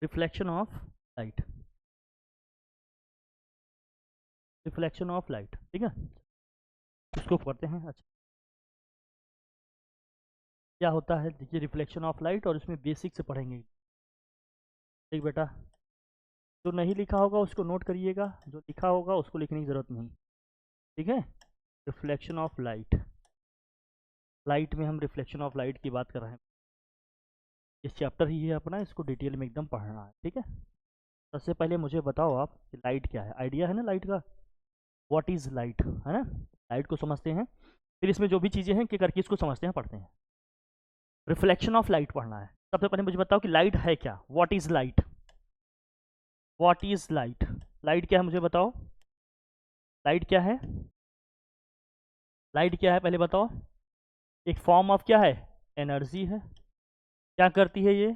Reflection of light, reflection of light, ठीक है, इसको पढ़ते हैं। अच्छा, क्या होता है देखिए रिफ्लेक्शन ऑफ लाइट, और इसमें बेसिक से पढ़ेंगे। ठीक बेटा, जो नहीं लिखा होगा उसको नोट करिएगा, जो लिखा होगा उसको लिखने की ज़रूरत नहीं। ठीक है, रिफ्लेक्शन ऑफ लाइट, लाइट में हम रिफ्लेक्शन ऑफ लाइट की बात कर रहे हैं। इस चैप्टर ही है अपना, इसको डिटेल में एकदम पढ़ना है। ठीक है, सबसे पहले मुझे बताओ आप कि लाइट क्या है, आइडिया है ना लाइट का, व्हाट इज़ लाइट, है ना। लाइट को समझते हैं, फिर इसमें जो भी चीज़ें हैं कि करके इसको समझते हैं, पढ़ते हैं। रिफ्लेक्शन ऑफ लाइट पढ़ना है। सबसे पहले मुझे बताओ कि लाइट है क्या, what is light, what is light, light क्या है मुझे बताओ, लाइट क्या है, लाइट क्या है पहले बताओ। एक फॉर्म ऑफ क्या है, एनर्जी है। क्या करती है ये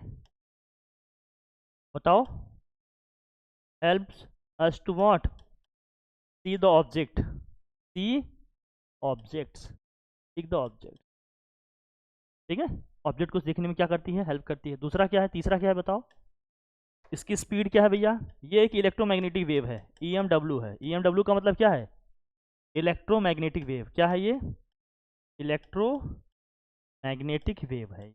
बताओ, helps us to what, see the object, see objects, see the object. ठीक है, ऑब्जेक्ट को देखने में क्या करती है, हेल्प करती है। दूसरा क्या है, तीसरा क्या है बताओ, इसकी स्पीड क्या है भैया, ये एक इलेक्ट्रोमैग्नेटिक वेव है, ईएमडब्ल्यू है। ईएमडब्ल्यू का मतलब क्या है, इलेक्ट्रोमैग्नेटिक वेव। क्या है ये, इलेक्ट्रोमैग्नेटिक वेव है,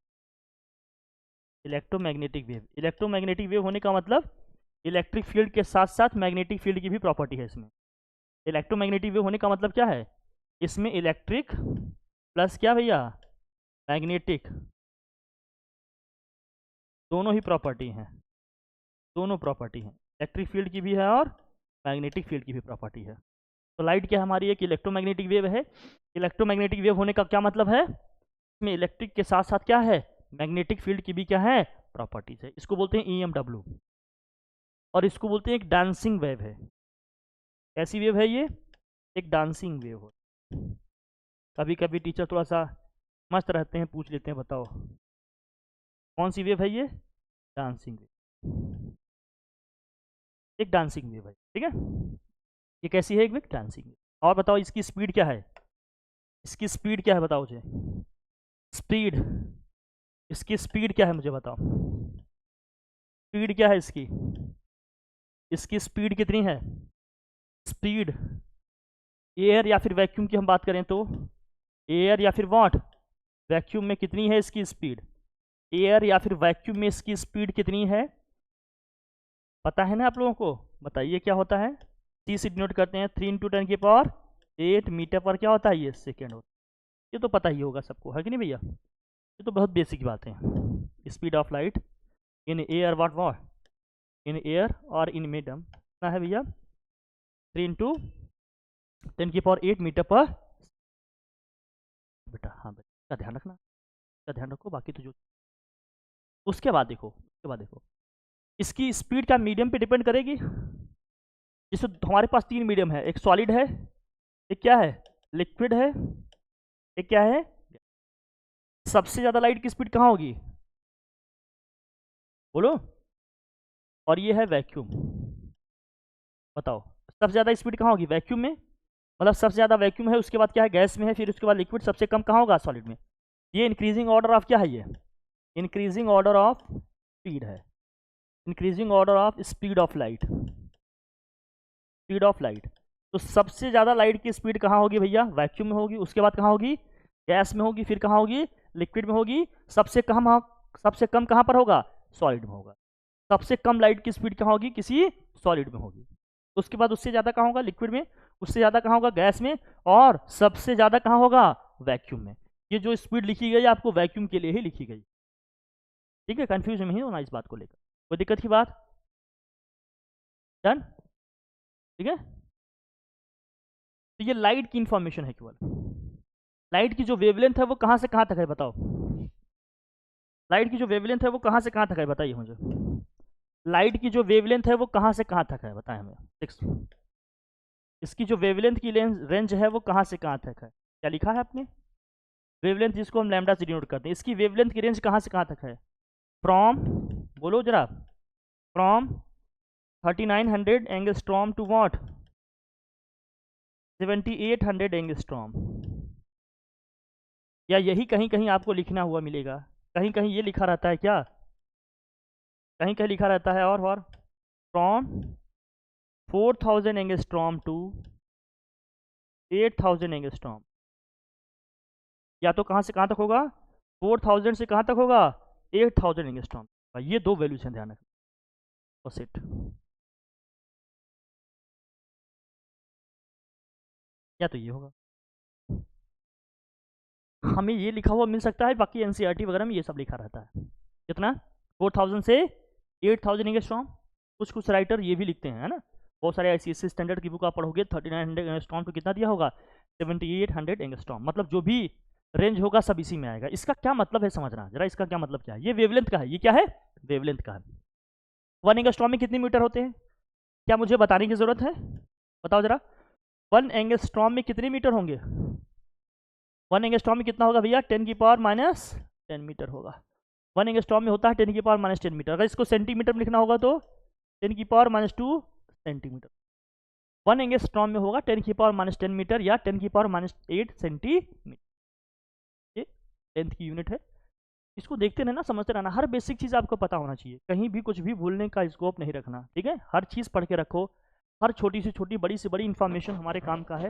इलेक्ट्रोमैग्नेटिक वेव। इलेक्ट्रोमैग्नेटिक वेव होने का मतलब इलेक्ट्रिक फील्ड के साथ साथ मैग्नेटिक फील्ड की भी प्रॉपर्टी है इसमें। इलेक्ट्रोमैग्नेटिक वेव होने का मतलब क्या है, इसमें इलेक्ट्रिक प्लस क्या भैया, मैग्नेटिक, दोनों ही प्रॉपर्टी हैं, दोनों प्रॉपर्टी हैं, इलेक्ट्रिक फील्ड की भी है और मैग्नेटिक फील्ड की भी प्रॉपर्टी है। तो लाइट क्या हमारी एक इलेक्ट्रोमैग्नेटिक वेव है। इलेक्ट्रोमैग्नेटिक वेव होने का क्या मतलब है, इसमें इलेक्ट्रिक के साथ साथ क्या है, मैग्नेटिक फील्ड की भी क्या है, प्रॉपर्टीज है। इसको बोलते हैं ईएमडब्ल्यू, और इसको बोलते हैं एक डांसिंग वेव है। कैसी वेव है ये, एक डांसिंग वेव हो। कभी कभी टीचर थोड़ा सा मस्त रहते हैं, पूछ लेते हैं बताओ कौन सी वेव है ये, डांसिंग वेव, एक डांसिंग वेव है। ठीक है, ये कैसी है, एक डांसिंग वेव। और बताओ इसकी स्पीड क्या है, इसकी स्पीड क्या है बताओ मुझे, स्पीड, इसकी स्पीड क्या है मुझे बताओ, स्पीड क्या है इसकी, इसकी स्पीड कितनी है, स्पीड। एयर या फिर वैक्यूम की हम बात करें तो, एयर या फिर वॉट, वैक्यूम में कितनी है इसकी स्पीड, एयर या फिर वैक्यूम में इसकी स्पीड कितनी है, पता है ना आप लोगों को, बताइए क्या होता है। सी से डिनोट करते हैं 3 × 10⁸ मीटर पर क्या होता है, ये सेकेंड होता है। ये तो पता ही होगा सबको, है कि नहीं भैया, ये तो बहुत बेसिक बात है। Speed of light in air what what, in air और इन मीडियम कितना है भैया, 3 × 10⁸ मीटर पर। बेटा हाँ बेटा, इसका ध्यान रखना, इसका ध्यान रखो, बाकी तो जो उसके बाद देखो, उसके बाद देखो इसकी स्पीड क्या मीडियम पे डिपेंड करेगी। जैसे हमारे पास 3 मीडियम है, एक सॉलिड है, एक क्या है, लिक्विड है, एक क्या है। सबसे ज़्यादा लाइट की स्पीड कहाँ होगी बोलो, और ये है वैक्यूम, बताओ सबसे ज़्यादा स्पीड कहाँ होगी, वैक्यूम में। मतलब सबसे ज़्यादा वैक्यूम है, उसके बाद क्या है, गैस में है, फिर उसके बाद लिक्विड, सबसे कम कहाँ होगा, सॉलिड में। ये इंक्रीजिंग ऑर्डर ऑफ क्या है, ये इंक्रीजिंग ऑर्डर ऑफ स्पीड है, increasing order of speed of light, speed of light. तो सबसे ज़्यादा लाइट की स्पीड कहाँ होगी भैया, वैक्यूम में होगी, उसके बाद कहाँ होगी, गैस में होगी, फिर कहाँ होगी, लिक्विड में होगी, सबसे कम कहाँ पर होगा, सॉलिड में होगा। सबसे कम लाइट की स्पीड कहाँ होगी, किसी सॉलिड में होगी। उसके बाद उससे ज़्यादा कहाँ होगा, लिक्विड में, उससे ज़्यादा कहाँ होगा, गैस में, और सबसे ज़्यादा कहाँ होगा, वैक्यूम में। ये जो स्पीड लिखी गई आपको वैक्यूम के लिए ही लिखी गई। ठीक है, कंफ्यूज नहीं होना इस बात को लेकर, कोई दिक्कत की बात, डन। ठीक है, तो ये लाइट की इंफॉर्मेशन है केवल। लाइट की जो वेवलेंथ है वो कहाँ से कहाँ तक है बताओ, लाइट की जो वेवलेंथ है वो कहाँ से कहाँ तक है बताइए मुझे, लाइट की जो वेवलेंथ है वो कहाँ से कहाँ तक है बताएं हमें। सिक्स, इसकी जो वेवलेंथ की रेंज है वो कहाँ से कहाँ तक है, क्या लिखा है आपने, वेवलेंथ जिसको हम लैम्डा से डिनोट करते हैं, इसकी वेवलेंथ की रेंज कहाँ से कहाँ तक है, फ्रॉम, बोलो जरा, from 3900 angstrom to what, 7800 angstrom. या यही कहीं कहीं आपको लिखना हुआ मिलेगा, कहीं कहीं ये लिखा रहता है क्या, कहीं कहीं लिखा रहता है और फ्रॉम 4000 एंगस्ट्रॉम टू 8000 एंगस्ट्रॉम, या तो कहाँ से कहाँ तक होगा, 4000 से कहाँ तक होगा, 8000 एंगस्ट्रॉम। ये दो वैल्यूज हैं, ध्यान रखना। और सेट या तो ये होगा, हमें ये लिखा हुआ मिल सकता है, बाकी एनसीईआरटी वगैरह में ये सब लिखा रहता है। कितना, 4000 से 8000 एंगस्ट्रॉम। कुछ कुछ राइटर ये भी लिखते हैं, है ना, बहुत सारे आईसीएससी स्टैंडर्ड की बुक आप पढ़ोगे 3900 एंगस्ट्रॉम तो कितना दिया होगा, 7800 एंगस्ट्रॉम। मतलब जो भी रेंज होगा सब इसी में आएगा। इसका क्या मतलब है समझना जरा, इसका क्या मतलब क्या है, ये वेवलेंथ का है, ये क्या है, वेवलेंथ का है। 1 एंगस्ट्रॉम में कितने मीटर होते हैं, क्या मुझे बताने की जरूरत है, बताओ जरा। 1 एंगस्ट्रॉम में कितने मीटर होंगे, 1 एंगस्ट्रॉम में कितना होगा भैया, 10 की पावर माइनस 10 मीटर होगा। 1 एंगस्ट्रॉम में होता है 10 की पावर माइनस 10 मीटर। अगर इसको सेंटीमीटर में लिखना होगा तो 10 की पावर माइनस 2 सेंटीमीटर। 1 एंगस्ट्रॉम में होगा 10 की पावर माइनस 10 मीटर या 10 की पावर माइनस 8 सेंटीमीटर। ये 10th की यूनिट है। इसको देखते रहना, समझते रहना, हर बेसिक चीज़ आपको पता होना चाहिए, कहीं भी कुछ भी भूलने का स्कोप नहीं रखना, ठीक है। हर चीज़ पढ़ के रखो, हर छोटी से छोटी बड़ी से बड़ी इन्फॉर्मेशन हमारे काम का है।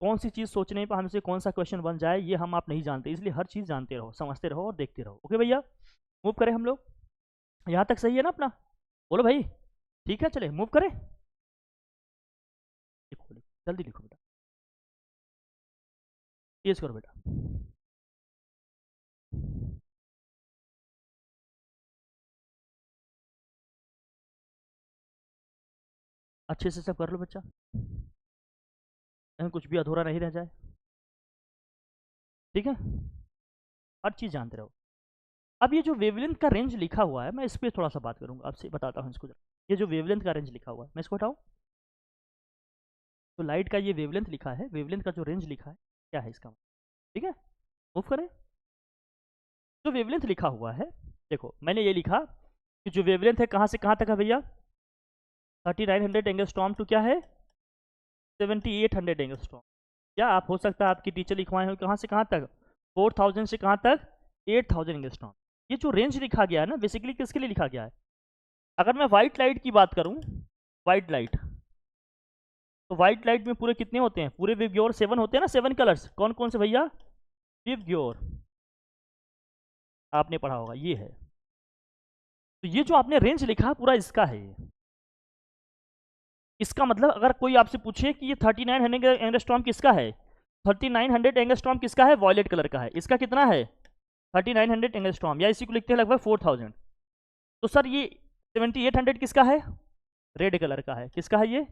कौन सी चीज़ सोचने पर हमसे कौन सा क्वेश्चन बन जाए ये हम आप नहीं जानते, इसलिए हर चीज़ जानते रहो, समझते रहो और देखते रहो। ओके भैया, मूव करें हम लोग, यहाँ तक सही है ना अपना, बोलो भाई, ठीक है, चले मूव करें। लिखो जल्दी लिखो बेटा, तेज करो बेटा। अच्छे से सब कर लो बच्चा, कहीं कुछ भी अधूरा नहीं रह जाए, ठीक है। हर चीज़ जानते रहो। अब ये जो वेवलेंथ का रेंज लिखा हुआ है, मैं इस पर थोड़ा सा बात करूंगा आपसे, बताता हूँ इसको। ये जो वेवलेंथ का रेंज लिखा हुआ है, मैं इसको हटाऊँ, तो लाइट का ये वेवलेंथ लिखा है, वेवलेंथ का जो रेंज लिखा है क्या है इसका, ठीक है। मूव करें, जो वेवलेंथ लिखा हुआ है, देखो मैंने ये लिखा कि जो वेवलेंथ है कहाँ से कहाँ तक है भैया, 3900 एंगस्ट्रॉम टू क्या है, 7800 एंगस्ट्रॉम। या आप हो सकता है आपकी टीचर लिखवाए हो कहाँ से कहाँ तक, 4000 से कहाँ तक, 8000 एंगस्ट्रॉम। ये जो रेंज लिखा गया है ना, बेसिकली किसके लिए लिखा गया है। अगर मैं वाइट लाइट की बात करूं, वाइट लाइट, तो वाइट लाइट में पूरे कितने होते हैं, पूरे विवग्योर 7 होते हैं ना, 7 कलर्स कौन कौन से भैया, विवग्योर, आपने पढ़ा होगा ये है। तो ये जो आपने रेंज लिखा है पूरा इसका है ये। इसका मतलब अगर कोई आपसे पूछे कि ये 3900 एंगस्ट्रॉम किसका है, 3900 एंगस्ट्रॉम किसका है, वॉयलेट कलर का है, इसका कितना है 3900 एंगस्ट्रॉम, या इसी को लिखते हैं लगभग 4000। तो सर ये 7800 किसका है, रेड कलर का है, किसका है ये।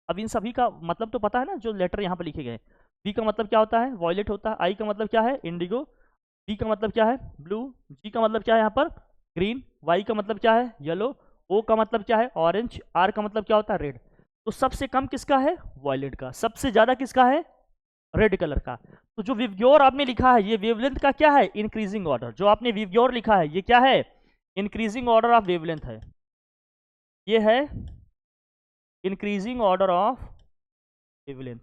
अब इन सभी का मतलब तो पता है ना, जो लेटर यहाँ पर लिखे गए। बी का मतलब क्या होता है, वॉयलेट होता है। आई का मतलब क्या है, इंडिगो। डी का मतलब क्या है, ब्लू। जी का मतलब क्या है यहाँ पर, ग्रीन। वाई का मतलब क्या है, येलो। ओ का मतलब क्या है, ऑरेंज। आर का मतलब क्या होता है, रेड। तो सबसे कम किसका है, वॉयलेट का। सबसे ज्यादा किसका है, रेड कलर का। तो जो विवग्योर आपने लिखा है, ये वेवलेंथ का क्या है, इंक्रीजिंग ऑर्डर। जो आपने विवग्योर लिखा है ये क्या है, इंक्रीजिंग ऑर्डर ऑफ वेवलेंथ है। ये है increasing order of wavelength.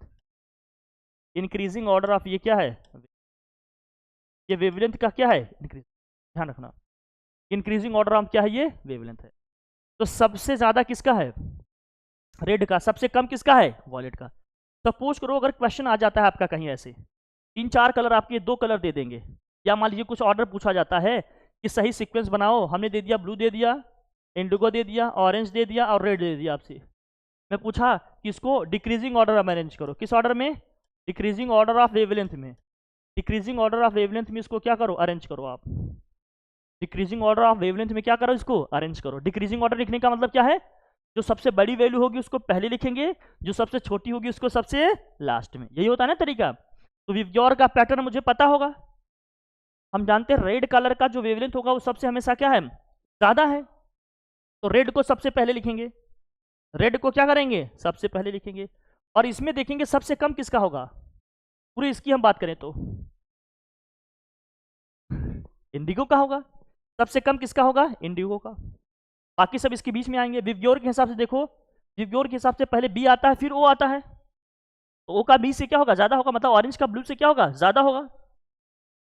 Increasing order of ये क्या है, ये वेवलेंथ का क्या है, इंक्रीज, ध्यान रखना। इंक्रीजिंग ऑर्डर ऑफ क्या है, ये वेवलेंथ है। तो सबसे ज्यादा किसका है, रेड का। सबसे कम किसका है, वॉयलेट का। सपोज करो अगर क्वेश्चन आ जाता है आपका कहीं ऐसे, 3-4 कलर आपके 2 कलर दे देंगे, या मान लीजिए कुछ ऑर्डर पूछा जाता है कि सही सीक्वेंस बनाओ, हमने दे दिया ब्लू दे दिया, इंडिगो दे दिया, ऑरेंज दे दिया और रेड दे दिया आपसे। मैं पूछा कि इसको डिक्रीजिंग ऑर्डर में अरेंज करो, किस ऑर्डर में, डिक्रीजिंग ऑर्डर ऑफ वेवलेंथ में। डिक्रीजिंग ऑर्डर ऑफ वेवलेंथ में इसको क्या करो, अरेंज करो आप। डिक्रीजिंग ऑर्डर ऑफ वेवलेंथ में क्या करो, इसको अरेंज करो। डिक्रीजिंग ऑर्डर लिखने का मतलब क्या है, जो सबसे बड़ी वैल्यू होगी उसको पहले लिखेंगे, जो सबसे छोटी होगी उसको सबसे लास्ट में। यही होता है ना तरीका। तो विवग्योर का पैटर्न मुझे पता होगा। हम जानते हैं रेड कलर का जो वेवलेंथ होगा वो सबसे हमेशा क्या है, ज्यादा है। तो रेड को सबसे पहले लिखेंगे, रेड को क्या करेंगे, सबसे पहले लिखेंगे। और इसमें देखेंगे सबसे कम किसका होगा, पूरी इसकी हम बात करें तो इंडिगो का होगा। सबसे कम किसका होगा, इंडिगो का। बाकी सब इसके बीच में आएंगे। विवग्योर के हिसाब से देखो, विवग्योर के हिसाब से पहले बी आता है फिर ओ आता है। तो ओ का बी से क्या होगा, ज्यादा होगा, मतलब ऑरेंज का ब्लू से क्या होगा, ज्यादा होगा।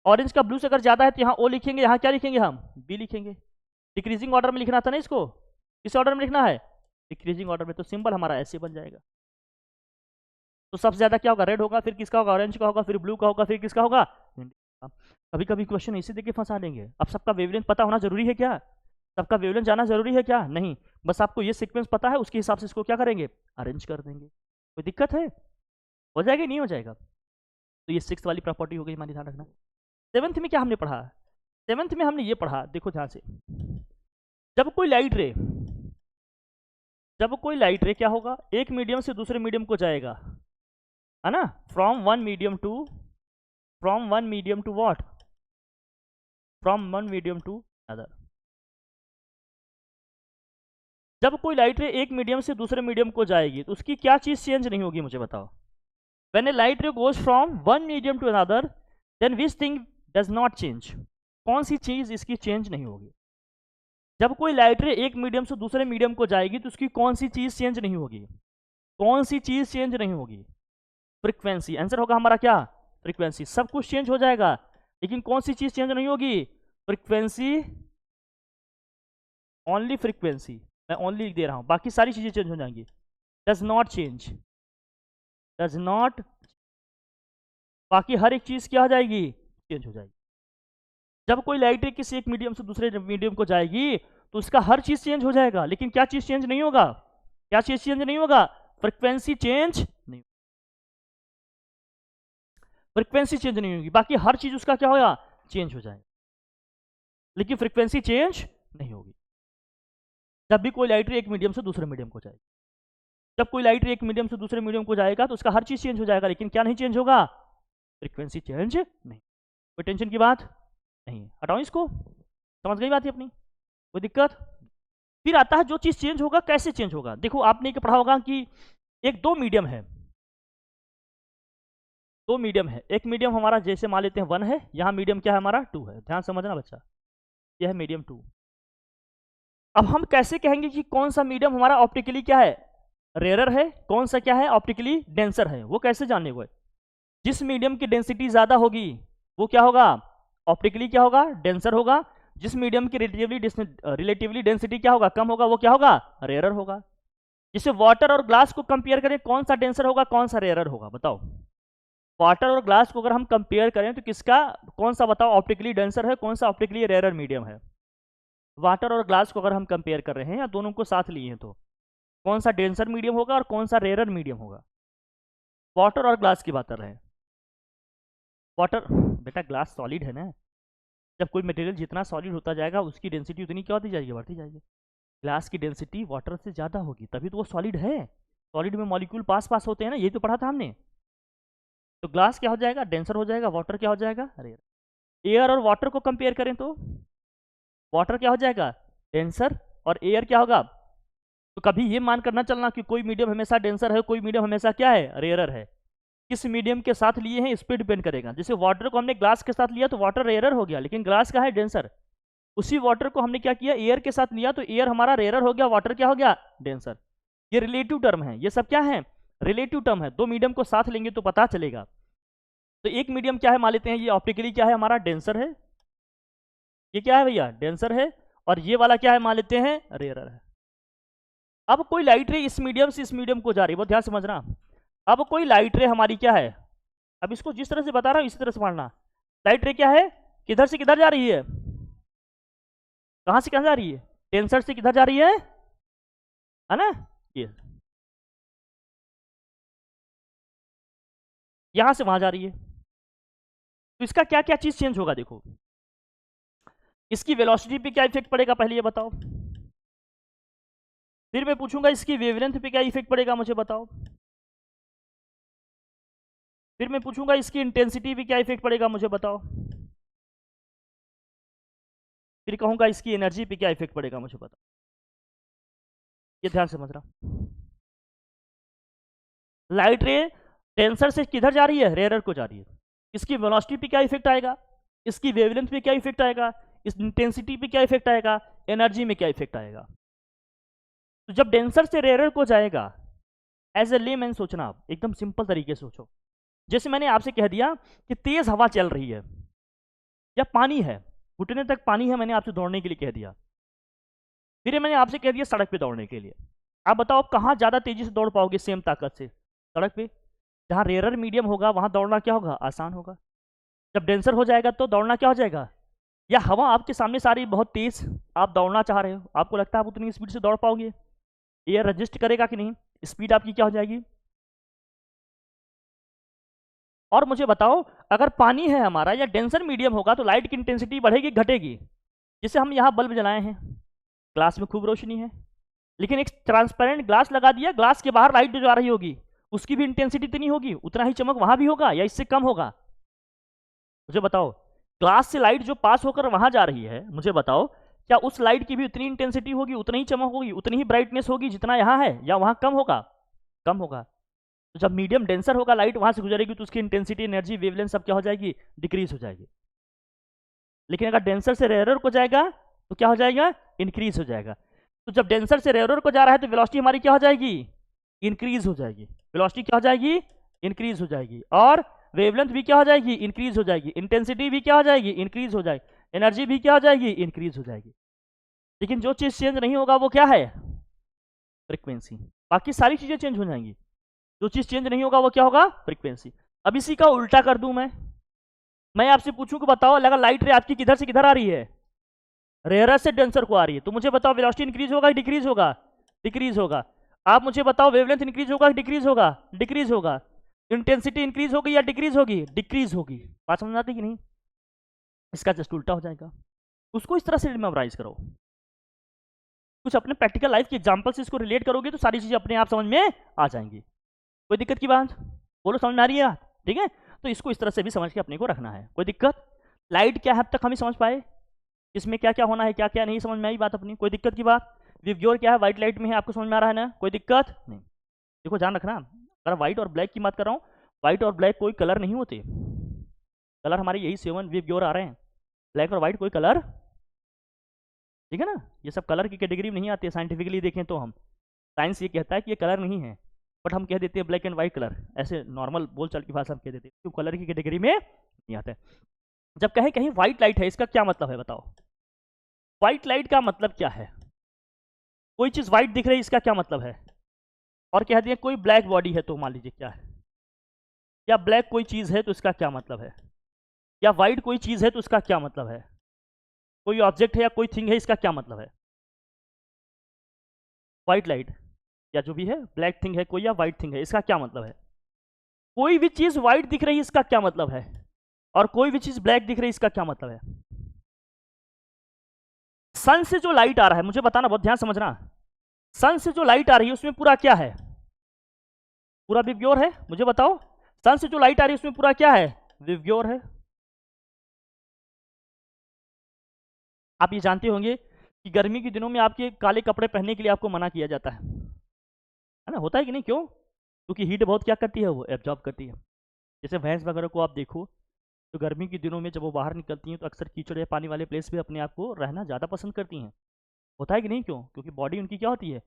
ऑरेंज का ब्लू से अगर ज्यादा है तो यहाँ ओ लिखेंगे, यहाँ क्या लिखेंगे हम, बी लिखेंगे। डिक्रीजिंग ऑर्डर में लिखना था ना इसको, किस ऑर्डर में लिखना है, डिक्रीजिंग ऑर्डर में। तो सिंबल हमारा ऐसे बन जाएगा। तो सबसे ज्यादा क्या होगा, रेड होगा, फिर किसका होगा, ऑरेंज का होगा, फिर ब्लू का होगा, फिर किसका होगा। कभी कभी क्वेश्चन इसी देके फंसा देंगे। अब सबका वेवलेंथ पता होना जरूरी है क्या, सबका वेवलेंथ जाना जरूरी है क्या, नहीं, बस आपको ये सीक्वेंस पता है, उसके हिसाब से इसको क्या करेंगे, अरेंज कर देंगे। कोई दिक्कत है, हो जाएगा नहीं हो जाएगा। तो ये 6th वाली प्रॉपर्टी हो गई हमारी, ध्यान रखना। 7th में क्या हमने पढ़ा, 7th में हमने ये पढ़ा, देखो ध्यान से, जब कोई लाइट रे, जब कोई लाइट रे क्या होगा, एक मीडियम से दूसरे मीडियम को जाएगा, है ना, from one medium to what, from one medium to other. जब कोई लाइट रे एक मीडियम से दूसरे मीडियम को जाएगी तो उसकी क्या चीज चेंज नहीं होगी, मुझे बताओ। When a light ray goes from one medium to another then which thing does not change, कौन सी चीज इसकी चेंज नहीं होगी। जब कोई लाइट रे एक मीडियम से दूसरे मीडियम को जाएगी तो उसकी कौन सी चीज चेंज नहीं होगी, कौन सी चीज चेंज नहीं होगी, फ्रीक्वेंसी। आंसर होगा हमारा क्या, फ्रीक्वेंसी। सब कुछ चेंज हो जाएगा लेकिन कौन सी चीज चेंज नहीं होगी, फ्रीक्वेंसी, ओनली फ्रीक्वेंसी। मैं ओनली लिख दे रहा हूं, बाकी सारी चीजें चेंज हो जाएंगी। Does not change, does not, बाकी हर एक चीज क्या हो जाएगी, चेंज हो जाएगी। जब कोई लाइट किसी एक मीडियम से दूसरे मीडियम को जाएगी तो उसका हर चीज चेंज हो जाएगा लेकिन क्या चीज चेंज नहीं होगा, क्या चीज चेंज नहीं होगा, फ्रीक्वेंसी चेंज नहीं, फ्रीक्वेंसी चेंज नहीं होगी, बाकी हर चीज उसका क्या होगा, चेंज हो जाएगा, लेकिन फ्रीक्वेंसी चेंज नहीं होगी। जब भी कोई लाइट एक मीडियम से दूसरे मीडियम को जाएगी, जब कोई लाइट एक मीडियम से दूसरे मीडियम को जाएगा तो उसका हर चीज चेंज हो जाएगा लेकिन क्या नहीं चेंज होगा, फ्रीक्वेंसी चेंज नहीं। कोई टेंशन की बात नहीं, हटाओ इसको, समझ गई बात है अपनी, कोई दिक्कत। फिर आता है जो चीज चेंज होगा कैसे चेंज होगा। देखो आपने पढ़ा होगा कि एक दो मीडियम है, दो मीडियम है, एक मीडियम हमारा जैसे मान लेते हैं 1 है, यहाँ मीडियम क्या है हमारा 2 है, ध्यान समझना बच्चा, यह है मीडियम 2। अब हम कैसे कहेंगे कि कौन सा मीडियम हमारा ऑप्टिकली क्या है, रेयर है, कौन सा क्या है ऑप्टिकली डेंसर है, वो कैसे जाने हुए। जिस मीडियम की डेंसिटी ज्यादा होगी वो क्या होगा, ऑप्टिकली क्या होगा, डेंसर होगा। जिस मीडियम की रिलेटिवली डेंसिटी क्या होगा, कम होगा, वो क्या होगा, रेयर होगा। जिसे वाटर और ग्लास को कंपेयर करें कौन सा डेंसर होगा, कौन सा रेयर होगा, बताओ। वाटर और ग्लास को अगर हम कंपेयर करें तो किसका, कौन सा बताओ ऑप्टिकली डेंसर है, कौन सा ऑप्टिकली रेयर मीडियम है। वाटर और ग्लास को अगर हम कंपेयर कर रहे हैं या दोनों को साथ लिए हैं तो कौन सा डेंसर मीडियम होगा और कौन सा रेयर मीडियम होगा। वाटर और ग्लास की बात कर रहे हैं। वाटर, बेटा ग्लास सॉलिड है ना, जब कोई मटेरियल जितना सॉलिड होता जाएगा उसकी डेंसिटी उतनी क्या होती जाएगी, बढ़ती जाएगी। ग्लास की डेंसिटी वाटर से ज़्यादा होगी तभी तो वो सॉलिड है, सॉलिड में मॉलिक्यूल पास पास होते हैं ना, ये तो पढ़ा था हमने। तो ग्लास क्या हो जाएगा, डेंसर हो जाएगा, वाटर क्या हो जाएगा, रेयर। एयर और वाटर को कंपेयर करें तो वाटर क्या हो जाएगा, डेंसर, और एयर क्या होगा। तो कभी ये मान कर ना चलना कि कोई मीडियम हमेशा डेंसर है, कोई मीडियम हमेशा क्या है, रेयर है। किस मीडियम के साथ लिए हैं इस पर डिपेंड करेगा। जैसे वाटर को हमने ग्लास के साथ लिया तो वाटर रेयर हो गया लेकिन ग्लास का है डेंसर। उसी वाटर को हमने क्या किया, एयर के साथ लिया तो एयर हमारा रेयर हो गया, वाटर क्या हो गया, डेंसर। ये रिलेटिव टर्म है, ये सब क्या है, रिलेटिव टर्म है। दो मीडियम को साथ लेंगे तो पता चलेगा। तो एक मीडियम क्या है मान लेते हैं, ये ऑप्टिकली क्या है हमारा, डेंसर है, ये क्या है भैया, डेंसर है, और ये वाला क्या है मान लेते हैं, रेयर है। अब कोई लाइट रे इस मीडियम से इस मीडियम को जा रही है, बहुत ध्यान समझना। अब कोई लाइट रे हमारी क्या है, अब इसको जिस तरह से बता रहा हूं इसी तरह से पढ़ना। लाइट रे क्या है, किधर से किधर जा रही है, कहां से कहां जा रही है, डेंसर से किधर जा रही है ना, ये यहां से वहां जा रही है। तो इसका क्या क्या चीज चेंज होगा, देखो इसकी वेलोसिटी पे क्या इफेक्ट पड़ेगा पहले ये बताओ, फिर मैं पूछूंगा इसकी वेवलेंथ पे क्या इफेक्ट पड़ेगा मुझे बताओ, फिर मैं पूछूंगा इसकी इंटेंसिटी पे क्या इफेक्ट पड़ेगा मुझे बताओ, फिर कहूंगा इसकी एनर्जी पे क्या इफेक्ट पड़ेगा मुझे बताओ। ये ध्यान से समझ रहा। लाइट रे डेंसर से किधर जा रही है, रेयर को जा रही है। इसकी वेलोसिटी पे क्या इफेक्ट आएगा, इसकी वेवलेंथ पे क्या इफेक्ट आएगा, इस इंटेंसिटी पे क्या इफेक्ट आएगा, एनर्जी में क्या इफेक्ट आएगा। तो जब डेंसर से रेयर को जाएगा, एज ए लेमैन सोचना आप, एकदम सिंपल तरीके से सोचो। जैसे मैंने आपसे कह दिया कि तेज हवा चल रही है या पानी है, घुटने तक पानी है, मैंने आपसे दौड़ने के लिए कह दिया, फिर मैंने आपसे कह दिया सड़क पे दौड़ने के लिए। आप बताओ आप कहाँ ज़्यादा तेजी से दौड़ पाओगे सेम ताकत से? सड़क पे। जहाँ रेयर मीडियम होगा वहाँ दौड़ना क्या होगा? आसान होगा। जब डेंसर हो जाएगा तो दौड़ना क्या हो जाएगा? या हवा आपके सामने सारी बहुत तेज, आप दौड़ना चाह रहे हो, आपको लगता है आप उतनी स्पीड से दौड़ पाओगे? एयर रजिस्ट करेगा कि नहीं? स्पीड आपकी क्या हो जाएगी? और मुझे बताओ अगर पानी है हमारा या डेंसर मीडियम होगा तो लाइट की इंटेंसिटी बढ़ेगी घटेगी? जैसे हम यहाँ बल्ब जलाए हैं, ग्लास में खूब रोशनी है, लेकिन एक ट्रांसपेरेंट ग्लास लगा दिया, ग्लास के बाहर लाइट जो आ रही होगी उसकी भी इंटेंसिटी इतनी होगी, उतना ही चमक वहां भी होगा या इससे कम होगा? मुझे बताओ ग्लास से लाइट जो पास होकर वहां जा रही है, मुझे बताओ क्या उस लाइट की भी उतनी इंटेंसिटी होगी, उतनी ही चमक होगी, उतनी ही ब्राइटनेस होगी जितना यहाँ है, या वहां कम होगा? कम होगा। तो जब मीडियम डेंसर होगा लाइट वहां से गुजरेगी तो उसकी इंटेंसिटी, एनर्जी, वेवलेंथ सब क्या हो जाएगी? डिक्रीज हो जाएगी। लेकिन अगर डेंसर से रेयरर को जाएगा तो क्या हो जाएगा? इंक्रीज हो जाएगा। तो जब डेंसर से रेयरर को जा रहा है तो वेलोसिटी हमारी क्या हो जाएगी? इंक्रीज हो जाएगी। वेलोसिटी क्या हो जाएगी? इंक्रीज हो जाएगी। और वेवलेंथ भी क्या हो जाएगी? इंक्रीज हो जाएगी। इंटेंसिटी भी क्या हो जाएगी? इंक्रीज हो जाएगी। एनर्जी भी क्या हो जाएगी? इंक्रीज हो जाएगी। लेकिन जो चीज चेंज नहीं होगा वो क्या है? फ्रीक्वेंसी। बाकी सारी चीजें चेंज हो जाएंगी, जो चीज चेंज नहीं होगा वो क्या होगा? फ्रीक्वेंसी। अब इसी का उल्टा कर दूं मैं आपसे पूछूं कि बताओ अगर लाइट रे आपकी किधर से किधर आ रही है? रेयरर से डेंसर को आ रही है, तो मुझे बताओ वेलोसिटी इंक्रीज होगा कि डिक्रीज होगा? डिक्रीज होगा। आप मुझे बताओ वेवलेंथ इंक्रीज होगा कि डिक्रीज होगा? डिक्रीज होगा। इंटेंसिटी इंक्रीज होगी या डिक्रीज होगी? डिक्रीज होगी। बात समझ आती कि नहीं? इसका जस्ट उल्टा हो जाएगा। उसको इस तरह से मेमोराइज करो, कुछ अपने प्रैक्टिकल लाइफ के एग्जांपल से इसको रिलेट करोगे तो सारी चीजें अपने आप समझ में आ जाएंगी। कोई दिक्कत की बात? बोलो समझ में आ रही है? ठीक है, तो इसको इस तरह से भी समझ के अपने को रखना है। कोई दिक्कत? लाइट क्या है अब तक हम ही समझ पाए, इसमें क्या क्या होना है, क्या क्या नहीं समझ में आई बात अपनी? कोई दिक्कत की बात? विवग्योर क्या है, व्हाइट लाइट में है, आपको समझ में आ रहा है ना? कोई दिक्कत नहीं। देखो ध्यान रखना, अगर व्हाइट और ब्लैक की बात कर रहा हूँ, व्हाइट और ब्लैक कोई कलर नहीं होते। कलर हमारे यही 7 विवग्योर आ रहे हैं। ब्लैक और व्हाइट कोई कलर, ठीक है ना, ये सब कलर की कैटेगरी में नहीं आते। साइंटिफिकली देखें तो हम, साइंस ये कहता है कि ये कलर नहीं है, बट हम कह देते हैं ब्लैक एंड व्हाइट कलर, ऐसे नॉर्मल बोलचाल की भाषा हम कह देते हैं, क्यों कलर की कैटेगरी में नहीं आता है। जब कहें कहीं व्हाइट लाइट है, इसका क्या मतलब है बताओ? व्हाइट लाइट का मतलब क्या है? कोई चीज व्हाइट दिख रही है, इसका क्या मतलब है? और कह दिए कोई ब्लैक बॉडी है तो मान लीजिए क्या है, या ब्लैक कोई चीज है तो इसका क्या मतलब है, या व्हाइट कोई चीज है तो इसका क्या मतलब है, कोई ऑब्जेक्ट है या कोई थिंग है, इसका क्या मतलब है? व्हाइट लाइट या जो भी है, ब्लैक थिंग है कोई या व्हाइट थिंग है, इसका क्या मतलब है? कोई भी चीज व्हाइट दिख रही है इसका क्या मतलब है, और कोई भी चीज ब्लैक दिख रही है इसका क्या मतलब है? सन से जो लाइट आ रहा है, मुझे बताना, बहुत ध्यान समझना, सन से जो लाइट आ रही है उसमें पूरा क्या है? पूरा विवग्योर है। मुझे बताओ सन से जो लाइट आ रही है उसमें पूरा क्या है? विवग्योर है। आप ये जानते होंगे कि गर्मी के दिनों में आपके काले कपड़े पहनने के लिए आपको मना किया जाता है ना? होता है कि नहीं? क्यों? क्योंकि हीट बहुत क्या करती है, वो एब्जॉर्ब करती है। जैसे भैंस वगैरह को आप देखो तो गर्मी के दिनों में जब वो बाहर निकलती हैं तो अक्सर कीचड़ या पानी वाले प्लेस पे अपने आप को रहना ज़्यादा पसंद करती हैं। होता है कि नहीं? क्यों? क्योंकि बॉडी उनकी क्या होती है,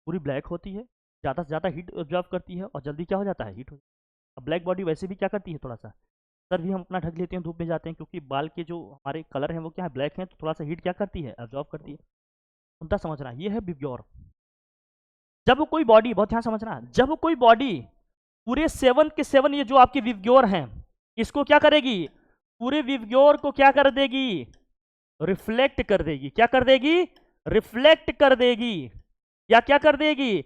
पूरी ब्लैक होती है, ज़्यादा से ज़्यादा हीट ऑब्जॉर्व करती है और जल्दी क्या हो जाता है, हीट हो जाता है। अब ब्लैक बॉडी वैसे भी क्या करती है, थोड़ा सा सर भी हम अपना ढक लेते हैं, धूप में जाते हैं, क्योंकि बाल के जो हमारे कलर हैं वो क्या है, ब्लैक हैं, तो थोड़ा सा हीट क्या करती है, एब्जॉर्व करती है। उनका समझना ये है विवग्योर। जब कोई बॉडी, बहुत ध्यान समझना, जब कोई बॉडी पूरे 7 के 7 ये जो आपके विवग्योर हैं इसको क्या करेगी, पूरे विवग्योर को क्या कर देगी, रिफ्लेक्ट कर देगी। क्या कर देगी? रिफ्लेक्ट कर देगी। या क्या कर देगी?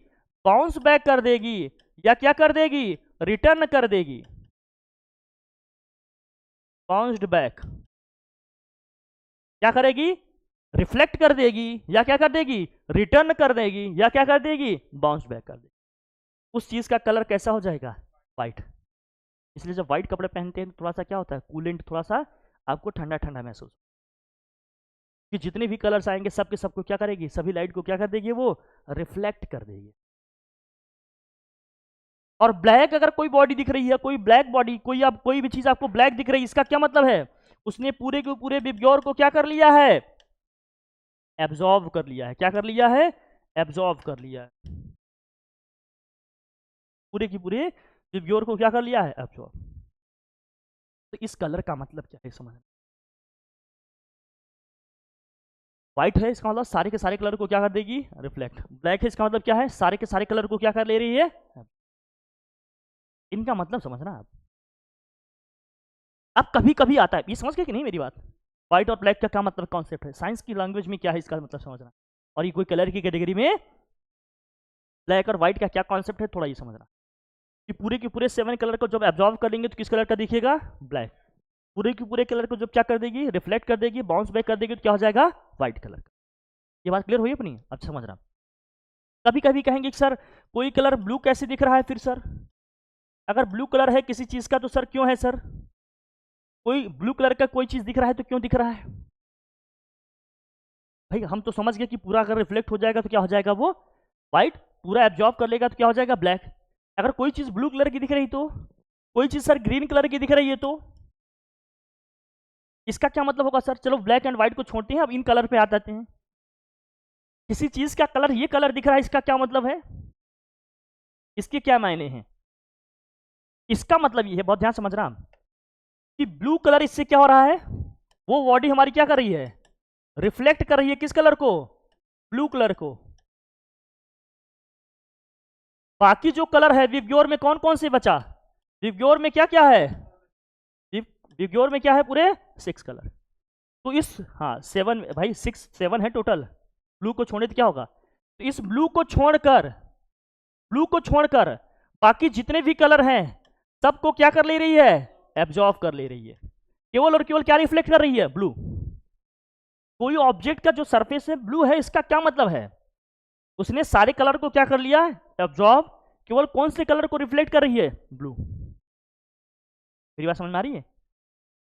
बाउंस बैक कर देगी। या क्या कर देगी? रिटर्न कर देगी। Bounced back. क्या करेगी? रिफ्लेक्ट कर देगी। या क्या कर देगी? रिटर्न कर देगी। या क्या कर देगी? बाउंस बैक कर देगी। उस चीज का कलर कैसा हो जाएगा? व्हाइट। इसलिए जब व्हाइट कपड़े पहनते हैं तो थोड़ा सा क्या होता है, कूलेंट, थोड़ा सा आपको ठंडा ठंडा महसूस, कि जितने भी कलर्स आएंगे सबके सबको क्या करेगी, सभी लाइट को क्या कर देगी, वो रिफ्लेक्ट कर देगी। और ब्लैक अगर कोई बॉडी दिख रही है, कोई ब्लैक बॉडी, कोई आप कोई भी चीज आपको ब्लैक दिख रही है, इसका क्या मतलब है, उसने पूरे के पूरे विवग्योर को क्या कर लिया है, एब्जॉर्व कर लिया है। क्या कर लिया है? एब्जॉर्व कर लिया है। पूरे की पूरे विवग्योर को क्या कर लिया है, एब्जॉर्व। तो इस कलर का मतलब क्या है समझ व्हाइट है इसका मतलब सारे के सारे कलर को क्या कर देगी, रिफ्लेक्ट। ब्लैक है इसका मतलब क्या है, सारे के सारे कलर को क्या कर ले रही है। इनका मतलब समझना आप। अब कभी कभी आता है, ये समझ गए कि नहीं मेरी बात। व्हाइट और ब्लैक का क्या मतलब कॉन्सेप्ट है, साइंस की लैंग्वेज में क्या है इसका मतलब समझना। और ये कोई कलर की कैटेगरी में ब्लैक और व्हाइट का क्या कॉन्सेप्ट है थोड़ा ये समझना। कि पूरे के पूरे 7 कलर को जब एब्जॉर्व कर लेंगे तो किस कलर का दिखेगा, ब्लैक। पूरे के पूरे कलर को जब क्या कर देगी, रिफ्लेक्ट कर देगी, बाउंस बैक कर देगी, तो क्या हो जाएगा, व्हाइट कलर का। ये बात क्लियर हुई अपनी, अब समझ रहा। कभी कभी कहेंगे कि सर कोई कलर ब्लू कैसे दिख रहा है, फिर सर अगर ब्लू कलर है किसी चीज का तो सर क्यों है सर, कोई ब्लू कलर का कोई चीज दिख रहा है तो क्यों दिख रहा है भाई। हम तो समझ गए कि पूरा अगर रिफ्लेक्ट हो जाएगा तो क्या हो जाएगा, वो व्हाइट। पूरा एब्जॉर्ब कर लेगा तो क्या हो जाएगा, ब्लैक। अगर कोई चीज ब्लू कलर की दिख रही तो, कोई चीज सर ग्रीन कलर की दिख रही है तो इसका क्या मतलब होगा सर। चलो ब्लैक एंड व्हाइट को छोड़ते हैं, अब इन कलर पे आ जाते हैं। किसी चीज का कलर ये कलर दिख रहा है, इसका क्या मतलब है, इसके क्या मायने हैं। इसका मतलब ये है, बहुत ध्यान समझना, कि ब्लू कलर इससे क्या हो रहा है, वो बॉडी हमारी क्या कर रही है, रिफ्लेक्ट कर रही है किस कलर को, ब्लू कलर को। बाकी जो कलर है विवग्योर में कौन कौन से बचा, विवग्योर में क्या क्या है, विवग्योर में क्या है, पूरे 6 कलर। तो इस, हाँ 7 भाई, 7 है टोटल, ब्लू को छोड़े तो क्या होगा। तो इस ब्लू को छोड़कर बाकी जितने भी कलर हैं सबको क्या कर ले रही है, एब्जॉर्ब कर ले रही है। केवल और केवल क्या रिफ्लेक्ट कर रही है, ब्लू। कोई ऑब्जेक्ट का जो सरफेस है ब्लू है, इसका क्या मतलब है, उसने सारे कलर को क्या कर लिया है, एब्जॉर्ब। केवल कौन से कलर को रिफ्लेक्ट कर रही है, ब्लू। मेरी बात समझ में आ रही है।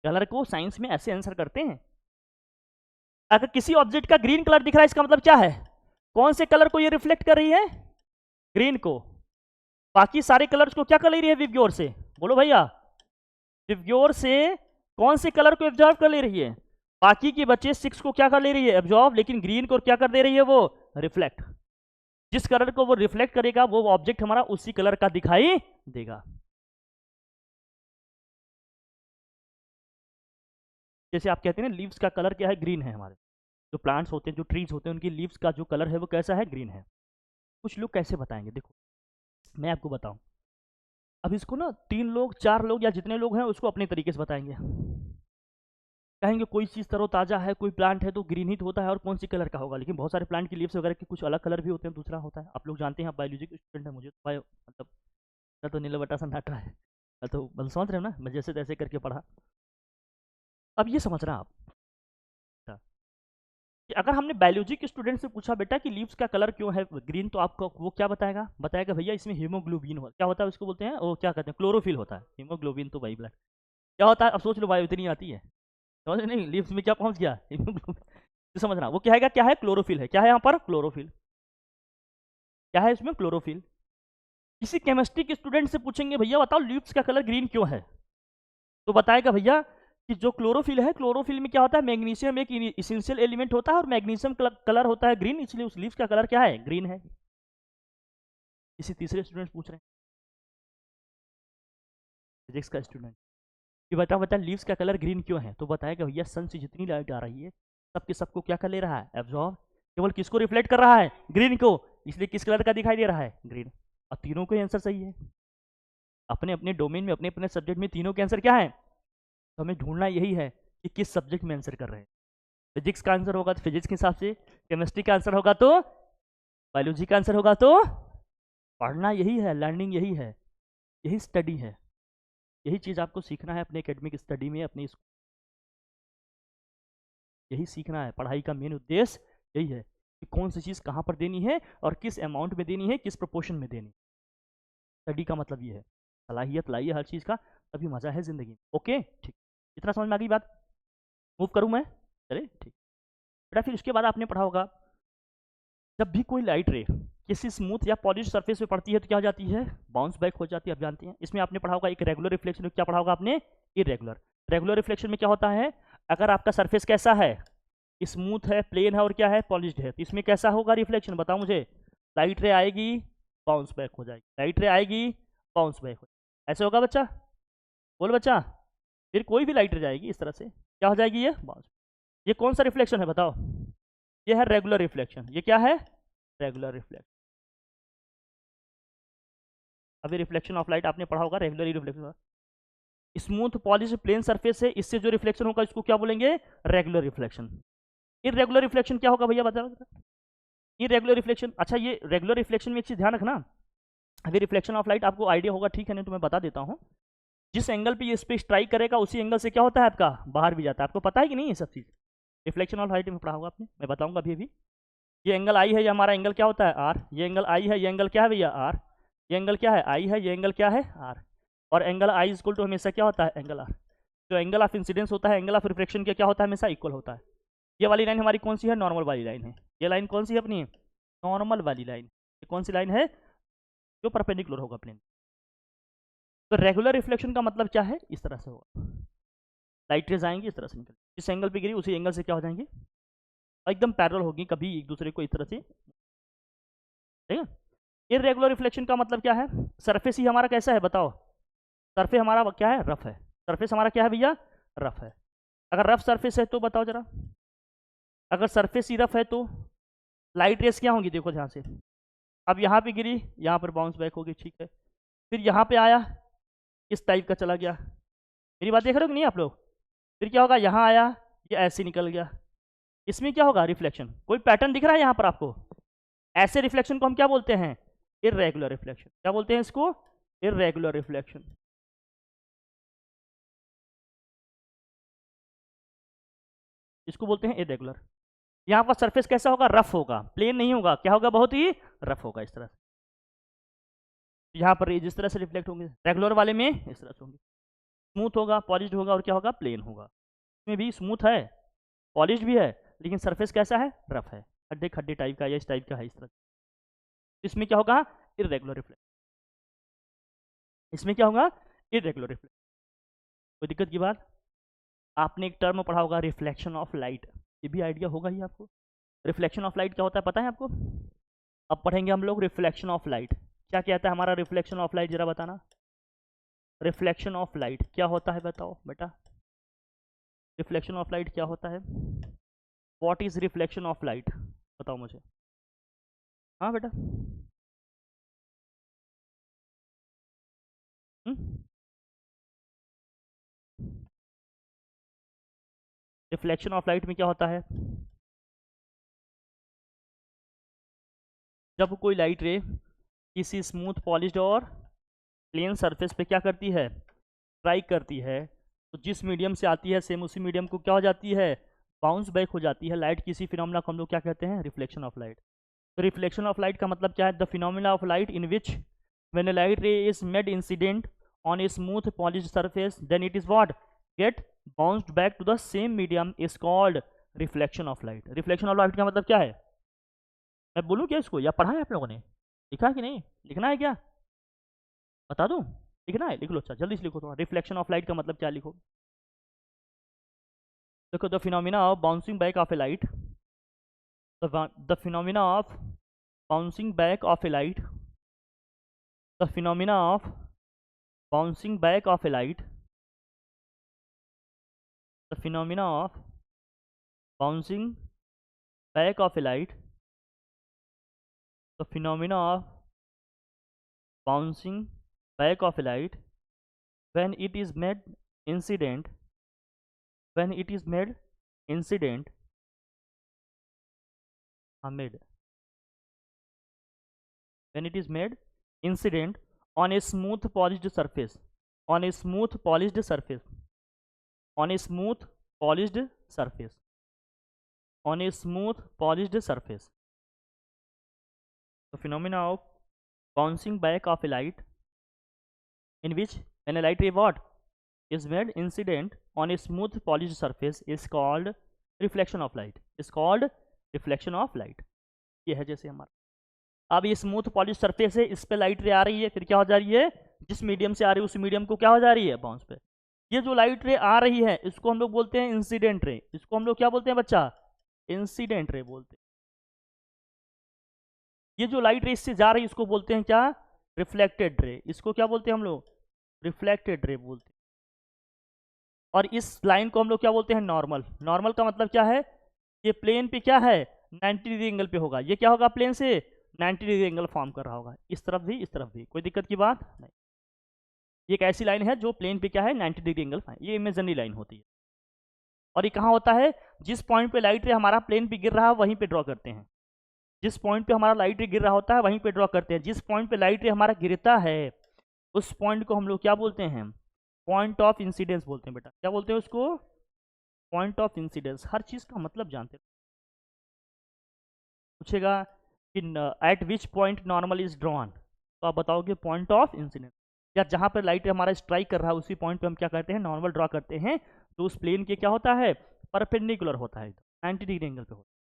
कलर को साइंस में ऐसे आंसर करते हैं। अगर किसी ऑब्जेक्ट का ग्रीन कलर दिख रहा है इसका मतलब क्या है, कौन से कलर को ये रिफ्लेक्ट कर रही है, ग्रीन को। बाकी सारे कलर्स को क्या कर ले रही है, विवग्योर से, बोलो भैया, विवग्योर से कौन से कलर को एब्जॉर्ब कर ले रही है, बाकी के बच्चे 6 को क्या कर ले रही है, एब्जॉर्ब। लेकिन ग्रीन को क्या कर दे रही है, वो रिफ्लेक्ट। जिस कलर को वो रिफ्लेक्ट करेगा वो ऑब्जेक्ट हमारा उसी कलर का दिखाई देगा। जैसे आप कहते हैं ना, लीव्स का कलर क्या है, ग्रीन है। हमारे जो प्लांट्स होते हैं, जो ट्रीज होते हैं, उनकी लीव्स का जो कलर है वो कैसा है, ग्रीन है। कुछ लोग कैसे बताएंगे, देखो मैं आपको बताऊं। अब इसको ना 3 लोग 4 लोग या जितने लोग हैं उसको अपने तरीके से बताएंगे। कहेंगे कोई चीज़ तरोताज़ा है, कोई प्लांट है तो ग्रीन ही तो होता है, और कौन सी कलर का होगा। लेकिन बहुत सारे प्लांट की लीव्स वगैरह के कुछ अलग कलर भी होते हैं, दूसरा होता है। आप लोग जानते हैं, आप बायोलॉजी के स्टूडेंट हैं, मुझे तो बायो मतलब मैं तो नीला बटा सा नाटा है, मैं तो मतलब समझ रहे हो ना, मैं जैसे तैसे करके पढ़ा। अब ये समझना आप, कि अगर हमने बायोलॉजी के स्टूडेंट से पूछा बेटा कि लीव्स का कलर क्यों है ग्रीन, तो आपको वो क्या बताएगा, बताएगा भैया इसमें हीमोग्लोबिन हो, क्या होता है उसको बोलते हैं, वो क्या कहते हैं, क्लोरोफिल होता है। हीमोग्लोबिन तो भाई ब्लड क्या होता है, अब सोच लो बायो इतनी आती है, समझ नहीं, लीव्स में क्या पहुंच गया, हीमोग्लोबिन। तो समझना वो क्या है, क्या है, क्लोरोफिल है। क्या है यहाँ पर, क्लोरोफिल। क्या है इसमें, क्लोरोफिल। किसी केमिस्ट्री के स्टूडेंट से पूछेंगे भैया बताओ लीव्स का कलर ग्रीन क्यों है, तो बताएगा भैया कि जो क्लोरोफिल है, क्लोरोफिल में क्या होता है, मैग्नीशियम एक इसेंशियल एलिमेंट होता है, और मैग्नीशियम कलर होता है ग्रीन, इसलिए उस लीव्स का कलर क्या है, ग्रीन है। किसी तीसरे स्टूडेंट पूछ रहे हैं, फिजिक्स का स्टूडेंट, कि बता बता लीव्स का कलर ग्रीन क्यों है, तो बताएगा भैया सन से जितनी लाइट आ रही है सबके सबको क्या कर ले रहा है, एब्जॉर्ब। केवल किसको रिफ्लेक्ट कर रहा है, ग्रीन को, इसलिए किस कलर का दिखाई दे रहा है, ग्रीन। और तीनों के आंसर सही है। अपने अपने डोमेन में, अपने अपने सब्जेक्ट में तीनों के आंसर क्या है। तो हमें ढूंढना यही है कि किस सब्जेक्ट में आंसर कर रहे हैं। फिजिक्स का आंसर होगा तो फिजिक्स के हिसाब से, केमिस्ट्री का आंसर होगा तो, बायोलॉजी का आंसर होगा तो। पढ़ना यही है, लर्निंग यही है, यही स्टडी है, यही चीज़ आपको सीखना है अपने एकेडमिक स्टडी में, अपनी यही सीखना है। पढ़ाई का मेन उद्देश्य यही है कि कौन सी चीज़ कहाँ पर देनी है और किस अमाउंट में देनी है, किस प्रोपोर्शन में देनी। स्टडी का मतलब ये है, सलाहियत लाइए हर चीज़ का, तभी मज़ा है ज़िंदगी में। ओके ठीक, इतना समझ में आ गई बात, मूव करूँ मैं, चले ठीक बेटा। फिर उसके बाद आपने पढ़ा होगा, जब भी कोई लाइट रे किसी स्मूथ या पॉलिश सरफेस पे पड़ती है तो क्या हो जाती है, बाउंस बैक हो जाती है। आप जानते हैं, इसमें आपने पढ़ा होगा एक रेगुलर रिफ्लेक्शन, क्या पढ़ा होगा आपने, इरेगुलर। रेगुलर रिफ्लेक्शन में क्या होता है, अगर आपका सरफेस कैसा है, स्मूथ है, प्लेन है और क्या है, पॉलिश्ड है, तो इसमें कैसा होगा रिफ्लेक्शन, बताओ मुझे। लाइट रे आएगी, बाउंस बैक हो जाएगी, लाइट रे आएगी, बाउंस बैक हो जाएगी, ऐसे होगा बच्चा, बोल बच्चा। फिर कोई भी लाइट रे जाएगी इस तरह से, क्या हो जाएगी, ये बाउंस। ये कौन सा रिफ्लेक्शन है बताओ, ये है रेगुलर रिफ्लेक्शन। ये क्या है? Regular reflection. अभी रिफ्लेक्शन ऑफ लाइट आपने पढ़ा होगा, regular reflection. Smooth polish plane surface है, इससे जो रिफ्लेक्शन होगा इसको क्या बोलेंगे? Regular reflection. इरेगुलर रिफ्लेक्शन क्या होगा भैया बताओ? इरेगुलर रिफ्लेक्शन, अच्छा ये रेगुलर रिफ्लेक्शन में एक चीज ध्यान रखना, अभी रिफ्लेक्शन ऑफ लाइट आपको आइडिया होगा, ठीक है, नहीं तो मैं बता देता हूँ। जिस एंगल पे ये इस पे स्ट्राइक करेगा उसी एंगल से क्या होता है आपका? बाहर भी जाता है। आपको पता है कि नहीं ये सब चीज़? रिफ्लेक्शन ऑफ लाइट में पढ़ा होगा आपने, मैं बताऊंगा अभी अभी। ये एंगल आई है, ये हमारा एंगल क्या होता है? आर। ये एंगल आई है, ये एंगल क्या है भैया? आर। ये एंगल क्या है? आई है, ये एंगल क्या है? आर। और एंगल आई इक्वल टू हमेशा क्या होता है? Angle are. जो एंगल ऑफ इंसिडेंस होता है, एंगल ऑफ रिफ्लेक्शन क्या होता है? हमेशा इक्वल होता है। ये वाली लाइन हमारी कौन सी है? नॉर्मल वाली लाइन है। ये लाइन कौन सी है अपनी? नॉर्मल वाली लाइन। ये कौन सी लाइन है? जो परपेंडिकुलर होगा प्लेन। तो रेगुलर रिफ्लेक्शन का मतलब क्या है? इस तरह से होगा, लाइट रेज आएंगी इस तरह से निकल, जिस एंगल पे गिरी उसी एंगल से क्या हो जाएंगी? एकदम पैरेलल होगी, कभी एक दूसरे को इस तरह से, ठीक है। इरेगुलर रिफ्लेक्शन का मतलब क्या है? सरफेस ही हमारा कैसा है बताओ? सरफेस हमारा क्या है? रफ है। सरफेस हमारा क्या है भैया? रफ है। अगर रफ सरफेस है तो बताओ जरा, अगर सरफेस ही रफ है तो लाइट रेस क्या होंगी? देखो ध्यान से, अब यहाँ पे गिरी, यहाँ पर बाउंस बैक होगी, ठीक है। फिर यहाँ पे आया, इस टाइप का चला गया। मेरी बात देख रहे हो कि नहीं आप लोग? फिर क्या होगा? यहाँ आया, ये ऐसे निकल गया। इसमें क्या होगा? रिफ्लेक्शन। कोई पैटर्न दिख रहा है यहाँ पर आपको? ऐसे रिफ्लेक्शन को हम क्या बोलते हैं? Irregular reflection. क्या बोलते हैं इसको? Irregular reflection. इसको बोलते हैं इरेगुलर। यहाँ पर सरफेस कैसा होगा? रफ होगा, प्लेन नहीं होगा। क्या होगा? बहुत ही रफ होगा इस तरह से। यहाँ पर जिस तरह से रिफ्लेक्ट होंगे, रेगुलर वाले में इस तरह से होंगे। स्मूथ होगा, पॉलिश्ड होगा, और क्या होगा? प्लेन होगा। इसमें भी स्मूथ है, पॉलिश्ड भी है, लेकिन सरफेस कैसा है? रफ है, खड्डे खड्डे टाइप का या इस टाइप का है इस तरह। इसमें क्या होगा? Irregular reflect. इसमें क्या होगा? Irregular reflect. कोई दिक्कत की बात? आपने एक टर्म पढ़ा होगा, रिफ्लेक्शन ऑफ लाइट। ये भी आइडिया होगा ही आपको। रिफ्लेक्शन ऑफ लाइट क्या होता है पता है आपको? अब पढ़ेंगे हम लोग रिफ्लेक्शन ऑफ लाइट। क्या कहता है हमारा रिफ्लेक्शन ऑफ लाइट, जरा बताना। रिफ्लेक्शन ऑफ लाइट क्या होता है बताओ बेटा? रिफ्लेक्शन ऑफ लाइट क्या होता है? What is reflection of light? बताओ मुझे। हाँ बेटा। रिफ्लेक्शन ऑफ लाइट में क्या होता है? जब कोई लाइट रे किसी स्मूथ पॉलिश्ड और प्लेन सरफेस पे क्या करती है? स्ट्राइक करती है, तो जिस मीडियम से आती है सेम उसी मीडियम को क्या हो जाती है? बाउंस बैक हो जाती है। लाइट किसी फिनोमिना को हम लोग क्या कहते हैं? Reflection of light. तो रिफ्लेक्शन ऑफ लाइट का मतलब क्या है? The phenomena of light in which when a light ray is made incident on a smooth polished surface then it is what get bounced back to the same medium is called reflection of light। reflection of light का मतलब क्या है? मैं बोलूँ क्या इसको, या पढ़ा है आप लोगों ने? लिखा है कि नहीं? लिखना है क्या? बता दूं? लिखना है? लिख लो। अच्छा जल्दी से लिखो थोड़ा। रिफ्लेक्शन ऑफ लाइट का मतलब क्या लिखो? देखो, the phenomena of bouncing back of A light, the phenomena of bouncing back of A light, the phenomena of bouncing back of A light, the phenomena of bouncing back of A light, the phenomena of bouncing back of A light when it is made incident, when it is made incident made when it is made incident on a smooth polished surface, on a smooth polished surface, on a smooth polished surface, on a smooth polished surface, the phenomena of bouncing back of a light in which when a light ray what is made incident on a smooth polished surface is called reflection of light, is called reflection of light। ये है जैसे हमारा, अब ये smooth polish surface है, इस पे light रे आ रही है, फिर क्या हो जा रही है? जिस मीडियम से आ रही है उस मीडियम को क्या हो जा रही है? बाउंस पे। ये जो लाइट रे आ रही है इसको हम लोग बोलते हैं इंसिडेंट रे। इसको हम लोग क्या बोलते हैं बच्चा? इंसिडेंट रे बोलते हैं। ये जो लाइट रे इससे जा रही है इसको बोलते हैं क्या? Reflected ray. इसको क्या बोलते हैं हम लोग? रिफ्लेक्टेड रे बोलते हैं। और इस लाइन को हम लोग क्या बोलते हैं? नॉर्मल। नॉर्मल का मतलब क्या है? ये प्लेन पे क्या है? 90 डिग्री एंगल पे होगा। ये क्या होगा, प्लेन से 90 डिग्री एंगल फॉर्म कर रहा होगा, इस तरफ भी इस तरफ भी, कोई दिक्कत की बात नहीं। ये एक ऐसी लाइन है जो प्लेन पे क्या है 90 डिग्री एंगल, ये इमेजिनरी लाइन होती है। और ये कहाँ होता है, जिस पॉइंट पे लाइट रे हमारा प्लेन पे गिर रहा है वहीं पे ड्रॉ करते हैं। जिस पॉइंट पे हमारा लाइट रे गिर रहा होता है वहीं पे ड्रॉ करते हैं। जिस पॉइंट पे लाइट रे हमारा गिरता है उस पॉइंट को हम लोग क्या बोलते हैं, पॉइंट ऑफ इंसिडेंस बोलते हैं। बेटा क्या बोलते हैं उसको, पॉइंट ऑफ इंसिडेंस। हर चीज़ का मतलब जानते हैं। पूछेगा कि eight which point normal is drawn, तो आप बताओगे पॉइंट ऑफ इंसिडेंस, या जहाँ पर लाइट हमारा स्ट्राइक कर रहा है उसी पॉइंट पे हम क्या करते हैं, नॉर्मल ड्रॉ करते हैं। तो उस प्लेन के क्या होता है, परपेंडिकुलर होता है, 90 डिग्री एंगल पे होता है।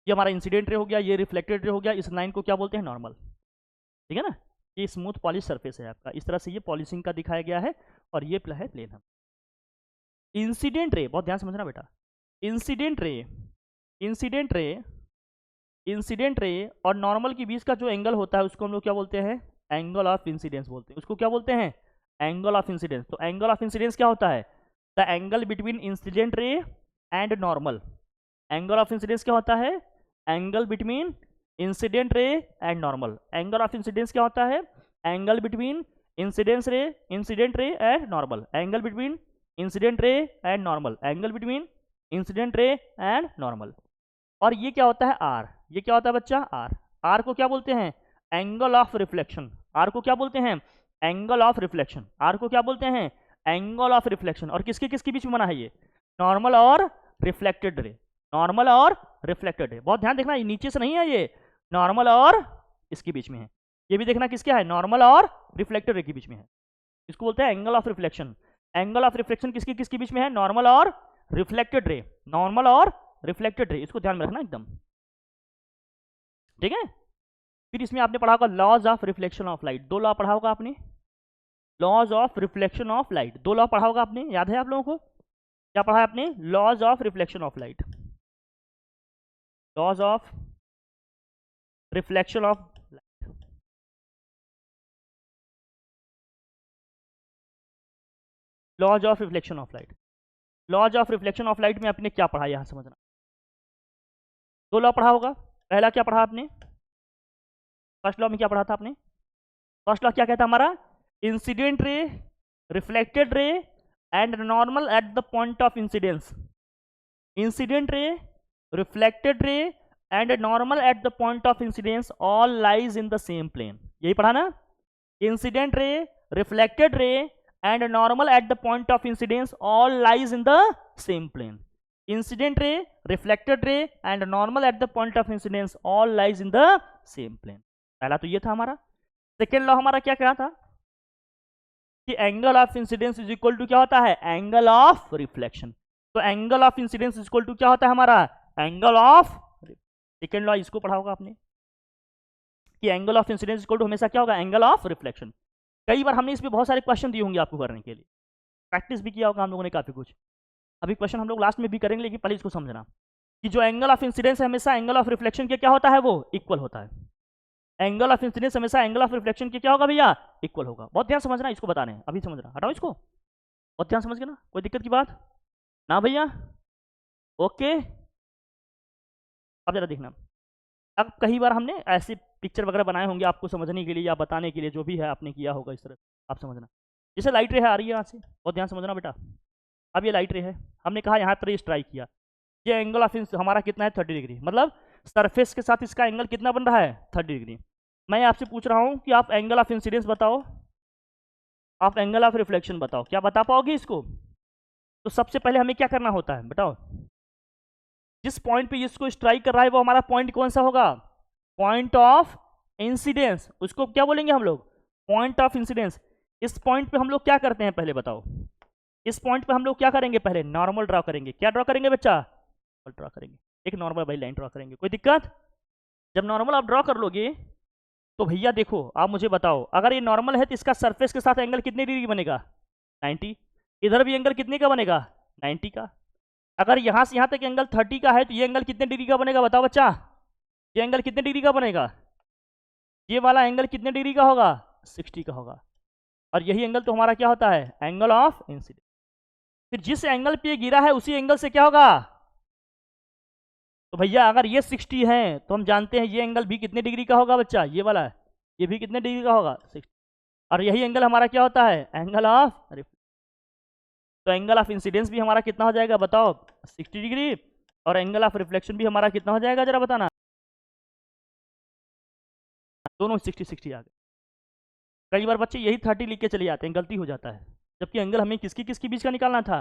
ये हमारा इंसिडेंट रे हो गया, ये रिफ्लेक्टेड रे हो गया, इस लाइन को क्या बोलते हैं, नॉर्मल। ठीक है ना, ये स्मूथ पॉलिश सरफेस है आपका, इस तरह से ये पॉलिशिंग का दिखाया गया है। और ये है प्लेन है। इंसिडेंट रे, बहुत ध्यान समझना बेटा, incident ray, incident ray, incident ray और नॉर्मल के बीच का जो एंगल होता है उसको हम लोग क्या बोलते हैं, एंगल ऑफ इंसिडेंस बोलते हैं। उसको क्या बोलते हैं, एंगल ऑफ इंसिडेंस। तो एंगल ऑफ इंसिडेंस क्या होता है, the angle between incident ray and normal. Angle of incidence क्या होता है, angle between incident ray and normal. Angle of incidence क्या होता है, एंगल बिटवीन इंसिडेंस रे, incident ray and normal. Angle between incident ray and normal, angle between incident ray and normal. और ये क्या होता है, आर। ये क्या होता है बच्चा, आर। आर को क्या बोलते हैं, एंगल ऑफ रिफ्लेक्शन। आर को क्या बोलते हैं, एंगल ऑफ रिफ्लेक्शन। आर को क्या बोलते हैं, एंगल ऑफ रिफ्लेक्शन। और किसके किसके बीच में बना है ये, नॉर्मल और रिफ्लेक्टेड रे, नॉर्मल और रिफ्लेक्टेड रे। बहुत ध्यान देखना, ये नीचे से नहीं है, ये नॉर्मल और इसके बीच में है। ये भी देखना किसके है, नॉर्मल और रिफ्लेक्टेड रे के बीच में है। इसको बोलते हैं angle of reflection. Angle of reflection किसके किसके बीच में है, नॉर्मल और रिफ्लेक्टेड रे, नॉर्मल और रिफ्लेक्टेड रे। इसको ध्यान में रखना एकदम, ठीक है। फिर इसमें आपने पढ़ा होगा laws of reflection of light. दो लॉ पढ़ा होगा आपने, laws of reflection of light, दो लॉ पढ़ा होगा आपने, याद है आप लोगों को, क्या पढ़ा है आपने, laws of reflection of light, laws of reflection of light, laws of reflection of light. Laws of reflection of light में आपने क्या पढ़ा, यहां समझना। दो लॉ पढ़ा होगा। पहला क्या पढ़ा आपने, फर्स्ट लॉ में क्या पढ़ा था आपने, फर्स्ट लॉ क्या कहता है हमारा, incident ray, reflected ray and normal at the point of incidence. Incident ray, reflected ray and normal at the point of incidence all lies in the same plane. यही पढ़ा ना, incident ray, reflected ray and normal at the point of incidence all lies in the same plane. Incident ray, reflected ray and normal at the point of incidence all lies in the same plane. पहला तो ये था हमारा। Second law हमारा क्या कहा था कि angle of incidence is equal to क्या होता है, एंगल ऑफ रिफ्लेक्शन। तो angle of incidence is equal to क्या होता है हमारा, एंगल ऑफ, सेकेंड लॉ इसको पढ़ा होगा आपने कि angle of incidence equal to हमेशा क्या होगा, एंगल ऑफ रिफ्लेक्शन। कई बार हमने इसमें बहुत सारे क्वेश्चन दिए होंगे आपको करने के लिए, प्रैक्टिस भी किया होगा हम लोगों ने काफी कुछ। अभी क्वेश्चन हम लोग लास्ट में भी करेंगे, लेकिन पहले इसको समझना कि जो एंगल ऑफ इंसिडेंस है हमेशा एंगल ऑफ रिफ्लेक्शन के क्या होता है, वो इक्वल होता है। एंगल ऑफ इंसिडेंस हमेशा एंगल ऑफ रिफ्लेक्शन के क्या होगा भैया, इक्वल होगा। बहुत ध्यान समझना, इसको बताने हैं अभी समझना, हटाओ इसको, बहुत ध्यान समझ गए ना, कोई दिक्कत की बात ना भैया, ओके। अब जरा देखना, अब कई बार हमने ऐसे पिक्चर वगैरह बनाए होंगे आपको समझने के लिए या बताने के लिए, जो भी है आपने किया होगा इस तरह, आप समझना। जैसे लाइट रे है आ रही है यहाँ से, बहुत ध्यान समझना बेटा। अब ये लाइट रे है, हमने कहा यहाँ पर स्ट्राइक किया, ये एंगल ऑफ हमारा कितना है 30 डिग्री, मतलब सरफेस के साथ इसका एंगल कितना बन रहा है 30 डिग्री। मैं आपसे पूछ रहा हूँ कि आप एंगल ऑफ इंसिडेंस बताओ, आप एंगल ऑफ रिफ्लेक्शन बताओ, क्या बता पाओगे इसको। तो सबसे पहले हमें क्या करना होता है बताओ, जिस पॉइंट पे इसको स्ट्राइक कर रहा है वो हमारा पॉइंट कौन सा होगा, पॉइंट ऑफ इंसिडेंस। उसको क्या बोलेंगे हम लोग, पॉइंट ऑफ इंसिडेंस। इस पॉइंट पे हम लोग क्या करते हैं पहले बताओ, इस पॉइंट पे हम लोग क्या करेंगे, पहले नॉर्मल ड्रॉ करेंगे। क्या ड्रॉ करेंगे बच्चा, ड्रॉ करेंगे, एक नॉर्मल भाई लाइन ड्रॉ करेंगे, कोई दिक्कत। जब नॉर्मल आप ड्रॉ कर लोगे तो भैया देखो आप मुझे बताओ, अगर ये नॉर्मल है तो इसका सरफेस के साथ एंगल कितने डिग्री बनेगा, 90। इधर भी एंगल कितने का बनेगा, 90 का। अगर यहाँ से यहाँ तक एंगल 30 का है तो ये एंगल कितने डिग्री का बनेगा बताओ बच्चा, ये एंगल कितने डिग्री का बनेगा, ये वाला एंगल कितने डिग्री का होगा, 60 का होगा। और यही एंगल तो हमारा क्या होता है, एंगल ऑफ इंसिडेंस। फिर जिस एंगल पे गिरा है उसी एंगल से क्या होगा, तो भैया अगर ये 60 है तो हम जानते हैं ये एंगल भी कितने डिग्री का होगा बच्चा, ये वाला है, ये भी कितने डिग्री का होगा 60। और यही एंगल हमारा क्या होता है, एंगल ऑफ, तो एंगल ऑफ इंसिडेंस भी हमारा कितना हो जाएगा बताओ 60 डिग्री, और एंगल ऑफ रिफ्लेक्शन भी हमारा कितना हो जाएगा जरा बताना, दोनों 60-60 आ गए। कई बार बच्चे यही 30 लिख के चले जाते हैं, गलती हो जाता है, जबकि एंगल हमें किसकी किसकी बीच का निकालना था,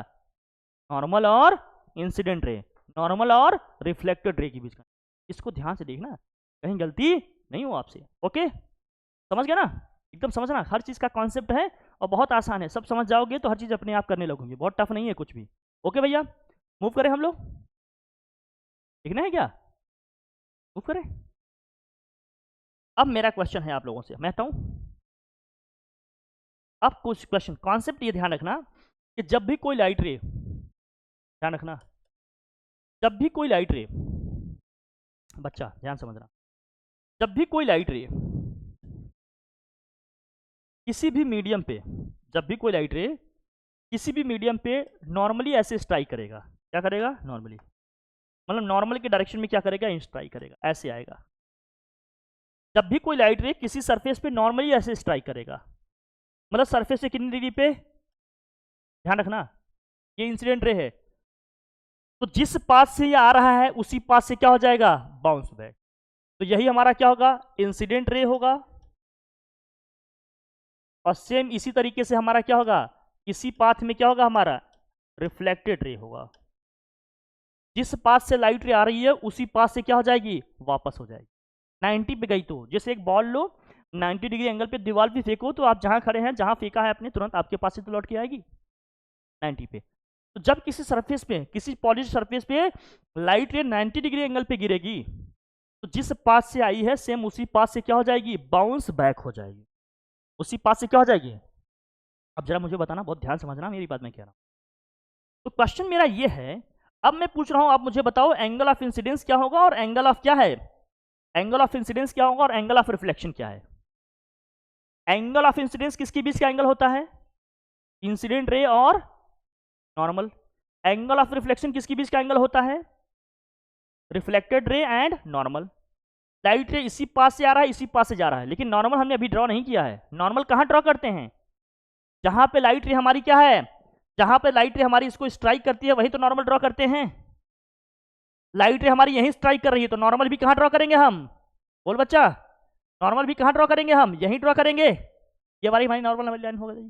नॉर्मल और इंसिडेंट रे, नॉर्मल और रिफ्लेक्टेड रे के बीच का। इसको ध्यान से देखना, कहीं गलती नहीं हो आपसे। ओके, समझ गया ना, एकदम समझना, हर चीज़ का कॉन्सेप्ट है और बहुत आसान है, सब समझ जाओगे तो हर चीज़ अपने आप करने लगोगे, बहुत टफ नहीं है कुछ भी। ओके भैया, मूव करें हम लोग, देखना है क्या, मूव करें। अब मेरा क्वेश्चन है आप लोगों से, मैं हूं अब कुछ क्वेश्चन, कॉन्सेप्ट ये ध्यान रखना कि जब भी कोई लाइट रे, ध्यान रखना, जब भी कोई लाइट रे, बच्चा ध्यान समझना, जब भी कोई लाइट रे किसी भी मीडियम पे, जब भी कोई लाइट रे किसी भी मीडियम पे नॉर्मली ऐसे स्ट्राइक करेगा, क्या करेगा नॉर्मली, मतलब नॉर्मल के डायरेक्शन में क्या करेगा, स्ट्राइक करेगा, ऐसे आएगा। जब भी कोई लाइट रे किसी सरफेस पे नॉर्मली ऐसे स्ट्राइक करेगा, मतलब सरफेस से कितनी डिग्री पे, ध्यान रखना ये इंसिडेंट रे है, तो जिस पाथ से ये आ रहा है उसी पाथ से क्या हो जाएगा, बाउंस बैक। तो यही हमारा क्या होगा, इंसिडेंट रे होगा। और सेम इसी तरीके से हमारा क्या होगा, इसी पाथ में क्या होगा हमारा, रिफ्लेक्टेड रे होगा। जिस पाथ से लाइट रे आ रही है उसी पाथ से क्या हो जाएगी, वापस हो जाएगी। 90 पे गई तो जैसे एक बॉल लो, 90 डिग्री एंगल पे दीवार भी फेंको तो आप जहां खड़े हैं, जहां फेंका है आपने, तुरंत आपके पास से तो लौट के आएगी 90 पे। तो जब किसी सरफेस पे, किसी पॉलिश सरफेस पे लाइट रे 90 डिग्री एंगल पे गिरेगी, तो जिस पाथ से आई है सेम उसी पाथ से क्या हो जाएगी, बाउंस बैक हो जाएगी, उसी पाथ से क्या हो जाएगी। अब जरा मुझे बताना, बहुत ध्यान समझना मेरी बात मैं कह रहा हूं। तो क्वेश्चन मेरा ये है, अब मैं पूछ रहा हूं, आप मुझे बताओ एंगल ऑफ इंसिडेंस क्या होगा और एंगल ऑफ क्या है, एंगल ऑफ इंसिडेंस क्या होगा और एंगल ऑफ रिफ्लेक्शन क्या है। एंगल ऑफ इंसिडेंस किसके बीच का एंगल होता है, इंसिडेंट रे और नॉर्मल। एंगल ऑफ रिफ्लेक्शन किसके बीच का एंगल होता है, reflected ray and normal. Light रे इसी पास से आ रहा है, इसी पास से जा रहा है, लेकिन नॉर्मल हमने अभी ड्रॉ नहीं किया है। नॉर्मल कहां ड्रॉ करते हैं, जहां पे लाइट रे हमारी क्या है, जहां पे लाइट रे हमारी इसको स्ट्राइक करती है वही तो नॉर्मल ड्रॉ करते हैं। लाइट रे हमारी यहीं स्ट्राइक कर रही है तो नॉर्मल भी कहां ड्रॉ करेंगे हम, बोल बच्चा, नॉर्मल भी कहां ड्रॉ करेंगे हम, यहीं ड्रॉ करेंगे। ये वाली हमारी नॉर्मल वाली लाइन होगी,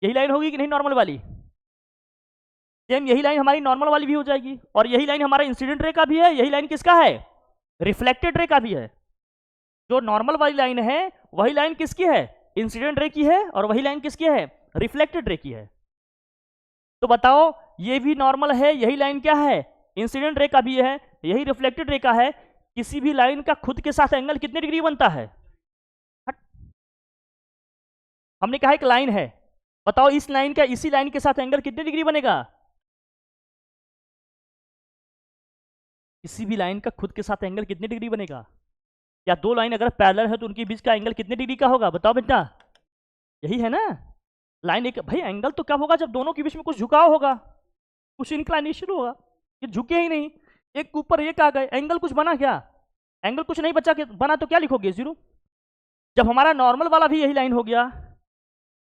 यही लाइन होगी कि नहीं नॉर्मल वाली, सेम यही लाइन हमारी नॉर्मल वाली भी हो जाएगी। और यही लाइन हमारा इंसिडेंट रे का भी है, यही लाइन किसका है, रिफ्लेक्टेड रे का भी है। जो नॉर्मल वाली लाइन है वही लाइन किसकी है, इंसिडेंट रे की है, और वही लाइन किसकी है, रिफ्लेक्टेड रे की है। तो बताओ ये भी नॉर्मल है, यही लाइन क्या है, इंसिडेंट रे का भी है, यही रिफ्लेक्टेड रे का है। किसी भी लाइन का खुद के साथ एंगल कितने डिग्री बनता है, हमने कहा एक लाइन है, बताओ इस लाइन का इसी लाइन के साथ एंगल कितने डिग्री बनेगा, किसी भी लाइन का खुद के साथ एंगल कितने डिग्री बनेगा, या दो लाइन अगर पैरेलल है तो उनके बीच का एंगल कितने डिग्री का होगा, बताओ बेटा, यही है ना लाइन। एक भाई एंगल तो कब होगा, जब दोनों के बीच में कुछ झुकाव होगा, कुछ इंक्लाइनेशन होगा। ये झुके ही नहीं, एक ऊपर एक आ गए, एंगल कुछ बना क्या, एंगल कुछ नहीं बचा, बना तो क्या लिखोगे, जीरो। जब हमारा नॉर्मल वाला भी यही लाइन हो गया,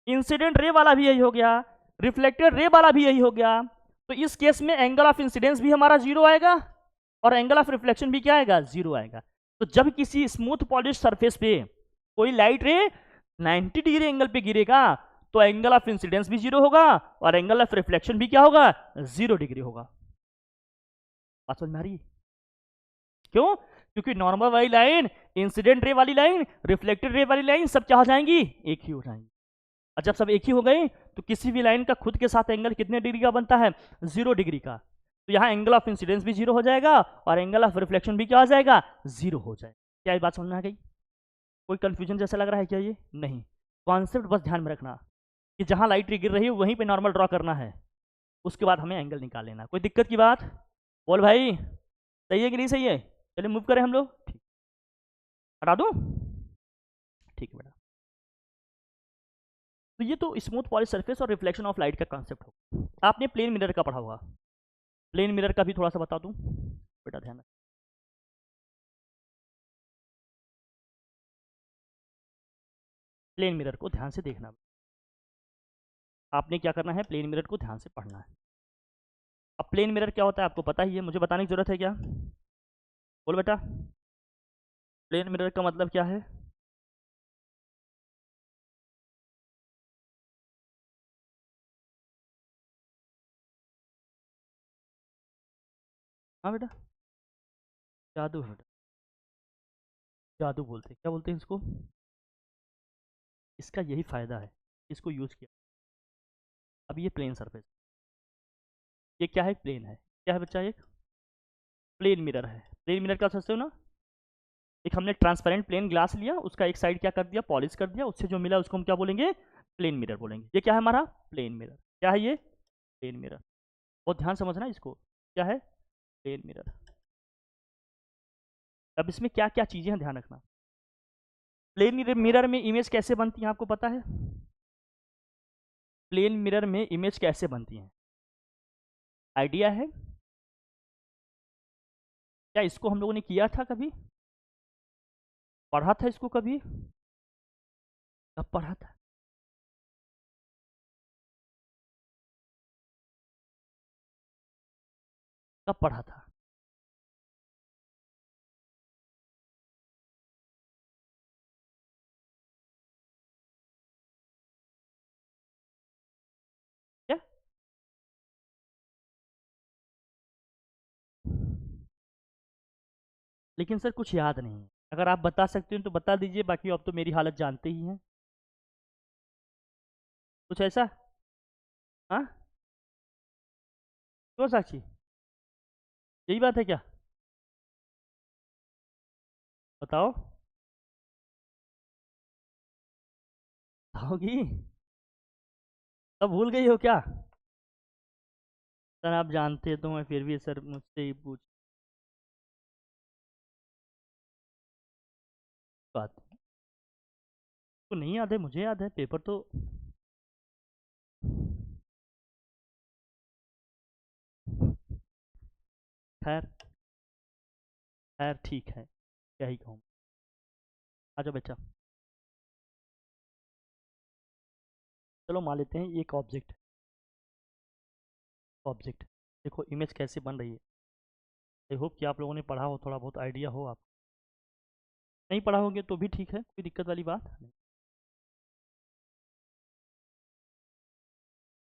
इंसिडेंट रे वाला भी यही हो गया, रिफ्लेक्टेड रे वाला भी यही हो गया, तो इस केस में एंगल ऑफ इंसिडेंस भी हमारा जीरो आएगा और एंगल ऑफ रिफ्लेक्शन भी क्या आएगा, जीरो आएगा। तो जब किसी स्मूथ पॉलिश सरफेस पे कोई लाइट रे 90 डिग्री एंगल पे गिरेगा तो एंगल ऑफ इंसिडेंस भी जीरो होगा और एंगल ऑफ रिफ्लेक्शन भी क्या होगा, 0 डिग्री होगा। बात समझ में आ रही है, क्यों, क्योंकि नॉर्मल वाली लाइन, इंसिडेंट रे वाली लाइन, रिफ्लेक्टेड रे वाली लाइन सब क्या हो जाएंगी, एक ही हो जाएंगी। और जब सब एक ही हो गए तो किसी भी लाइन का खुद के साथ एंगल कितने डिग्री का बनता है, 0 डिग्री का। तो यहाँ एंगल ऑफ इंसिडेंस भी 0 हो जाएगा और एंगल ऑफ रिफ्लेक्शन भी क्या हो जाएगा, 0 हो जाएगा। क्या ये बात समझ में आ गई, कोई कंफ्यूजन जैसा लग रहा है क्या, ये नहीं, कॉन्सेप्ट बस ध्यान में रखना कि जहाँ लाइट गिर रही है वहीं पे नॉर्मल ड्रॉ करना है, उसके बाद हमें एंगल निकाल लेना। कोई दिक्कत की बात, बोल भाई, सही है कि नहीं सही है, चलिए मूव करें हम लोग, ठीक, हटा दूँ, ठीक है बेटा। तो ये तो स्मूथ पॉलिश सरफेस और रिफ्लेक्शन ऑफ लाइट का कॉन्सेप्ट हो। आपने प्लेन मिरर का पढ़ा होगा, प्लेन मिरर का भी थोड़ा सा बता दूं बेटा, ध्यान प्लेन मिरर को ध्यान से देखना, आपने क्या करना है, प्लेन मिरर को ध्यान से पढ़ना है। अब प्लेन मिरर क्या होता है आपको पता ही है, मुझे बताने की ज़रूरत है क्या? बोल बेटा, प्लेन मिरर का मतलब क्या है? हाँ बेटा, जादू है बेटा, जादू बोलते हैं, क्या बोलते हैं इसको? इसका यही फ़ायदा है, इसको यूज़ किया। अब ये प्लेन सरफेस, ये क्या है? प्लेन है। क्या है बच्चा? एक प्लेन मिरर है। प्लेन मिरर का सोचते हो ना, एक हमने ट्रांसपेरेंट प्लेन ग्लास लिया, उसका एक साइड क्या कर दिया, पॉलिश कर दिया, उससे जो मिला उसको हम क्या बोलेंगे? प्लेन मिरर बोलेंगे। ये क्या है हमारा? Plane mirror. क्या है ये? Plane mirror. बहुत ध्यान समझना इसको, क्या है? Plane mirror. अब इसमें क्या क्या चीज़ें हैं ध्यान रखना। प्लेन मिरर में इमेज कैसे बनती है आपको पता है? प्लेन मिरर में इमेज कैसे बनती है, आइडिया है? क्या इसको हम लोगों ने किया था कभी? पढ़ा था इसको कभी? कब पढ़ा था? कब पढ़ा था? क्या? लेकिन सर कुछ याद नहीं है, अगर आप बता सकते हो तो बता दीजिए, बाकी अब तो मेरी हालत जानते ही हैं। कुछ ऐसा? हाँ, क्यों साक्षी, यही बात है क्या? बताओ। बताओगी? तब भूल गई हो क्या? सर आप जानते तो मैं फिर भी सर मुझसे ही पूछ बात। तो नहीं याद है, मुझे याद है, पेपर तो। खैर, खैर ठीक है, क्या ही कहूँ। आ जाओ बच्चा, चलो मान लेते हैं एक ऑब्जेक्ट। ऑब्जेक्ट, देखो इमेज कैसे बन रही है। आई होप कि आप लोगों ने पढ़ा हो, थोड़ा बहुत आइडिया हो। आप नहीं पढ़ा होंगे तो भी ठीक है, कोई दिक्कत वाली बात नहीं।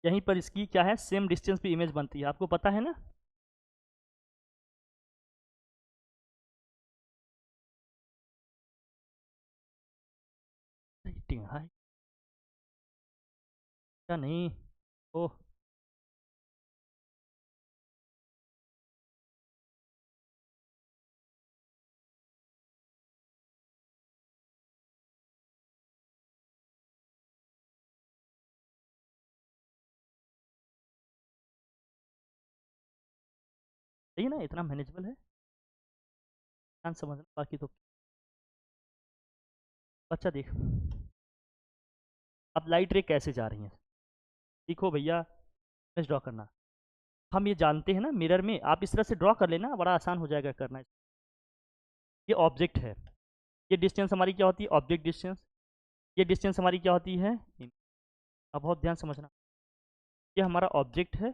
यहीं पर इसकी क्या है, सेम डिस्टेंस पे इमेज बनती है, आपको पता है ना? रेटिंग हाई, क्या नहीं? ओह, सही है ना, इतना मैनेजेबल है, ध्यान समझना बाकी तो। बच्चा देख, अब लाइट रे कैसे जा रही है, देखो भैया, इमेज ड्रॉ करना। हम ये जानते हैं ना, मिरर में आप इस तरह से ड्रॉ कर लेना, बड़ा आसान हो जाएगा करना। ये ऑब्जेक्ट है, ये डिस्टेंस हमारी क्या होती है, ऑब्जेक्ट डिस्टेंस। ये डिस्टेंस हमारी क्या होती है? अब बहुत ध्यान समझना, ये हमारा ऑब्जेक्ट है,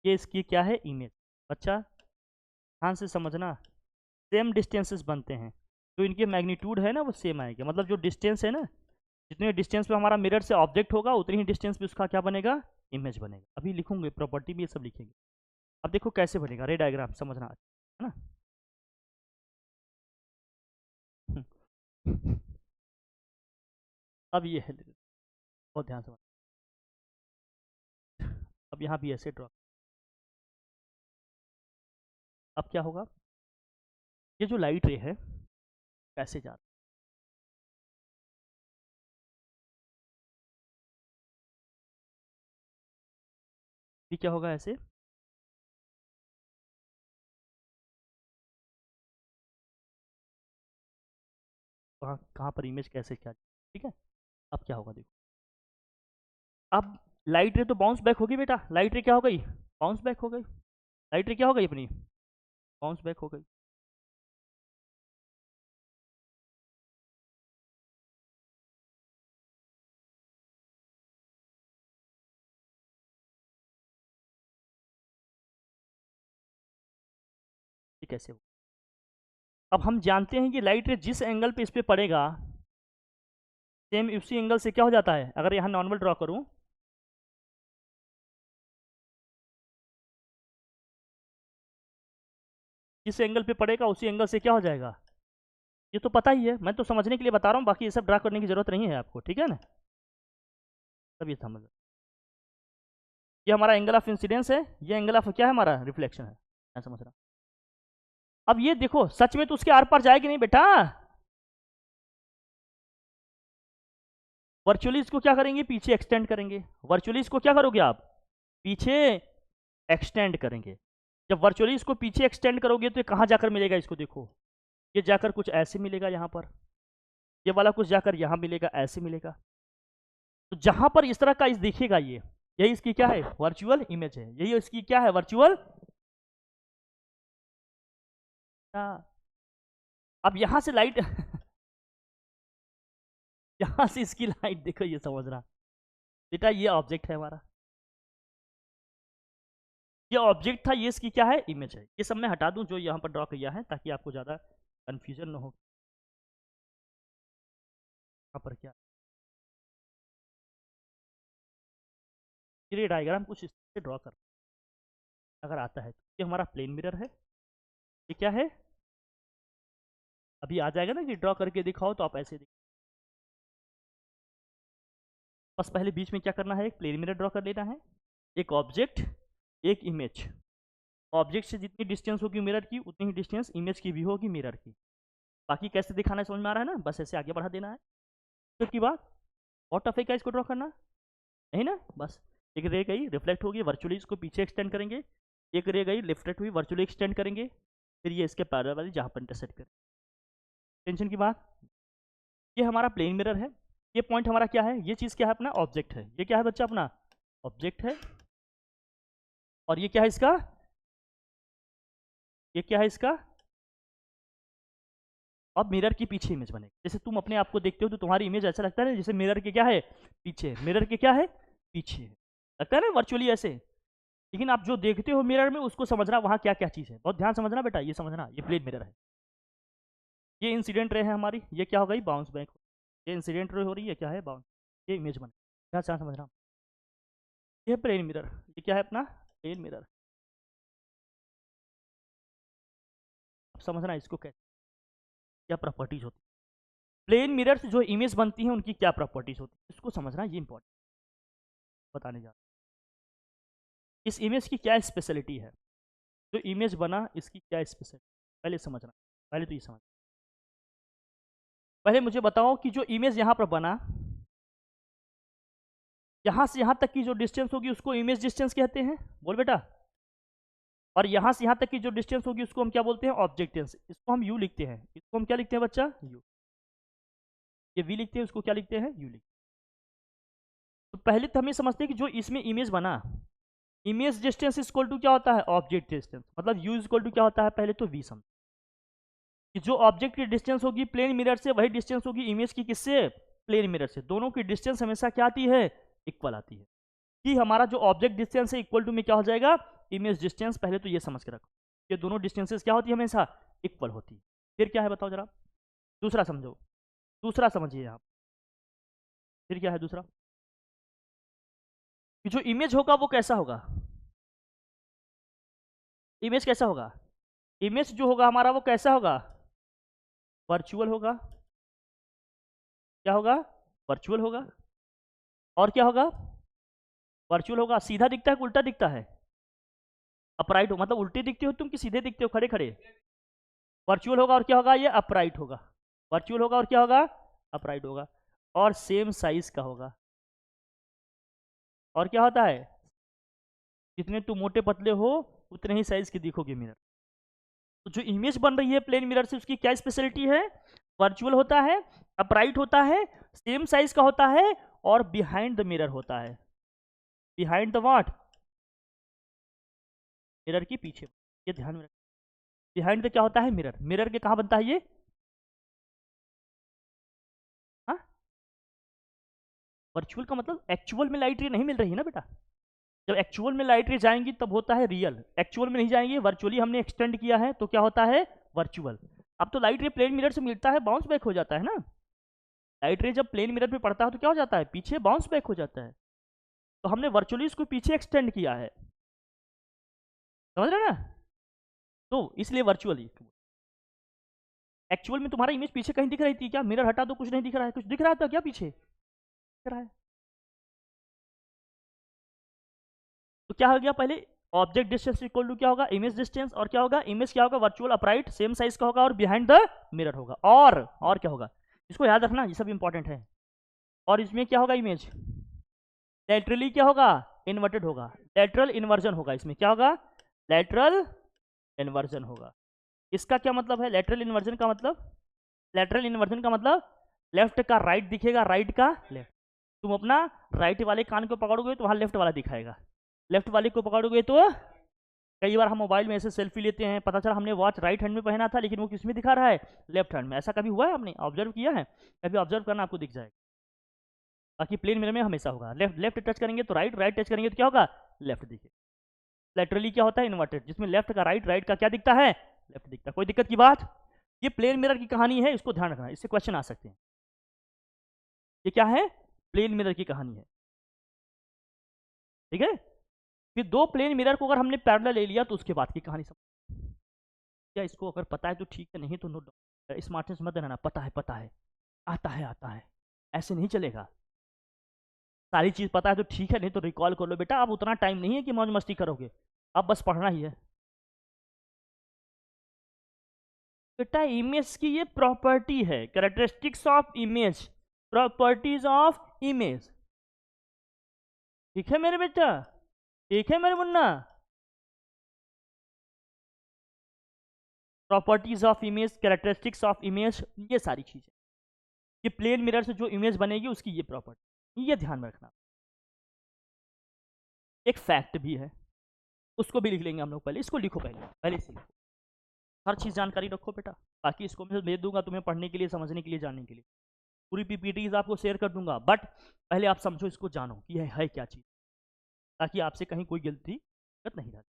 ये इसकी क्या है, इमेज। बच्चा ध्यान से समझना, सेम डिस्टेंसेस बनते हैं, तो इनके मैग्नीट्यूड है ना वो सेम आएगा, मतलब जो डिस्टेंस है ना, जितने डिस्टेंस पे हमारा मिरर से ऑब्जेक्ट होगा उतनी ही डिस्टेंस पे उसका क्या बनेगा, इमेज बनेगा। अभी लिखूंगे प्रॉपर्टी भी, ये सब लिखेंगे। अब देखो कैसे बनेगा, रे डायग्राम समझना है ना। अब ये है, बहुत ध्यान समझ। अब यहाँ भी ऐसे ड्रॉ, अब क्या होगा, ये जो लाइट रे है कैसे जा रहा है, क्या होगा ऐसे, कहाँ कहाँ पर इमेज कैसे क्या, ठीक है। अब क्या होगा देखो, अब लाइट रे तो बाउंस बैक होगी बेटा, लाइट रे क्या हो गई, बाउंस बैक हो गई। लाइट रे क्या हो गई अपनी, बाउंस बैक हो गई। कैसे होगा? अब हम जानते हैं कि लाइट रे जिस एंगल पे इस पे पड़ेगा सेम उसी एंगल से क्या हो जाता है, अगर यहाँ नॉर्मल ड्रॉ करूँ जिस एंगल पे पड़ेगा उसी एंगल से क्या हो जाएगा, ये तो पता ही है, मैं तो समझने के लिए बता रहा हूँ, बाकी ये सब ड्रा करने की जरूरत नहीं है आपको, ठीक है ना? तब ये समझ, ये हमारा एंगल ऑफ इंसिडेंस है, ये एंगल ऑफ क्या है हमारा, रिफ्लेक्शन है, मैं समझ रहा। अब ये देखो सच में तो उसके आर पार जाएगी नहीं बेटा, वर्चुअली इसको क्या करेंगे, पीछे एक्सटेंड करेंगे। वर्चुअली इसको क्या करोगे आप, पीछे एक्सटेंड करेंगे। जब वर्चुअली इसको पीछे एक्सटेंड करोगे तो ये कहाँ जाकर मिलेगा, इसको देखो, ये जाकर कुछ ऐसे मिलेगा यहाँ पर, ये वाला कुछ जाकर यहाँ मिलेगा, ऐसे मिलेगा। तो जहां पर इस तरह का इस दिखेगा, ये यही इसकी क्या है, वर्चुअल इमेज है, यही इसकी क्या है, वर्चुअल। अब यहां से लाइट यहां से इसकी लाइट देखो, ये समझना बेटा, ये ऑब्जेक्ट है हमारा, ये ऑब्जेक्ट था, ये इसकी क्या है, इमेज है। ये सब मैं हटा दूं जो यहां पर ड्रॉ किया है, ताकि आपको ज्यादा कंफ्यूजन ना हो यहाँ पर क्या। ये डायग्राम कुछ इस तरह से ड्रॉ कर, अगर आता है तो ये हमारा प्लेन मिरर है, ये क्या है, अभी आ जाएगा ना कि ड्रॉ करके दिखाओ तो आप ऐसे बस पहले बीच में क्या करना है, एक प्लेन मिरर ड्रॉ कर लेना है, एक ऑब्जेक्ट एक इमेज। ऑब्जेक्ट से जितनी डिस्टेंस होगी मिरर की उतनी ही डिस्टेंस इमेज की भी होगी मिरर की। बाकी कैसे दिखाना है समझ में आ रहा है ना, बस ऐसे आगे बढ़ा देना है। फिर की बात और टफ है क्या इसको ड्रॉ करना, नहीं ना, बस एक रे गई रिफ्लेक्ट होगी, वर्चुअली इसको पीछे एक्सटेंड करेंगे, एक रे गई रिफ्लेक्ट हुई, वर्चुअली एक्सटेंड करेंगे, फिर ये इसके पैरेलल वाली जहाँ पर इंटरसेक्ट करें। टेंशन की बात, ये हमारा प्लेन मिरर है, ये पॉइंट हमारा क्या है, ये चीज़ क्या है, अपना ऑब्जेक्ट है। ये क्या है बच्चा, अपना ऑब्जेक्ट है। और ये क्या है इसका, ये क्या है इसका, अब मिरर के पीछे इमेज बनेगी। जैसे तुम अपने आप को देखते हो तो तुम्हारी इमेज ऐसा लगता है ना जैसे मिरर के क्या है, पीछे, मिरर के क्या है, पीछे लगता है ना वर्चुअली ऐसे। लेकिन आप जो देखते हो मिरर में उसको समझना वहाँ क्या क्या चीज़ है, बहुत ध्यान समझना बेटा, ये समझना, ये प्लेन मिरर है, ये इंसिडेंट रे है हमारी, ये क्या हो गई, बाउंस बैक, ये इंसिडेंट रे हो रही है, क्या है, बाउंस, ये इमेज बन, क्या समझना, ये प्लेन मिरर, ये क्या है अपना प्लेन मिरर। अब समझना इसको कैसे, क्या प्रॉपर्टीज होती है, प्लेन मिरर से जो इमेज बनती है उनकी क्या प्रॉपर्टीज होती है, इसको समझना, ये इंपॉर्टेंट बताने जा, इस इमेज की क्या स्पेशलिटी है, जो इमेज बना इसकी क्या स्पेशलिटी, पहले समझना, पहले तो ये समझ, पहले मुझे बताओ कि जो इमेज यहाँ पर बना, यहाँ से यहाँ तक की जो डिस्टेंस होगी उसको इमेज डिस्टेंस कहते हैं, बोल बेटा। और यहाँ से यहाँ तक की जो डिस्टेंस होगी उसको हम क्या बोलते हैं, ऑब्जेक्ट डिस्टेंस, इसको हम यू लिखते हैं, इसको हम क्या लिखते हैं बच्चा, यू। ये वी लिखते हैं, उसको क्या लिखते हैं, यू लिखते हैं। तो पहले तो हम ये समझते हैं कि जो इसमें इमेज बना, इमेज डिस्टेंस इक्वल टू क्या होता है, ऑब्जेक्ट डिस्टेंस, मतलब यू इक्वल टू क्या होता है, पहले तो वी समझ, कि जो ऑब्जेक्ट की डिस्टेंस होगी प्लेन मिरर से वही डिस्टेंस होगी इमेज की किससे, प्लेन मिरर से। दोनों की डिस्टेंस हमेशा क्या आती है, इक्वल आती है, कि हमारा जो ऑब्जेक्ट डिस्टेंस है इक्वल टू में क्या हो जाएगा, इमेज डिस्टेंस। पहले तो ये समझ के रखो, ये दोनों डिस्टेंसेस क्या होती है, हमेशा इक्वल होती है। फिर क्या है बताओ जरा, दूसरा समझो, दूसरा समझिए आप, फिर क्या है दूसरा, कि जो इमेज होगा वो कैसा होगा, इमेज कैसा होगा, इमेज जो होगा हमारा वो कैसा होगा, वर्चुअल होगा, क्या होगा, वर्चुअल होगा। और क्या होगा, वर्चुअल होगा। सीधा दिखता है कि उल्टा दिखता है, अपराइट हो, मतलब उल्टे दिखते हो तुम कि सीधे दिखते हो, खड़े खड़े, वर्चुअल होगा। और क्या होगा, ये अपराइट होगा, वर्चुअल होगा और क्या होगा, अपराइट होगा। और सेम साइज का होगा। और क्या होता है, जितने तुम मोटे पतले हो उतने ही साइज की दिखोगे मिरर। तो जो इमेज बन रही है प्लेन मिरर से उसकी क्या स्पेशलिटी है, वर्चुअल होता है, अपराइट होता है, सेम साइज का होता है, और बिहाइंड द मिरर होता है। बिहाइंड द व्हाट, मिरर के पीछे, ये ध्यान में रखना। बिहाइंड द क्या होता है, मिरर, मिरर के कहाँ बनता है ये, हाँ, वर्चुअल का मतलब एक्चुअल में लाइट ये नहीं मिल रही है ना बेटा, जब एक्चुअल में लाइट रे जाएंगी तब होता है रियल, एक्चुअल में नहीं जाएंगी, वर्चुअली हमने एक्सटेंड किया है तो क्या होता है वर्चुअल। अब तो लाइट रे प्लेन मिरर से मिलता है, बाउंस बैक हो जाता है ना। लाइट रे जब प्लेन मिरर पे पड़ता है तो क्या हो जाता है, पीछे बाउंस बैक हो जाता है। तो हमने वर्चुअली इसको पीछे एक्सटेंड किया है, समझ रहे ना। तो इसलिए वर्चुअली, एक्चुअल में तुम्हारा इमेज पीछे कहीं दिख रही थी क्या, मिरर हटा दो कुछ नहीं दिख रहा है, कुछ दिख रहा था क्या पीछे दिख रहा है। तो क्या हो गया, पहले ऑब्जेक्ट डिस्टेंस इक्वल टू क्या होगा इमेज डिस्टेंस, और क्या होगा इमेज क्या होगा वर्चुअल अपराइट सेम साइज का होगा और बिहाइंड द मिरर होगा। और क्या होगा, इसको याद रखना, ये सब इंपॉर्टेंट है। और इसमें क्या होगा इमेज लैटरली क्या होगा इन्वर्टेड होगा, लैटरल इन्वर्जन होगा, इसमें क्या होगा लैटरल इन्वर्जन होगा। इसका क्या मतलब है लैटरल इन्वर्जन का मतलब, लैटरल इन्वर्जन का मतलब लेफ्ट का राइट दिखेगा, राइट का लेफ्ट। तुम अपना राइट वाले कान को पकड़ोगे तो वहां लेफ्ट वाला दिखाएगा, लेफ्ट वाले को पकड़ोगे तो, कई बार हम मोबाइल में ऐसे सेल्फी लेते हैं, पता चला हमने वॉच राइट हैंड में पहना था लेकिन वो किस में दिखा रहा है लेफ्ट हैंड में। ऐसा कभी हुआ है आपने ऑब्जर्व किया है, कभी ऑब्जर्व करना आपको दिख जाएगा। बाकी प्लेन मिरर में हमेशा होगा लेफ्ट, लेफ्ट टच करेंगे तो राइट, राइट टच करेंगे तो क्या होगा लेफ्ट दिखे। लेटरली क्या होता है इन्वर्टेड, जिसमें लेफ्ट का राइट, राइट का क्या दिखता है लेफ्ट दिखता है। कोई दिक्कत की बात, ये प्लेन मिरर की कहानी है, इसको ध्यान रखना, इससे क्वेश्चन आ सकते हैं। ये क्या है प्लेन मिरर की कहानी है, ठीक है। फिर दो प्लेन मिरर को अगर हमने पैरेलल ले लिया तो उसके बाद की कहानी समझ, क्या इसको अगर पता है तो ठीक है, नहीं तो नोट डाउन, स्मार्टनेस मत रहना, पता है आता है, ऐसे नहीं चलेगा। सारी चीज पता है तो ठीक है, नहीं तो रिकॉल कर लो बेटा, अब उतना टाइम नहीं है कि मौज मस्ती करोगे, अब बस पढ़ना ही है। बेटा इमेज की ये प्रॉपर्टी है, characteristics of image, properties of image, ठीक है मेरे बेटा, ठीक है मेरे Munna. Properties of image, characteristics of image, ये सारी चीजें, ये प्लेन मिरर से जो इमेज बनेगी उसकी ये प्रॉपर्टी, ये ध्यान में रखना। एक फैक्ट भी है, उसको भी लिख लेंगे हम लोग, पहले इसको लिखो, पहले से लिखो, हर चीज़ जानकारी रखो बेटा। बाकी इसको मैं भेज दूंगा तुम्हें पढ़ने के लिए, समझने के लिए, जानने के लिए, पूरी पीपीटीज आपको शेयर कर दूंगा, बट पहले आप समझो इसको, जानो कि यह है क्या चीज़, ताकि आपसे कहीं कोई गलती नहीं रहती।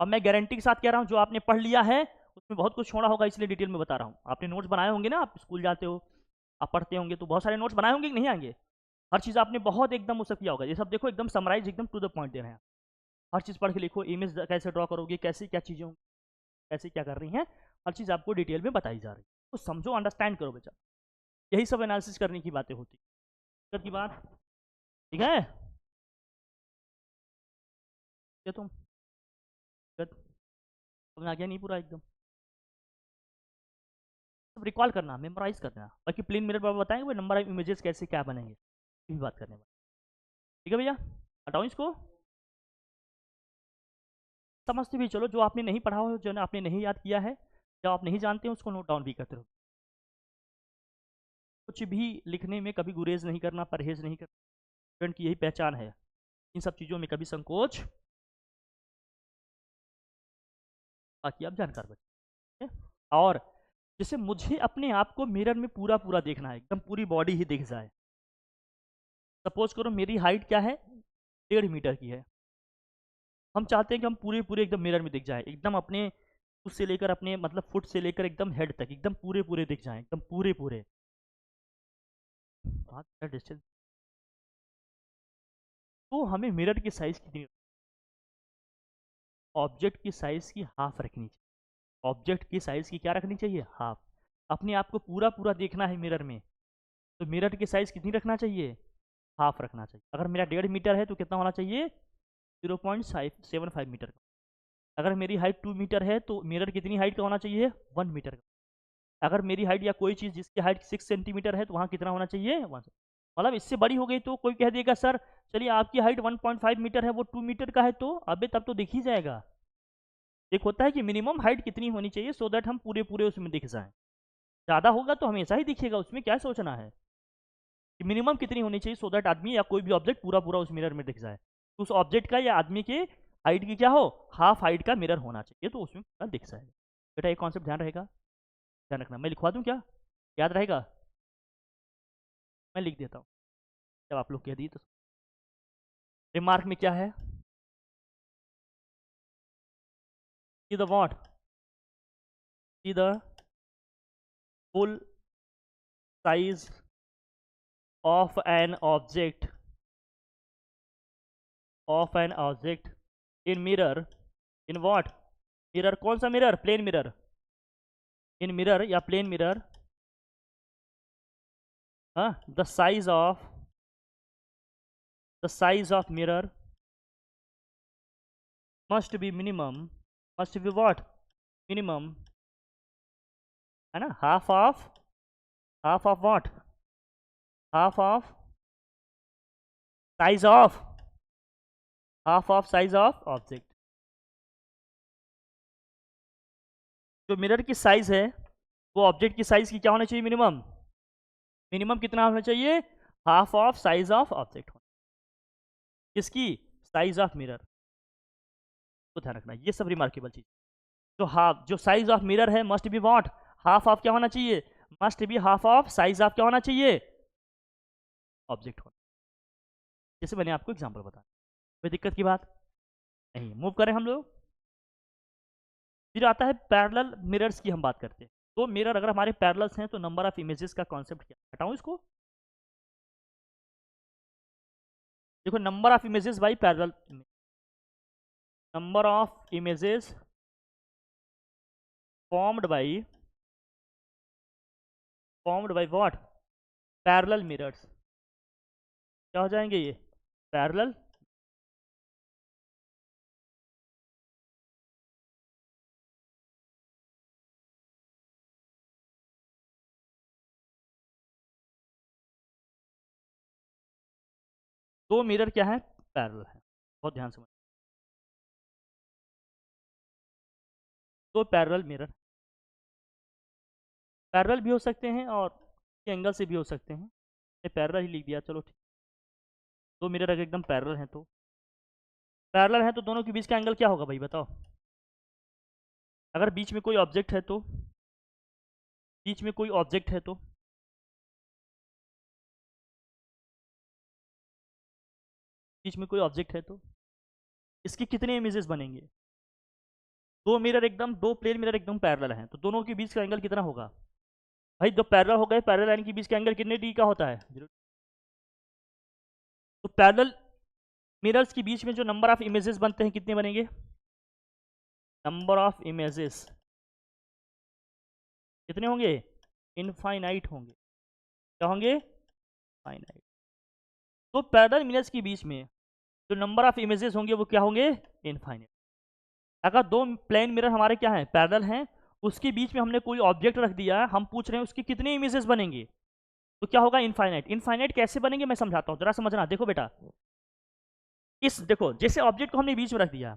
अब मैं गारंटी के साथ कह रहा हूँ, जो आपने पढ़ लिया है उसमें बहुत कुछ छोड़ा होगा, इसलिए डिटेल में बता रहा हूँ। आपने नोट्स बनाए होंगे ना, आप स्कूल जाते हो, आप पढ़ते होंगे तो बहुत सारे नोट्स बनाए होंगे कि नहीं आएंगे, हर चीज़ आपने बहुत एकदम वो सब किया होगा। ये सब देखो एकदम समराइज, एकदम टू द पॉइंट दे रहे हैं, हर चीज़ पढ़ के लिखो, इमेज कैसे ड्रॉ करोगे, कैसे क्या चीज़ें होंगी, कैसे क्या कर रही हैं, हर चीज़ आपको डिटेल में बताई जा रही है, तो समझो, अंडरस्टैंड करो बेटा, यही सब एनालिसिस करने की बातें होती है की बात, ठीक है। क्या तुम समझ आ गया नहीं पूरा एकदम, सब रिकॉल करना, मेमोराइज करना, बाकी प्लेन मिरर पर बताएंगे वो नंबर ऑफ इमेजेस कैसे क्या बनेंगे, ये भी बात करने वाले, ठीक है भैया। हटाओ इसको, समझते भी चलो, जो आपने नहीं पढ़ा हो, जो आपने नहीं याद किया है, जो आप नहीं जानते हैं उसको नोट डाउन भी करते रहो। कुछ भी लिखने में कभी गुरेज नहीं करना, परहेज नहीं करना, स्टूडेंट की यही पहचान है, इन सब चीज़ों में कभी संकोच, बाकी आप जानकार बचे। और जैसे मुझे अपने आप को मिरर में पूरा पूरा देखना है, एकदम पूरी बॉडी ही दिख जाए। सपोज करो मेरी हाइट क्या है 1.5 मीटर की है, हम चाहते हैं कि हम पूरे पूरे एकदम मिरर में दिख जाए, एकदम अपने फुट से लेकर, अपने मतलब फुट से लेकर एकदम हेड तक एकदम पूरे पूरे दिख जाए, एकदम पूरे पूरे। बात डिस्टेंस, तो हमें मिरर की साइज कितनी, ऑब्जेक्ट की साइज की हाफ रखनी चाहिए, ऑब्जेक्ट की साइज की क्या रखनी चाहिए हाफ। अपने आप को पूरा पूरा देखना है मिरर में, तो मिरर की साइज कितनी रखना चाहिए हाफ रखना चाहिए। अगर मेरा 1.5 मीटर है तो कितना होना चाहिए 0.75 मीटर का। अगर मेरी हाइट 2 मीटर है तो मिरर कितनी हाइट का होना चाहिए 1 मीटर का। अगर मेरी हाइट या कोई चीज़ जिसकी हाइट 6 सेंटीमीटर है तो वहाँ कितना होना चाहिए 1, मतलब इससे बड़ी हो गई तो कोई कह देगा सर चलिए आपकी हाइट 1.5 मीटर है, वो 2 मीटर का है, तो अबे तब तो दिख ही जाएगा। एक होता है कि मिनिमम हाइट कितनी होनी चाहिए सो दैट हम पूरे पूरे उसमें दिख जाएं, ज़्यादा होगा तो हमेशा ही दिखेगा, उसमें क्या सोचना है कि मिनिमम कितनी होनी चाहिए सो दैट आदमी या कोई भी ऑब्जेक्ट पूरा पूरा उस मिरर में दिख जाए। तो उस ऑब्जेक्ट का या आदमी के हाइट की क्या हो हाफ हाइट का मिरर होना चाहिए, तो उसमें पूरा दिख जाएगा। बेटा ये कॉन्सेप्ट ध्यान रहेगा, ध्यान रखना। मैं लिखवा दूँ क्या, याद रहेगा, मैं लिख देता हूँ, जब आप लोग कह दिए तो। रिमार्क में क्या है, see the what, see the full size of an object in mirror, in what, mirror, कौन सा mirror, plane mirror, in mirror या plane mirror, the size of mirror must be minimum, must be what, minimum, है ना, half of what, half of size of object. जो mirror की size है वो object की साइज की क्या होना चाहिए, मिनिमम कितना होना चाहिए, half of size of object होना, किसकी, साइज ऑफ मिरर, तो ध्यान रखना ये सब रिमार्केबल चीज। जो साइज ऑफ मिरर है must be what, half of क्या होना चाहिए, must be half of size of क्या होना चाहिए, ऑब्जेक्ट होना। जैसे मैंने आपको एग्जांपल बताया, कोई दिक्कत की बात नहीं। मूव करें हम लोग, फिर आता है पैरेलल मिरर्स की हम बात करते हैं। तो मिरर अगर हमारे पैरेलल्स हैं तो नंबर ऑफ इमेजेस का कॉन्सेप्ट क्या, हटाऊं इसको, देखो number of images by parallel, number of images formed by what, parallel mirrors, क्या हो जाएंगे ये, पैरेलल, दो मिरर क्या है, पैरेलल है, बहुत ध्यान से, दो पैरेलल मिरर, पैरेलल भी हो सकते हैं और एंगल से भी हो सकते हैं, ये पैरेलल ही लिख दिया, चलो ठीक। दो मिरर अगर एकदम पैरेलल हैं तो दोनों के बीच का एंगल क्या होगा भाई बताओ, अगर बीच में कोई ऑब्जेक्ट है तो, बीच में कोई ऑब्जेक्ट है तो, बीच में कोई ऑब्जेक्ट है तो इसके कितने इमेजेस बनेंगे, दो प्लेन मिरर एकदम पैरेलल हैं तो दोनों के बीच का एंगल कितना होगा भाई, जो पैरेलल हो गए, पैरेलल लाइन के बीच का एंगल कितने डी का होता है, तो पैरेलल मिरर्स के बीच में जो नंबर ऑफ इमेजेस बनते हैं कितने बनेंगे, नंबर ऑफ इमेजेस कितने होंगे, इनफाइनाइट होंगे, क्या होंगे, फाइनाइट। तो पैरेलल मिरर्स के बीच में जो नंबर ऑफ इमेजेस होंगे वो क्या होंगे, इनफाइनाइट। अगर दो प्लेन मिरर हमारे क्या हैं, पैरेलल हैं, उसके बीच में हमने कोई ऑब्जेक्ट रख दिया, हम पूछ रहे हैं उसके कितने इमेजेस बनेंगे, तो क्या होगा, इनफाइनाइट। इनफाइनाइट कैसे बनेंगे मैं समझाता हूँ, जरा समझना, देखो बेटा, देखो जैसे ऑब्जेक्ट को हमने बीच में रख दिया,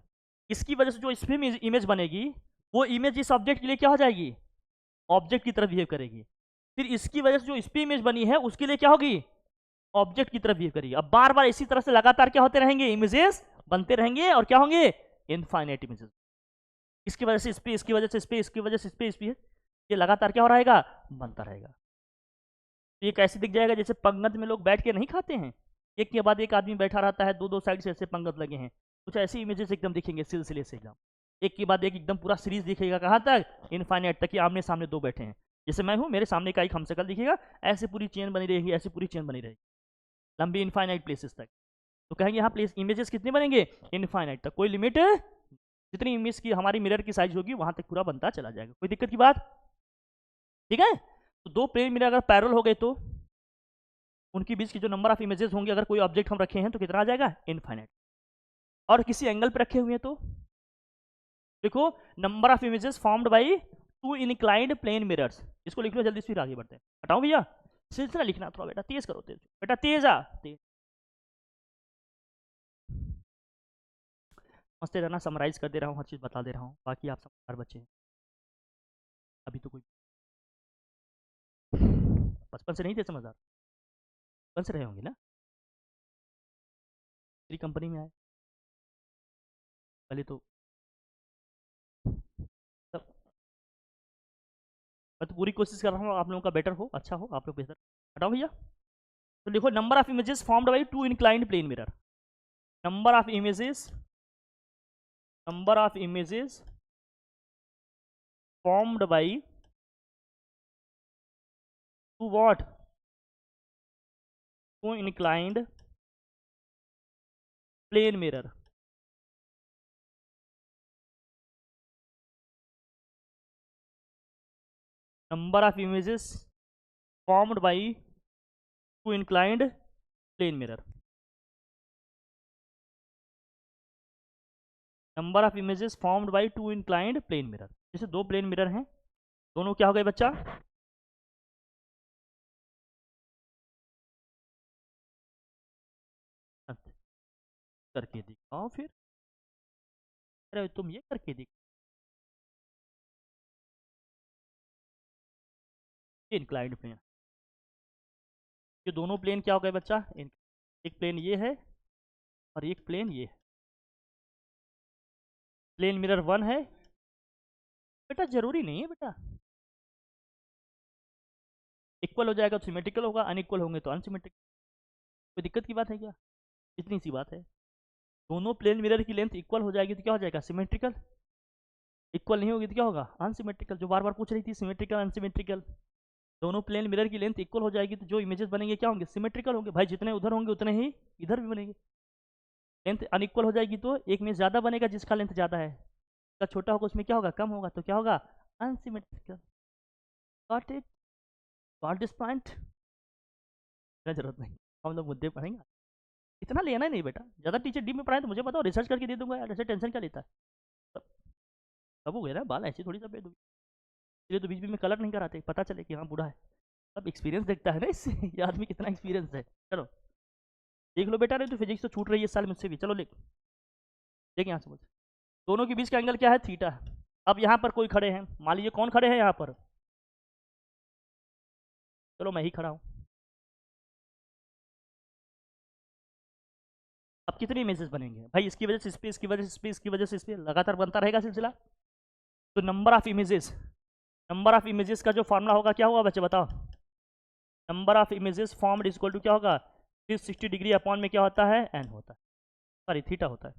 इसकी वजह से जो इस पे इमेज बनेगी वो इमेज इस ऑब्जेक्ट के लिए क्या हो जाएगी, ऑब्जेक्ट की तरफ बिहेव करेगी, फिर इसकी वजह से जो इस पे इमेज बनी है उसके लिए क्या होगी, ऑब्जेक्ट की तरफ बिहेव करेगी। अब बार बार इसी तरह से लगातार क्या होते रहेंगे, इमेजेस बनते रहेंगे और क्या होंगे, इनफाइनाइट इमेजेस, इसकी वजह से इस पे, इसकी वजह से इस पे, इसकी वजह से इस पे, ये लगातार क्या हो रहेगा, बनता रहेगा। तो ये कैसे दिख जाएगा, जैसे पंगत में लोग बैठ के नहीं खाते हैं, एक के बाद एक आदमी बैठा रहता है, दो दो साइड से ऐसे पंगत लगे हैं, कुछ ऐसी इमेजेस एकदम दिखेंगे सिलसिले से एकदम, एक के बाद एक एकदम पूरा सीरीज दिखेगा, कहाँ तक, इनफाइनाइट तक, कि आमने सामने दो बैठे हैं, जैसे मैं हूँ मेरे सामने का एक हमशक्ल दिखेगा, ऐसे पूरी चेन बनी रहेगी, ऐसी पूरी चेन बनी रहेगी लंबी इनफाइनाइट प्लेसेस तक। तो कहेंगे यहाँ प्लेस इमेजेस कितने बनेंगे, इनफाइनाइट तक, कोई लिमिट, जितनी इमेज की हमारी मिरर की साइज होगी वहां तक पूरा बनता चला जाएगा, कोई दिक्कत की बात, ठीक है। तो दो प्लेन मिरर अगर पैरेलल हो गए तो उनके बीच की जो नंबर ऑफ इमेजेस होंगे, अगर कोई ऑब्जेक्ट हम रखे हैं तो कितना आ जाएगा, इनफाइनाइट। और किसी एंगल पे रखे हुए हैं तो देखो, number of images formed by two inclined plane mirrors, इसको लिख लो जल्दी से, फिर आगे बढ़ते हैं। हटाओ भैया सिलसिला लिखना, थोड़ा बेटा तेज करो, तेज बेटा, तेज आ तेज, मस्त रहना, समराइज कर दे रहा हूँ, हर चीज़ बता दे रहा हूँ, बाकी आप समझदार बच्चे हैं, अभी तो कोई बचपन से नहीं थे समझदार, बचपन से रहे होंगे ना, मेरी कंपनी में आए पहले तो सब, मैं तो पूरी कोशिश कर रहा हूँ आप लोगों का बेटर हो, अच्छा हो, आप लोग बेहतर। हटाओ भैया, तो देखो number of images formed by two inclined plane mirror, number of images formed by two what? Two inclined plane mirror. Number of images formed by two inclined plane mirror. Number of images formed by two inclined plane mirror. जैसे दो plane mirror हैं, दोनों क्या हो गए बच्चा? करके दिखाओ फिर. अरे तुम ये करके दिखाओ. इंक्लाइंड प्लेन, ये दोनों प्लेन क्या हो गए बच्चा? एक प्लेन ये है और एक प्लेन ये है. प्लेन मिरर 1 है बेटा, जरूरी नहीं है बेटा. इक्वल हो जाएगा तो सिमेट्रिकल होगा, अनइक्वल होंगे तो अनसिमेट्रिकल. कोई दिक्कत की बात है क्या? इतनी सी बात है. दोनों प्लेन मिरर की लेंथ इक्वल हो जाएगी तो क्या हो जाएगा? सिमेट्रिकल. इक्वल नहीं होगी तो क्या होगा? अनसिमेट्रिकल. जो बार बार पूछ रही थी सिमेट्रिकल अनसिमेट्रिकल. दोनों प्लेन मिरर की लेंथ इक्वल हो जाएगी तो जो इमेजेस बनेंगे क्या होंगे? सिमेट्रिकल होंगे. भाई जितने उधर होंगे उतने ही इधर भी बनेंगे. लेंथ अनइक्वल हो जाएगी तो एक में ज़्यादा बनेगा जिसका लेंथ ज़्यादा है, जिसका छोटा होगा उसमें क्या होगा? कम होगा. तो क्या होगा? Unsymmetrical. Got it? Got this point? जरूरत नहीं, हम लोग मुद्दे पढ़ेंगे. इतना लेना ही नहीं बेटा. ज़्यादा टीचर डीप में पढ़ाए तो मुझे बताओ, रिसर्च करके दे दूंगा यार. ऐसे टेंशन क्या लेता है? सब हो गया ना बाल ऐसे थोड़ी सफेद होगी. इसलिए तो बीच बीच में कलर नहीं कराते, पता चले कि हाँ बूढ़ा है. अब एक्सपीरियंस देखता है ना इससे ये आदमी कितना एक्सपीरियंस है. चलो देख लो बेटा. नहीं तो फिजिक्स तो छूट रही है इस साल मुझसे भी. चलो देख यहाँ से मुझे. दोनों के बीच का एंगल क्या है? थीटा. अब यहाँ पर कोई खड़े हैं, मान लीजिए कौन खड़े हैं यहाँ पर? चलो मैं ही खड़ा हूँ. अब कितनी इमेजेस बनेंगे भाई? इसकी वजह से इस पे, इसकी वजह से इस पे, इसकी वजह से इस पे, लगातार बनता रहेगा सिलसिला. तो नंबर ऑफ इमेजेस का जो फॉर्मूला होगा क्या होगा बच्चे बताओ? Number of images formed is equal to क्या होगा? 360 डिग्री अपॉन में क्या होता है? एन होता है. सॉरी थीटा होता है.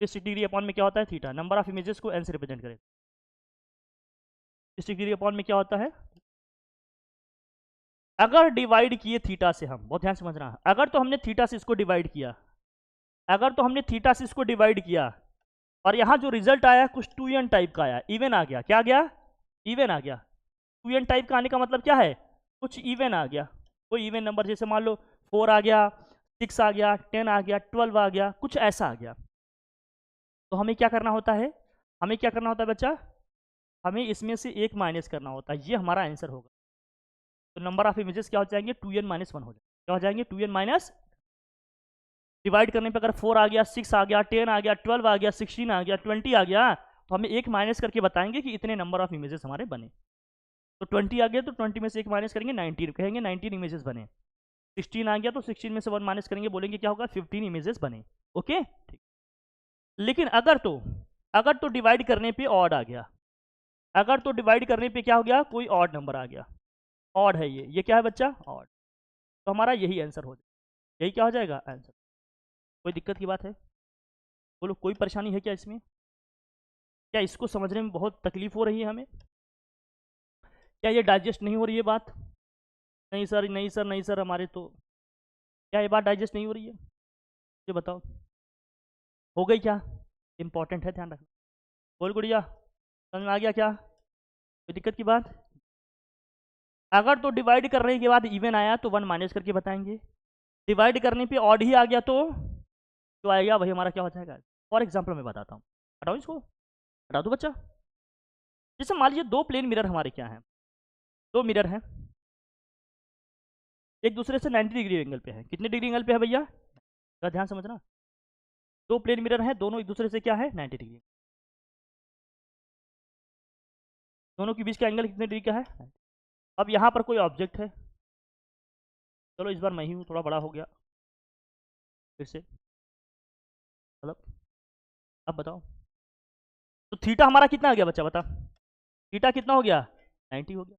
360 डिग्री अपॉन में क्या होता है? थीटा. नंबर ऑफ इमेजेस को एन से रिप्रेजेंट करें. 360 डिग्री अपॉन में क्या होता है? अगर डिवाइड किए थीटा से, हम बहुत ध्यान समझना है, अगर तो हमने थीटा से इसको डिवाइड किया, अगर तो हमने थीटा से इसको डिवाइड किया और यहाँ जो रिजल्ट आया कुछ 2n टाइप का आया, इवन आ गया. क्या आ गया? इवन आ गया. 2n टाइप का आने का मतलब क्या है? कुछ इवन आ गया. कोई इवन नंबर, जैसे मान लो 4 आ गया, 6 आ गया, 10 आ गया, 12 आ गया, कुछ ऐसा आ गया. तो हमें क्या करना होता है? हमें क्या करना होता है बच्चा? हमें इसमें से एक माइनस करना होता है. ये हमारा आंसर होगा. तो नंबर ऑफ इमेजेस क्या हो जाएंगे? 2n - 1 हो जाएंगे. क्या हो जाएंगे? 2n-. डिवाइड करने पे अगर 4 आ गया, 6 आ गया, 10 आ गया, 12 आ गया, 16 आ गया, 20 आ गया, तो हमें एक माइनस करके बताएंगे कि इतने नंबर ऑफ इमेजेस हमारे बने. तो 20 आ गया तो 20 में से एक माइनस करेंगे, 19 कहेंगे 19 इमेजेस बने. 16 आ गया तो 16 में से 1 माइनस करेंगे, बोलेंगे क्या होगा? 15 इमेजेस बने. ओके ठीक. लेकिन अगर तो डिवाइड करने पे ऑड आ गया, अगर तो डिवाइड करने पे क्या हो गया? कोई ऑड नंबर आ गया. ऑड है ये क्या है बच्चा? ऑड. तो हमारा यही आंसर हो जाएगा. यही क्या हो जाएगा? आंसर. कोई दिक्कत की बात है? बोलो कोई परेशानी है क्या इसमें? क्या इसको समझने में बहुत तकलीफ हो रही है हमें? क्या ये डाइजेस्ट नहीं हो रही है बात? नहीं सर, नहीं सर, नहीं सर, हमारे तो क्या ये बात डाइजेस्ट नहीं हो रही है? ये बताओ हो गई क्या? इंपॉर्टेंट है, ध्यान रखना. बोल गुड़िया, समझ में आ गया क्या? कोई दिक्कत की बात? अगर तो डिवाइड करने के बाद इवन आया तो 1 माइनस करके बताएंगे. डिवाइड करने पे ऑड ही आ गया तो जो आएगा वही हमारा क्या हो जाएगा? फॉर एग्जाम्पल मैं बताता हूँ. हटाओ इसको, हटा दो बच्चा. जैसे मान लीजिए दो प्लेन मिरर हमारे क्या हैं? दो मिरर हैं, एक दूसरे से 90 डिग्री एंगल पे है. कितने डिग्री एंगल पे है भैया? जरा ध्यान समझना. दो प्लेन मिरर हैं, दोनों एक दूसरे से क्या है? 90 डिग्री. दोनों के बीच का एंगल कितने डिग्री का है? अब यहाँ पर कोई ऑब्जेक्ट है. चलो इस बार मैं ही हूँ, थोड़ा बड़ा हो गया फिर से. मतलब अब बताओ तो थीटा हमारा कितना आ गया बच्चा? बता. थीटा कितना हो गया? 90 हो गया.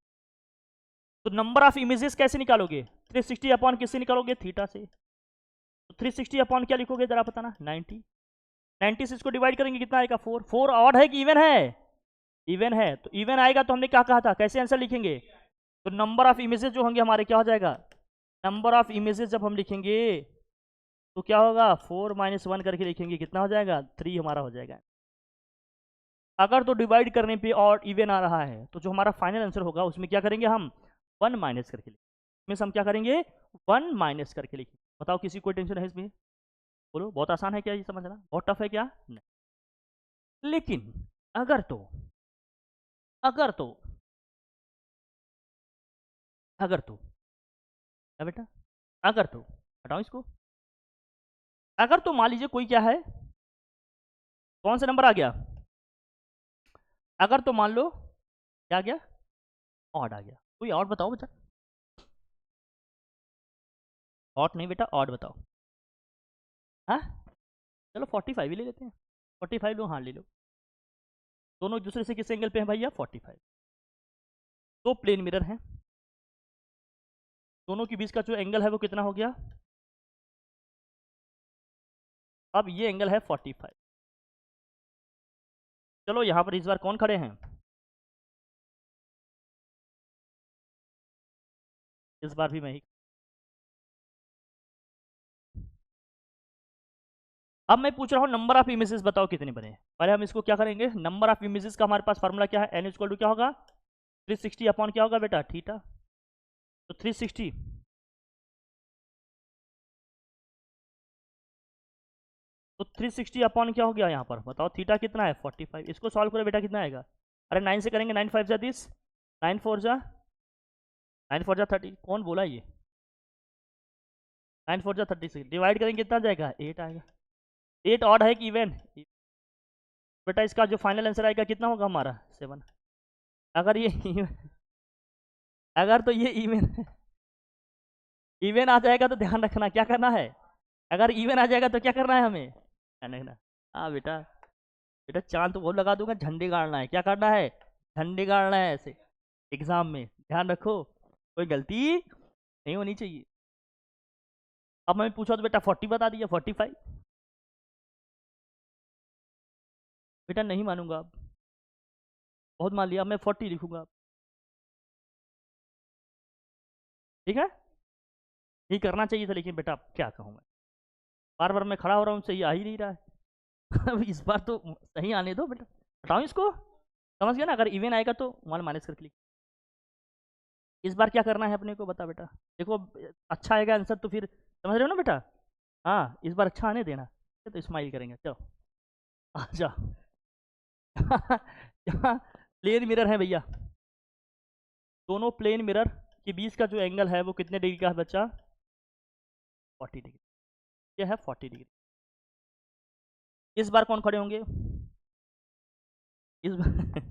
तो नंबर ऑफ इमेजेस कैसे निकालोगे? 360 अपॉन किससे निकालोगे? थीटा से. तो 360 अपॉन क्या लिखोगे जरा बताना? 90. 90 से इसको डिवाइड करेंगे कितना आएगा? 4. 4 ऑड है कि इवन है? इवन है तो इवन आएगा तो हमने क्या कहा था, कैसे आंसर लिखेंगे, तो नंबर ऑफ इमेजेस जो होंगे हमारे क्या हो जाएगा, नंबर ऑफ इमेजेस जब हम लिखेंगे तो क्या होगा 4 - 1 करके लिखेंगे, कितना हो जाएगा 3 हमारा हो जाएगा। अगर तो डिवाइड करने पे और इवन आ रहा है तो जो हमारा फाइनल आंसर होगा उसमें क्या करेंगे हम 1 माइनस करके लिखेंगे, इसमें हम क्या करेंगे 1 माइनस करके लिखेंगे। बताओ किसी कोई टेंशन है इसमें, बोलो बहुत आसान है क्या ये समझना, बहुत टफ है क्या, नहीं। लेकिन अगर तो अगर तो अगर तो क्या बेटा, अगर तो हटाओ इसको, अगर तो मान लीजिए कोई क्या है, कौन सा नंबर आ गया, अगर तो मान लो क्या आ गया, ऑड आ गया, कोई और बताओ बेटा, ऑड नहीं बेटा ऑड बताओ, हाँ चलो 45 ही ले लेते हैं, 45 लो, हाँ ले लो, दोनों एक दूसरे से किस एंगल पे हैं भैया 45, दो प्लेन मिरर हैं, दोनों के बीच का जो एंगल है वो कितना हो गया, अब ये एंगल है 45, चलो यहाँ पर इस बार कौन खड़े हैं, इस बार भी मैं ही, अब मैं पूछ रहा हूँ नंबर ऑफ इमेजेस बताओ कितने बने, पहले हम इसको क्या करेंगे, नंबर ऑफ इमेजेस का हमारे पास फार्मूला क्या है, एन इक्वल टू क्या होगा 360 अपॉन क्या होगा बेटा थीटा, तो 360 तो 360 अपॉन क्या हो गया यहाँ पर बताओ, थीटा कितना है 45, इसको सॉल्व करो बेटा कितना आएगा, अरे 9 से करेंगे, 9 5 जा 30, 9 4 जा 30, कौन बोला ये, 9 4 जा 36, डिवाइड करेंगे कितना जाएगा 8 आएगा, 8 ऑड है कि इवन, बेटा इसका जो फाइनल आंसर आएगा कितना होगा हमारा 7, अगर ये अगर तो ये इवन आ जाएगा तो ध्यान रखना क्या करना है, अगर इवन आ जाएगा तो क्या करना है हमें ध्यान रखना, हाँ बेटा, बेटा चांद तो वो लगा दूंगा, झंडे गाड़ना है, क्या करना है झंडे गाड़ना है ऐसे एग्जाम में, ध्यान रखो कोई गलती नहीं होनी चाहिए। अब मैं पूछा तो बेटा 40 बता दिया, 45 बेटा नहीं मानूंगा अब, बहुत मान लिया, मैं 40 लिखूंगा, ठीक है, ये करना चाहिए था, लेकिन बेटा अब क्या कहूँ मैं, बार बार मैं खड़ा हो रहा हूँ, सही आ ही नहीं रहा है अब इस बार तो सही आने दो बेटा, हटाओ इसको, समझ गया ना, अगर इवन आएगा तो 1 माइनस करके लिख, इस बार क्या करना है अपने को बता बेटा, देखो अच्छा आएगा आंसर तो फिर समझ रहे हो ना बेटा, हाँ इस बार अच्छा आने देना, तो स्माइल करेंगे, चलो आ जा यहाँ प्लेन मिरर है भैया, दोनों प्लेन मिरर के बीच का जो एंगल है वो कितने डिग्री का है बच्चा 40 डिग्री, ये है 40 डिग्री, इस बार कौन खड़े होंगे, इस बार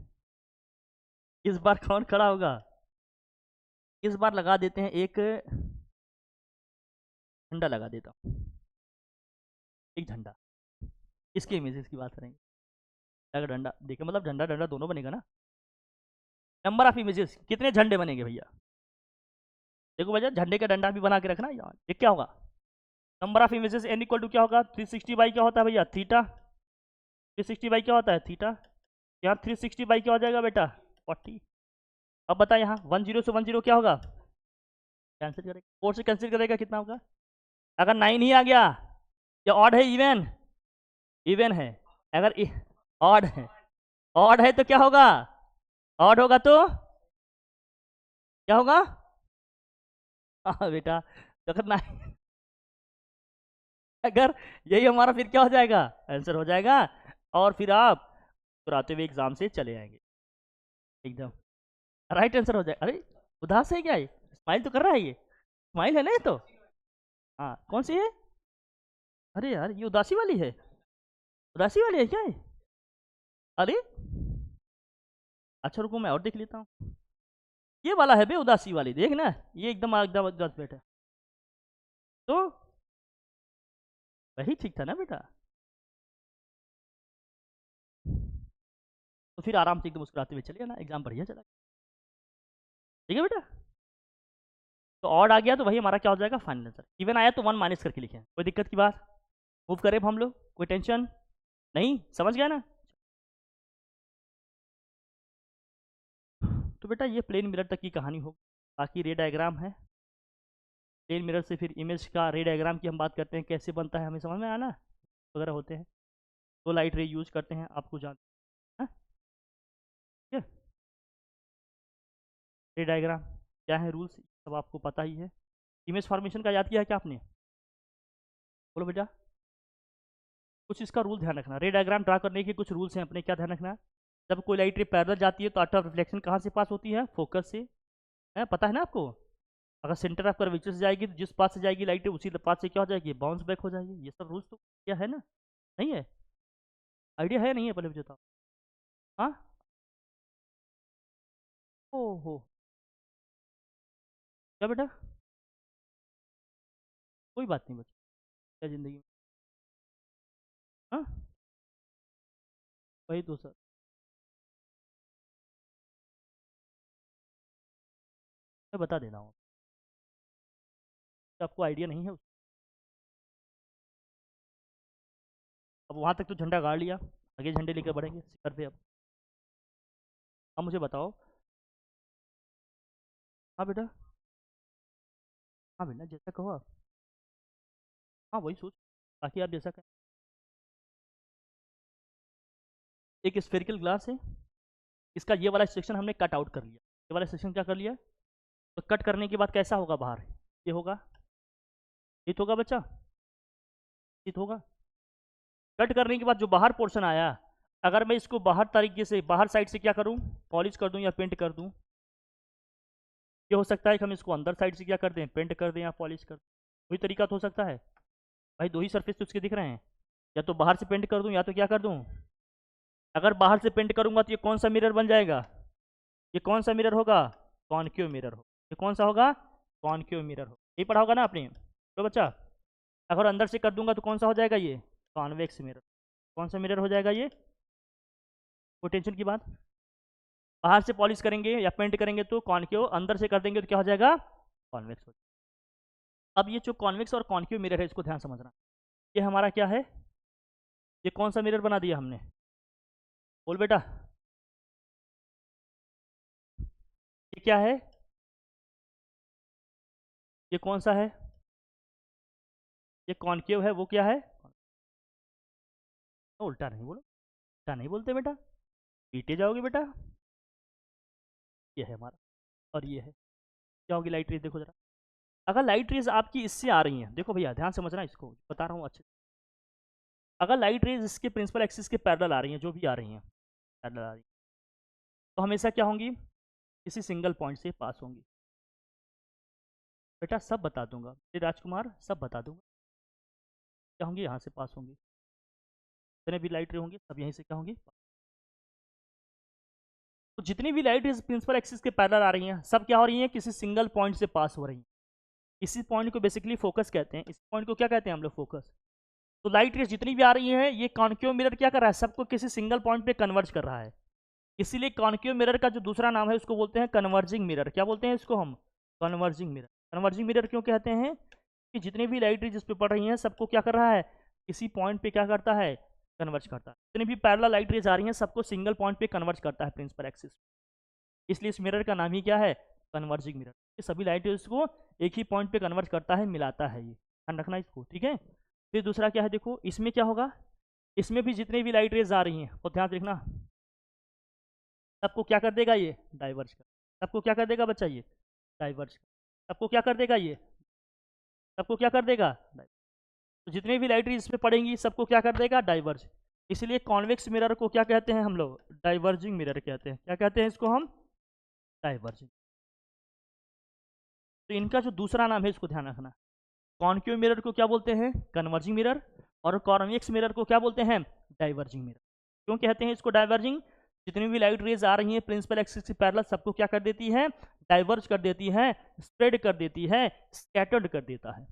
इस बार कौन खड़ा होगा, इस बार लगा देते हैं एक झंडा, लगा देता हूँ एक झंडा, इसके इमेजेस की बात करेंगे, अगर डंडा देखे मतलब झंडा डंडा दोनों बनेगा ना, नंबर ऑफ इमेजेस कितने झंडे बनेंगे भैया, देखो भैया झंडे का डंडा भी बना के रखना, यहाँ ये क्या होगा, number of images n equal to क्या होगा 360 बाई क्या होता है भैया थीटा, 360 बाई क्या होता है थीटा, यहाँ 360 बाई क्या हो जाएगा बेटा 40, अब बता यहाँ 10 से 10 क्या होगा, कैंसिल करेगा 4 से कैंसिल करेगा कितना होगा, अगर 9 ही आ गया, या ऑड है इवन, इवन है, अगर ऑड है, ऑड है तो क्या होगा, ऑड होगा तो क्या होगा, हाँ बेटा, तो अगर 9 अगर यही हमारा फिर क्या हो जाएगा आंसर हो जाएगा, और फिर आप पुराते हुए एग्जाम से चले आएंगे एकदम राइट आंसर हो जाएगा, अरे उदास है क्या ये, स्माइल तो कर रहा है ये, स्माइल है ना ये तो, हाँ कौन सी है, अरे यार ये उदासी वाली है, उदासी वाली है क्या ये, अरे अच्छा रुको मैं और देख लेता हूँ, ये वाला है बे उदासी वाली, देख ना ये एकदम एकदम उदास बैठा, तो वही ठीक था ना बेटा, तो फिर आराम से एकदम मुस्कुराते हुए चलिए ना, एग्जाम बढ़िया चला, ठीक है बेटा, तो ऑड आ गया तो वही हमारा क्या हो जाएगा फाइनल आंसर, इवन आया तो 1 माइनस करके लिखे, कोई दिक्कत की बात, मूव करें हम लोग, कोई टेंशन नहीं, समझ गया ना। तो बेटा ये प्लेन मिरर तक की कहानी होगी। बाकी रे डायग्राम है, प्लेन मिरर से फिर इमेज का रे डायग्राम की हम बात करते हैं, कैसे बनता है हमें समझ में आना वगैरह होते हैं। तो लाइट रे यूज करते हैं, आपको जान है ठीक है। रे डायग्राम क्या है, रूल्स सब आपको पता ही है। इमेज फॉर्मेशन का याद किया है क्या आपने? बोलो बेटा। कुछ इसका रूल ध्यान रखना, रे डायग्राम ड्रा करने के कुछ रूल्स हैं अपने, क्या ध्यान रखना। जब कोई लाइट रे पैरेलल जाती है तो आउट ऑफ रिफ्लेक्शन कहाँ से पास होती है? फोकस से, है पता है ना आपको। अगर सेंटर ऑफ कर्वेचर से जाएगी तो जिस पास से जाएगी लाइट उसी पास से क्या हो जाएगी? बाउंस बैक हो जाएगी। ये सब रूल्स तो क्या है ना, नहीं है? आइडिया है नहीं है? पहले मुझे बताओ। हाँ, ओहो, क्या बेटा? कोई बात नहीं बच्चा, क्या जिंदगी में। हाँ, वही तो सर। मैं बता दे रहा हूँ, आपको आइडिया नहीं है। अब वहाँ तक तो झंडा गाड़ लिया, आगे झंडे लेकर बढ़ेंगे शिखर पे। अब मुझे बताओ। हाँ बेटा, हाँ बेटा जैसा कहो आप। हाँ वही सोच, बाकी आप जैसा कहें। एक स्फेरिकल ग्लास है, इसका ये वाला सेक्शन हमने कट आउट कर लिया। ये वाला सेक्शन क्या कर लिया? तो कट करने के बाद कैसा होगा बाहर? ये होगा, हित होगा बच्चा, हित होगा। कट करने के बाद जो बाहर पोर्शन आया, अगर मैं इसको बाहर तरीके से, बाहर साइड से क्या करूं? पॉलिश कर दूं या पेंट कर दूं। ये हो सकता है कि हम इसको अंदर साइड से क्या कर दें? पेंट कर दें या पॉलिश कर दें। वही तरीका तो हो सकता है भाई, दो ही सरफेस तो उसके दिख रहे हैं। या तो बाहर से पेंट कर दूं या तो क्या कर दूं। अगर बाहर से पेंट करूंगा तो ये कौन सा मिरर बन जाएगा? ये कौन सा मिरर होगा? कॉनकेव मिरर हो। ये कौन सा होगा? कॉनकेव मिरर हो। ये पढ़ा होगा ना आपने तो बच्चा। अगर अंदर से कर दूंगा तो कौन सा हो जाएगा? ये कॉन्वेक्स मिरर। कौन सा मिरर हो जाएगा ये? कोई टेंशन की बात। बाहर से पॉलिश करेंगे या पेंट करेंगे तो कॉनकेव, अंदर से कर देंगे तो क्या हो जाएगा? कॉन्वेक्स हो जाएगा। अब ये जो कॉन्वेक्स और कॉनकेव मिरर है इसको ध्यान समझना। ये हमारा क्या है? ये कौन सा मिरर बना दिया हमने? बोल बेटा, ये क्या है? ये कौन सा है? ये कॉनकेव है, वो क्या है? उल्टा नहीं बोलो, उल्टा नहीं बोलते बेटा, पीटे जाओगे बेटा। ये है हमारा, और ये है क्या होगी? लाइट रेज देखो जरा। अगर लाइट रेज आपकी इससे आ रही हैं, देखो भैया ध्यान समझना, इसको बता रहा हूँ अच्छे। अगर लाइट रेज इसके प्रिंसिपल एक्सिस के पैरेलल आ रही हैं, जो भी आ रही हैं पैरेलल आ रही हैं, तो हमेशा क्या होंगी? किसी सिंगल पॉइंट से पास होंगी। बेटा सब बता दूंगा, राजकुमार सब बता दूंगा। क्या होंगी? यहाँ से पास होंगी। जितने भी लाइट रे होंगी सब यहीं से क्या होंगी? तो जितनी भी लाइट रेज प्रिंसिपल एक्सिस के पैरेलल आ रही हैं, सब क्या हो रही हैं? किसी सिंगल पॉइंट से पास हो रही हैं। इसी पॉइंट को बेसिकली फोकस कहते हैं। इस पॉइंट को क्या कहते हैं हम लोग? फोकस। तो लाइट रेज जितनी भी आ रही हैं, ये कॉनकेव मिरर क्या कर रहा है? सबको किसी सिंगल पॉइंट पे कन्वर्ज कर रहा है। इसीलिए कॉनकेव मिरर का जो दूसरा नाम है उसको बोलते हैं कन्वर्जिंग मिरर। क्या बोलते हैं इसको हम? Converging mirror. कन्वर्जिंग मिरर क्यों कहते हैं? कि जितनी भी लाइट रेज जिस पे पड़ रही हैं, सबको क्या कर रहा है? किसी पॉइंट पे क्या करता है? कन्वर्ज करता है। जितनी भी पैरेलल लाइट रेज आ रही हैं, सबको सिंगल पॉइंट पे कन्वर्ज करता है प्रिंसिपल एक्सिस। इसलिए इस मिरर का नाम ही क्या है? Converging mirror. ये सभी लाइट रेज को एक ही पॉइंट पे कन्वर्ज करता है, मिलाता है। ये ध्यान रखना इसको, ठीक है। फिर दूसरा क्या है, देखो इसमें क्या होगा। इसमें भी जितनी भी लाइट रेज आ रही हैं, तो ध्यान देखना, सबको क्या कर देगा? ये डाइवर्ज कर। सबको क्या कर देगा बच्चा? ये डाइवर्ज कर। सबको क्या कर देगा? ये सबको क्या कर देगा? तो जितने भी लाइट रेज इस पे पड़ेंगी, सबको क्या कर देगा? डाइवर्ज। इसलिए कॉन्वेक्स मिरर को क्या कहते हैं हम लोग? डाइवर्जिंग मिरर कहते हैं। क्या कहते हैं इसको हम? डाइवर्जिंग। तो इनका जो दूसरा नाम है इसको ध्यान रखना। कॉनकेव मिरर को क्या बोलते हैं? Converging mirror. और कॉन्वेक्स मिरर को क्या बोलते हैं? Diverging mirror. क्यों कहते हैं इसको डाइवर्जिंग? जितनी भी लाइट रेज आ रही हैं प्रिंसिपल एक्सिस के पैरेलल, सबको क्या कर देती है? डाइवर्ज कर देती है, स्प्रेड कर देती है, स्कैटर्ड कर देता है।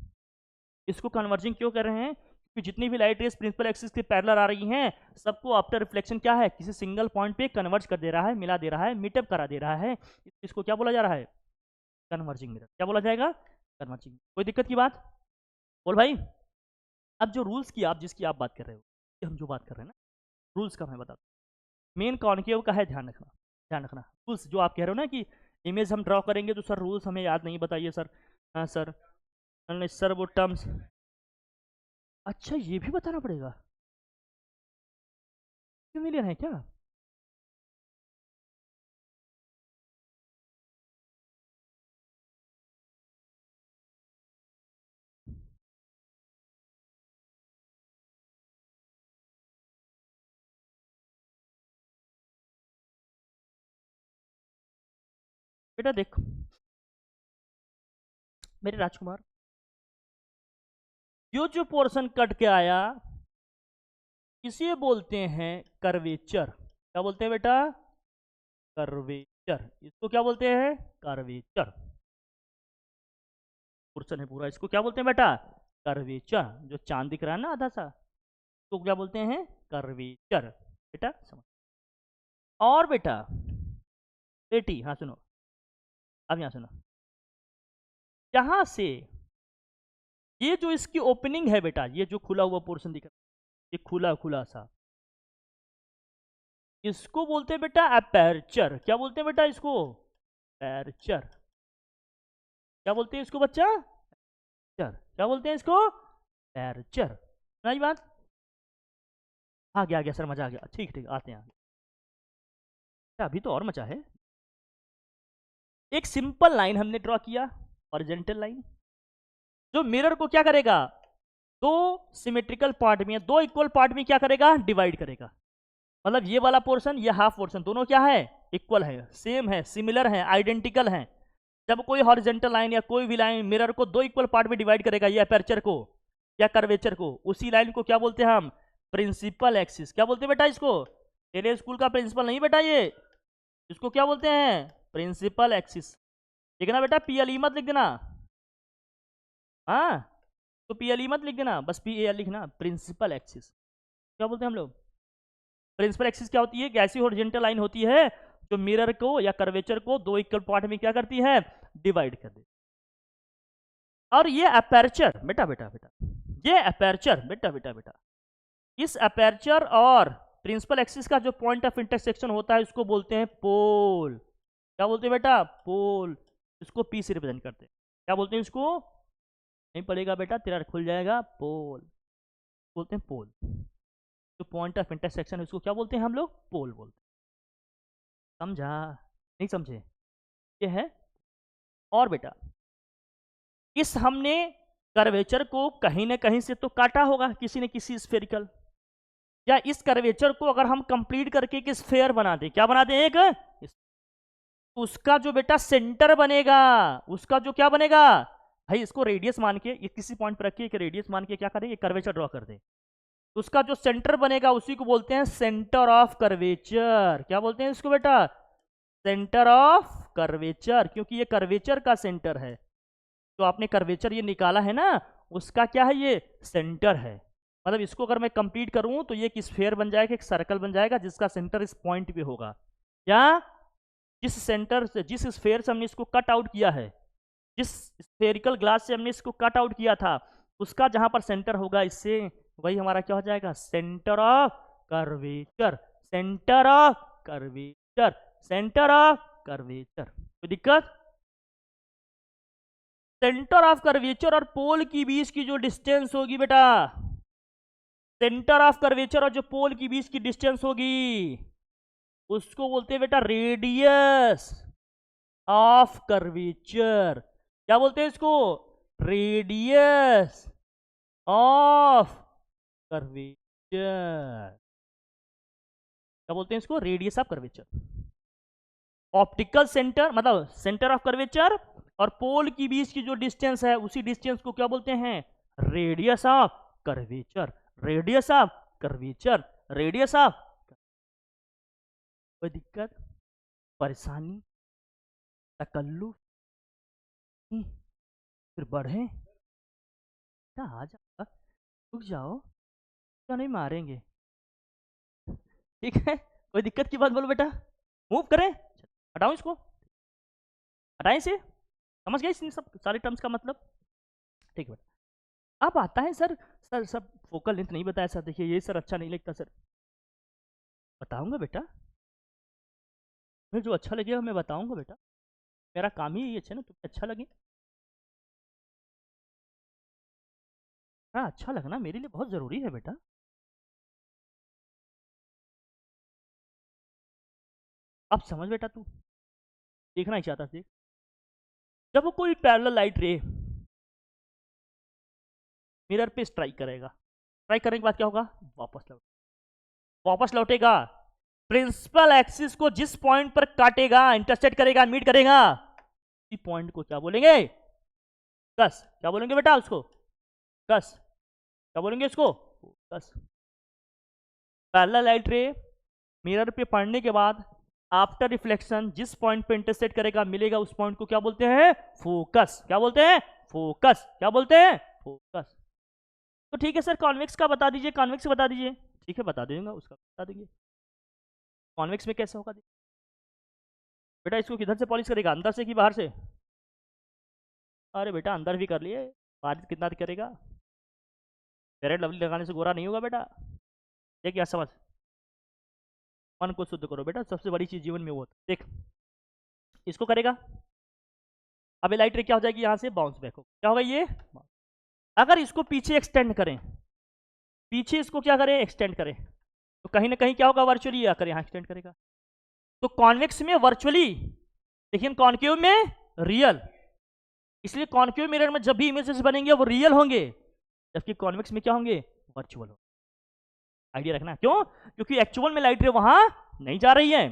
इसको कन्वर्जिंग क्यों कर रहे हैं? कि जितनी भी लाइट रेज प्रिंसिपल एक्सिस के पैरेलल आ रही हैं, सबको आफ्टर रिफ्लेक्शन क्या है? किसी सिंगल पॉइंट पे कन्वर्ज कर दे रहा है, मिला दे रहा है, मीटअप करा दे रहा है। इसको क्या बोला जा रहा है? Converging mirror. क्या बोला जाएगा? कन्वर्जिंग। कोई दिक्कत की बात? बोल भाई। अब जो रूल्स की आप जिसकी आप बात कर रहे हो, हम जो बात कर रहे हैं ना, रूल्स का मैं बता दूँ। मेन कॉनकेव का है, ध्यान रखना, ध्यान रखना रूल्स जो आप कह रहे हो ना कि इमेज हम ड्रॉ करेंगे तो सर रूल्स हमें याद नहीं, बताइए सर। हाँ सर, सर वो टर्म्स, अच्छा ये भी बताना पड़ेगा, मिलियन है क्या? बेटा देख मेरे राजकुमार, जो पोर्शन कट के आया इसे बोलते हैं कर्वेचर। क्या बोलते हैं बेटा? कर्वेचर। इसको क्या बोलते हैं? कर्वेचर। पोर्शन है पूरा, इसको क्या बोलते हैं बेटा? कर्वेचर। जो चांद दिख रहा है ना आधा सा, इसको क्या बोलते हैं? कर्वेचर। बेटा समझ। और बेटा बेटी, हाँ सुनो, अब यहां सुनो, यहां से ये जो इसकी ओपनिंग है बेटा, ये जो खुला हुआ पोर्शन दिख रहा है, ये खुला खुला सा, इसको बोलते हैं बेटा अपर्चर। क्या बोलते हैं बेटा इसको? अपर्चर। क्या बोलते हैं इसको बच्चा? अपर्चर। क्या बोलते हैं इसको? अपर्चर। नहीं बात आ गया सर, मजा आ गया। ठीक ठीक आते हैं अभी तो और मचा है। एक सिंपल लाइन हमने ड्रॉ किया, हॉरिजॉन्टल लाइन, जो मिरर को क्या करेगा? दो सिमेट्रिकल पार्ट में, दो इक्वल पार्ट में क्या करेगा? डिवाइड करेगा। मतलब ये वाला पोर्शन, ये हाफ पोर्शन, दोनों क्या है? इक्वल है, सेम है, सिमिलर है, आइडेंटिकल है। जब कोई हॉरिजॉन्टल लाइन या कोई भी लाइन मिरर को दो इक्वल पार्ट में डिवाइड करेगा, ये अपर्चर को या कर्वेचर को, उसी लाइन को क्या बोलते हैं हम? Principal axis. क्या बोलते हैं बेटा इसको? तेरे स्कूल का प्रिंसिपल नहीं बेटा ये, इसको क्या बोलते हैं? Principal axis. लिखना बेटा, पीएलई मत लिख देना, हाँ तो पीएलई मत लिख देना, बस पीएल लिखना, प्रिंसिपल एक्सिस। क्या बोलते हैं हम लोग? प्रिंसिपल एक्सिस क्या होती है? एक ऐसी हॉरिजॉन्टल लाइन होती है जो मिरर को या कर्वेचर को दो इक्वल पार्ट में क्या करती है? डिवाइड कर देती। और ये अपर्चर बेटा बेटा बेटा, ये अपर्चर बेटा बेटा बेटा, इस अपर्चर और प्रिंसिपल एक्सिस का जो पॉइंट ऑफ इंटरसेक्शन होता है उसको बोलते हैं पोल। क्या बोलते हैं बेटा? पोल। इसको पी से रिप्रेजेंट करते हैं। क्या बोलते हैं इसको? नहीं पड़ेगा बेटा, तेरा खुल जाएगा। पोल बोलते हैं, पोल। जो पॉइंट ऑफ इंटरसेक्शन है उसको क्या बोलते हैं हम लोग? पोल बोलते हैं। समझा? नहीं समझे? ये है। और बेटा इस हमने कर्वेचर को कहीं ना कहीं से तो काटा होगा, किसी न किसी स्फेरिकल, या इस कर्वेचर को अगर हम कंप्लीट करके एक स्फेयर बना दें, क्या बना दें? एक उसका जो बेटा सेंटर बनेगा, उसका जो क्या बनेगा भाई, इसको रेडियस मान के, ये किसी पॉइंट पर रखिए, रेडियस मान के क्या करें? कर्वेचर ड्रॉ कर दे। उसका जो सेंटर बनेगा उसी को बोलते हैं सेंटर ऑफ कर्वेचर। क्या बोलते हैं इसको बेटा? सेंटर ऑफ कर्वेचर, क्योंकि ये कर्वेचर का सेंटर है। जो आपने कर्वेचर ये निकाला है ना, उसका क्या है? ये सेंटर है। मतलब इसको अगर मैं कंप्लीट करूं तो ये एक स्फेयर बन जाएगा, एक सर्कल बन जाएगा जिसका सेंटर इस पॉइंट पे होगा। या जिस सेंटर से, जिस स्फेयर से हमने इसको कट आउट किया है, जिस स्फेरिकल ग्लास से हमने इसको कट आउट किया था, उसका जहां पर सेंटर होगा इससे, वही हमारा क्या हो जाएगा? Centre of curvature. Centre of curvature, centre of curvature. कोई दिक्कत? सेंटर ऑफ कर्वेचर और पोल की बीच की जो डिस्टेंस होगी बेटा, सेंटर ऑफ कर्वेचर और जो पोल की बीच की डिस्टेंस होगी उसको बोलते हैं बेटा रेडियस ऑफ कर्वेचर। क्या बोलते हैं इसको? Radius of curvature. क्या बोलते हैं इसको? Radius of curvature. Optical centre मतलब सेंटर ऑफ कर्वेचर और पोल की बीच की जो डिस्टेंस है, उसी डिस्टेंस को क्या बोलते हैं? Radius of curvature. Radius of curvature, radius of. कोई दिक्कत, परेशानी, तकल्लुफ? फिर बढ़े क्या? आ जाओ, रुक जाओ, क्या नहीं मारेंगे, ठीक है? कोई दिक्कत की बात बोलो बेटा, मूव करें, हटाओ इसको, हटाएं इसे। समझ गए इन सब सारे टर्म्स का मतलब? ठीक है बेटा। अब आता है सर, सब फोकल लेंथ नहीं बताया सर, देखिए ये सर अच्छा नहीं लगता सर। बताऊंगा बेटा, मैं जो अच्छा लगेगा मैं बताऊंगा बेटा, मेरा काम ही यही अच्छा है ना, तुम्हें अच्छा लगे। हाँ, अच्छा लगना मेरे लिए बहुत ज़रूरी है बेटा। अब समझ बेटा, तू देखना ही चाहता देख, जब वो कोई पैरेलल लाइट रे मिरर पे स्ट्राइक करेगा, स्ट्राइक करने के बाद क्या होगा, वापस लौटेगा, प्रिंसिपल एक्सिस को जिस पॉइंट पर काटेगा, इंटरसेक्ट करेगा, मीट करेगा, इसी पॉइंट को क्या बोलेंगे, कस। क्या बोलेंगे बेटा उसको, कस। क्या बोलेंगे इसको, कस। पैरेलल लाइट रे मिरर पे पड़ने के बाद आफ्टर रिफ्लेक्शन जिस पॉइंट पे इंटरसेक्ट करेगा, मिलेगा, उस पॉइंट को क्या बोलते हैं, फोकस। क्या बोलते हैं, फोकस। क्या बोलते हैं, फोकस। तो ठीक है सर, कॉन्वेक्स का बता दीजिए, कॉन्वेक्स बता दीजिए। ठीक है, बता देंगे, उसका बता देंगे। कॉन्वेक्स में कैसे होगा बेटा, इसको किधर से पॉलिश करेगा, अंदर से कि बाहर से। अरे बेटा अंदर भी कर लिए, बाहर कितना करेगा, फेयर लवली लगाने से गोरा नहीं होगा बेटा। ये क्या समझ, मन को शुद्ध करो बेटा, सबसे बड़ी चीज जीवन में वो होता है। देख, इसको करेगा, अब ये लाइट रे क्या हो जाएगी, यहाँ से बाउंस बैक हो, क्या होगा ये। अगर इसको पीछे एक्सटेंड करें, पीछे इसको क्या करें, एक्सटेंड करें, तो कहीं ना कहीं क्या होगा, वर्चुअली आकर यहाँ एक्सटेंड करेगा। तो कॉन्वेक्स में वर्चुअली, लेकिन कॉन्केव में रियल। इसलिए कॉन्केव मिरर में जब भी इमेजेस बनेंगे वो रियल होंगे, जबकि कॉन्वेक्स में क्या होंगे, वर्चुअल होंगे। आइडिया रखना, क्यों, क्योंकि एक्चुअल में लाइट रे वहां नहीं जा रही है,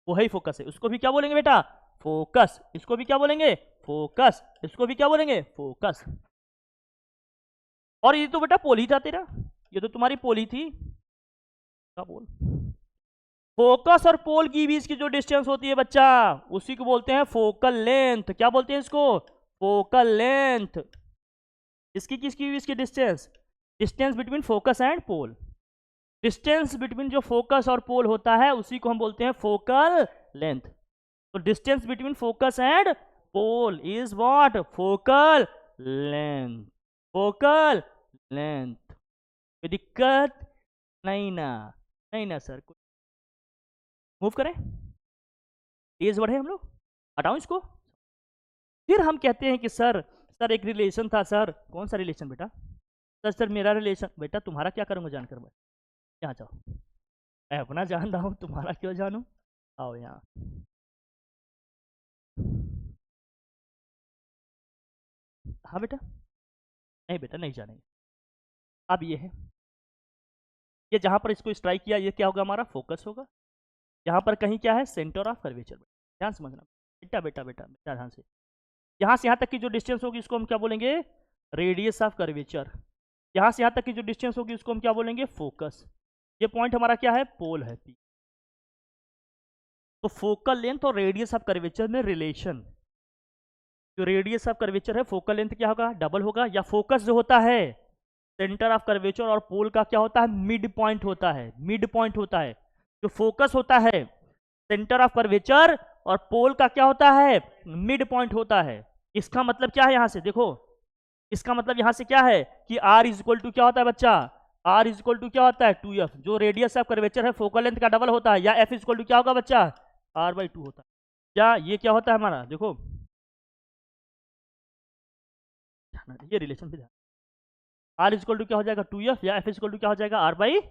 वो है फोकस है। उसको भी क्या बोलेंगे बेटा, फोकस। इसको भी क्या बोलेंगे, फोकस। इसको भी क्या बोलेंगे, फोकस। और ये तो बेटा पोल ही था तेरा, ये तो तुम्हारी पोल ही थी, क्या बोल। फोकस और पोल की बीच की जो डिस्टेंस होती है बच्चा, उसी को बोलते हैं फोकल लेंथ। क्या बोलते हैं इसको, फोकल लेंथ। इसकी किसकी बीच की distance, distance between focus and pole. Distance between जो फोकस और पोल होता है उसी को हम बोलते हैं फोकल लेंथ। तो distance between focus and pole is what, focal length. Focal length. कोई दिक्कत नहीं ना, नहीं ना सर। मूव करें, तेज बढ़े हम लोग, हटाओ इसको। फिर हम कहते हैं कि सर, सर एक रिलेशन था सर। कौन सा रिलेशन बेटा, सर सर मेरा रिलेशन। बेटा तुम्हारा क्या करूँगा जानकर मैं, यहाँ जाओ, मैं अपना जान रहा हूँ, तुम्हारा क्यों जानूँ। आओ यहाँ, हाँ बेटा, नहीं बेटा नहीं जानेंगे। अब ये है, ये जहाँ पर इसको स्ट्राइक किया, ये क्या होगा, हमारा फोकस होगा। यहाँ पर कहीं क्या है, सेंटर ऑफ कर्वेचर। ध्यान समझना बेटा, बेटा बेटा बेटा ध्यान से यहाँ तक की जो डिस्टेंस होगी इसको हम क्या बोलेंगे, रेडियस ऑफ कर्वेचर। यहाँ से यहाँ तक की जो डिस्टेंस होगी उसको हम क्या बोलेंगे, फोकस। ये पॉइंट हमारा क्या है, पोल है, पी। तो फोकल लेंथ और रेडियस ऑफ कर्वेचर में रिलेशन, जो रेडियस ऑफ कर्वेचर है, फोकल लेंथ क्या होगा, डबल होगा। या फोकस जो होता है, सेंटर ऑफ कर्वेचर, और पोल का क्या होता है, मिड पॉइंट होता है, मिड पॉइंट होता है। जो फोकस होता है, सेंटर ऑफ कर्वेचर, और पोल का क्या होता है, मिड पॉइंट होता है। इसका मतलब क्या है, यहां से देखो, इसका मतलब यहां से क्या है कि r इज इक्वल टू क्या होता है बच्चा, r इज इक्वल टू क्या होता है, 2f। जो रेडियस ऑफ कर्वेचर है फोकल लेंथ का डबल होता है। या f इज इक्वल टू क्या होगा बच्चा, r/2 होता है। क्या ये क्या होता है हमारा, देखो ये रिलेशन भी, r इज इक्वल टू क्या हो जाएगा, 2f। या f इज इक्वल टू क्या हो जाएगा, r/2।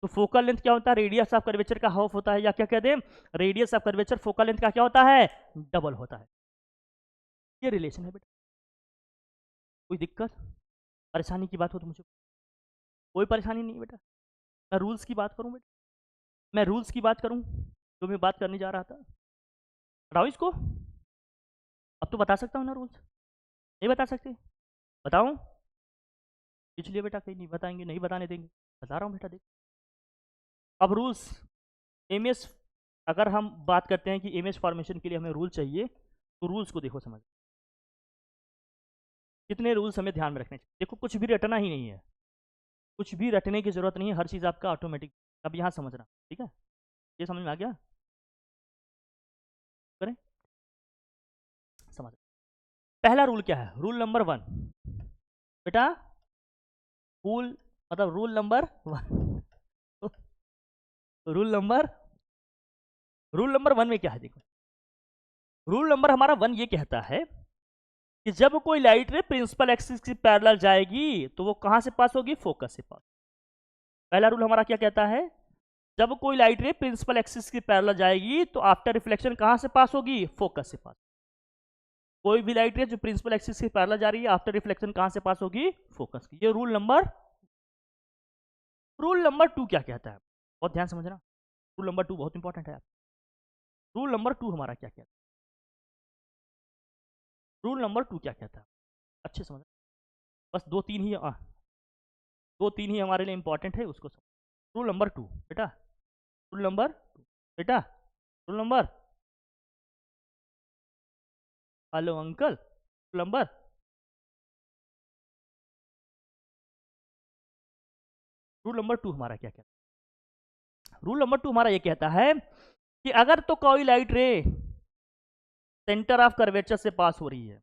तो फोकल लेंथ क्या होता है, रेडियस ऑफ कर्वेचर का हाफ होता है। या क्या कहते हैं, radius of curvature focal length का क्या होता है, डबल होता है। ये रिलेशन है बेटा। कोई दिक्कत परेशानी की बात हो तो मुझे, कोई परेशानी नहीं बेटा। मैं रूल्स की बात करूं बेटा, मैं रूल्स की बात करूं, जो मैं बात करने जा रहा था। हटाओ इसको, अब तो बता सकता हूँ ना रूल्स, नहीं बता सकते, बताऊं। इसलिए बेटा कहीं नहीं बताएंगे, नहीं बताने देंगे, बता रहा हूँ बेटा। देख, अब रूल्स, एमएस, अगर हम बात करते हैं कि इमेज फॉर्मेशन के लिए हमें रूल चाहिए, तो रूल्स को देखो, समझ कितने रूल्स हमें ध्यान में रखने चाहिए। देखो कुछ भी रटना ही नहीं है, कुछ भी रटने की जरूरत नहीं है, हर चीज़ आपका ऑटोमेटिक। अब यहाँ समझना, ठीक है, ये समझ में आ गया, करें समझ। पहला रूल क्या है, रूल नंबर 1 बेटा, रूल मतलब रूल नंबर 1 रूल नंबर 1 में क्या है देखो, रूल नंबर हमारा 1 ये कहता है कि जब कोई लाइट रे प्रिंसिपल एक्सिस की पैरेलल जाएगी तो वो कहां से पास होगी, फोकस से पास। पहला रूल हमारा क्या कहता है, जब कोई लाइट रे प्रिंसिपल एक्सिस की पैरेलल जाएगी तो आफ्टर रिफ्लेक्शन कहां से पास होगी, फोकस से पास। कोई भी लाइट रे जो प्रिंसिपल एक्सिस की पैरेलल जा रही है आफ्टर रिफ्लेक्शन कहां से पास होगी, फोकस की। ये रूल नंबर 2 क्या कहता है, बहुत ध्यान समझना। रूल नंबर 2 बहुत इंपॉर्टेंट है। रूल नंबर 2 हमारा क्या कहता है, रूल नंबर 2 क्या कहता है, अच्छे समझना। बस 2-3 ही हमारे लिए इंपॉर्टेंट है, उसको समझ। रूल नंबर 2 बेटा, रूल नंबर 2 बेटा, rule number, hello uncle, rule number, rule number 2 हमारा क्या कहता है, रूल नंबर 2 हमारा ये कहता है कि अगर तो कोई लाइट रे सेंटर ऑफ कर्वेचर से पास हो रही है,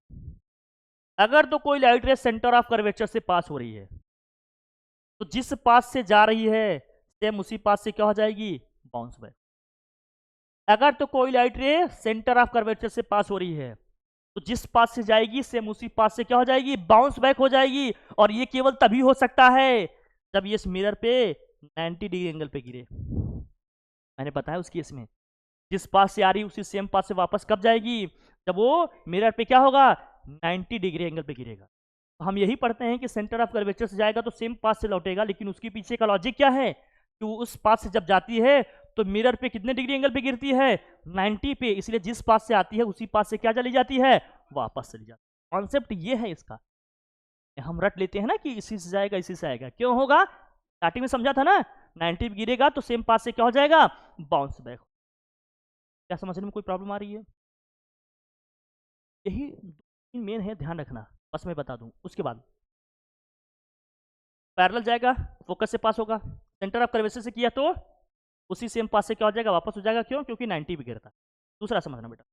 अगर तो कोई लाइट रे सेंटर ऑफ कर्वेचर से पास हो रही है, तो जिस पास से जा रही है सेम उसी पास से क्या हो जाएगी, बाउंस बैक। अगर तो कोई लाइट रे सेंटर ऑफ कर्वेचर से पास हो रही है तो जिस पास से जाएगी सेम उसी पास से क्या हो जाएगी, बाउंस बैक हो जाएगी। और ये केवल तभी हो सकता है जब ये इस मिरर पे 90 डिग्री एंगल पे गिरे। मैंने बताया उस केस में जिस पास से आ रही उसी सेम पास से वापस कब जाएगी, जब वो मिरर पे क्या होगा, 90 डिग्री एंगल पे गिरेगा। तो हम यही पढ़ते हैं कि सेंटर ऑफ कर्वेचर से जाएगा तो सेम पास से लौटेगा, लेकिन उसके पीछे का लॉजिक क्या है कि वो उस पास से जब जाती है तो मिरर पे कितने डिग्री एंगल पे गिरती है, 90 पे। इसलिए जिस पास से आती है उसी पास से क्या चली जाती है, वापस चली जाती है। कॉन्सेप्ट ये है इसका। हम रट लेते हैं ना कि इसी से जाएगा इसी से आएगा, क्यों होगा, स्टार्टिंग में समझा था ना, 90 पे गिरेगा तो सेम पास से क्या हो जाएगा, बाउंस बैक। क्या समझने में कोई प्रॉब्लम आ रही है, यही मेन है, ध्यान रखना। बस मैं बता दूं, उसके बाद पैरेलल जाएगा फोकस से पास होगा, सेंटर ऑफ कर्वेचर से किया तो उसी सेम पास से क्या हो जाएगा, वापस हो जाएगा। क्यों, क्योंकि 90 पे गिरता। दूसरा समझना बेटा,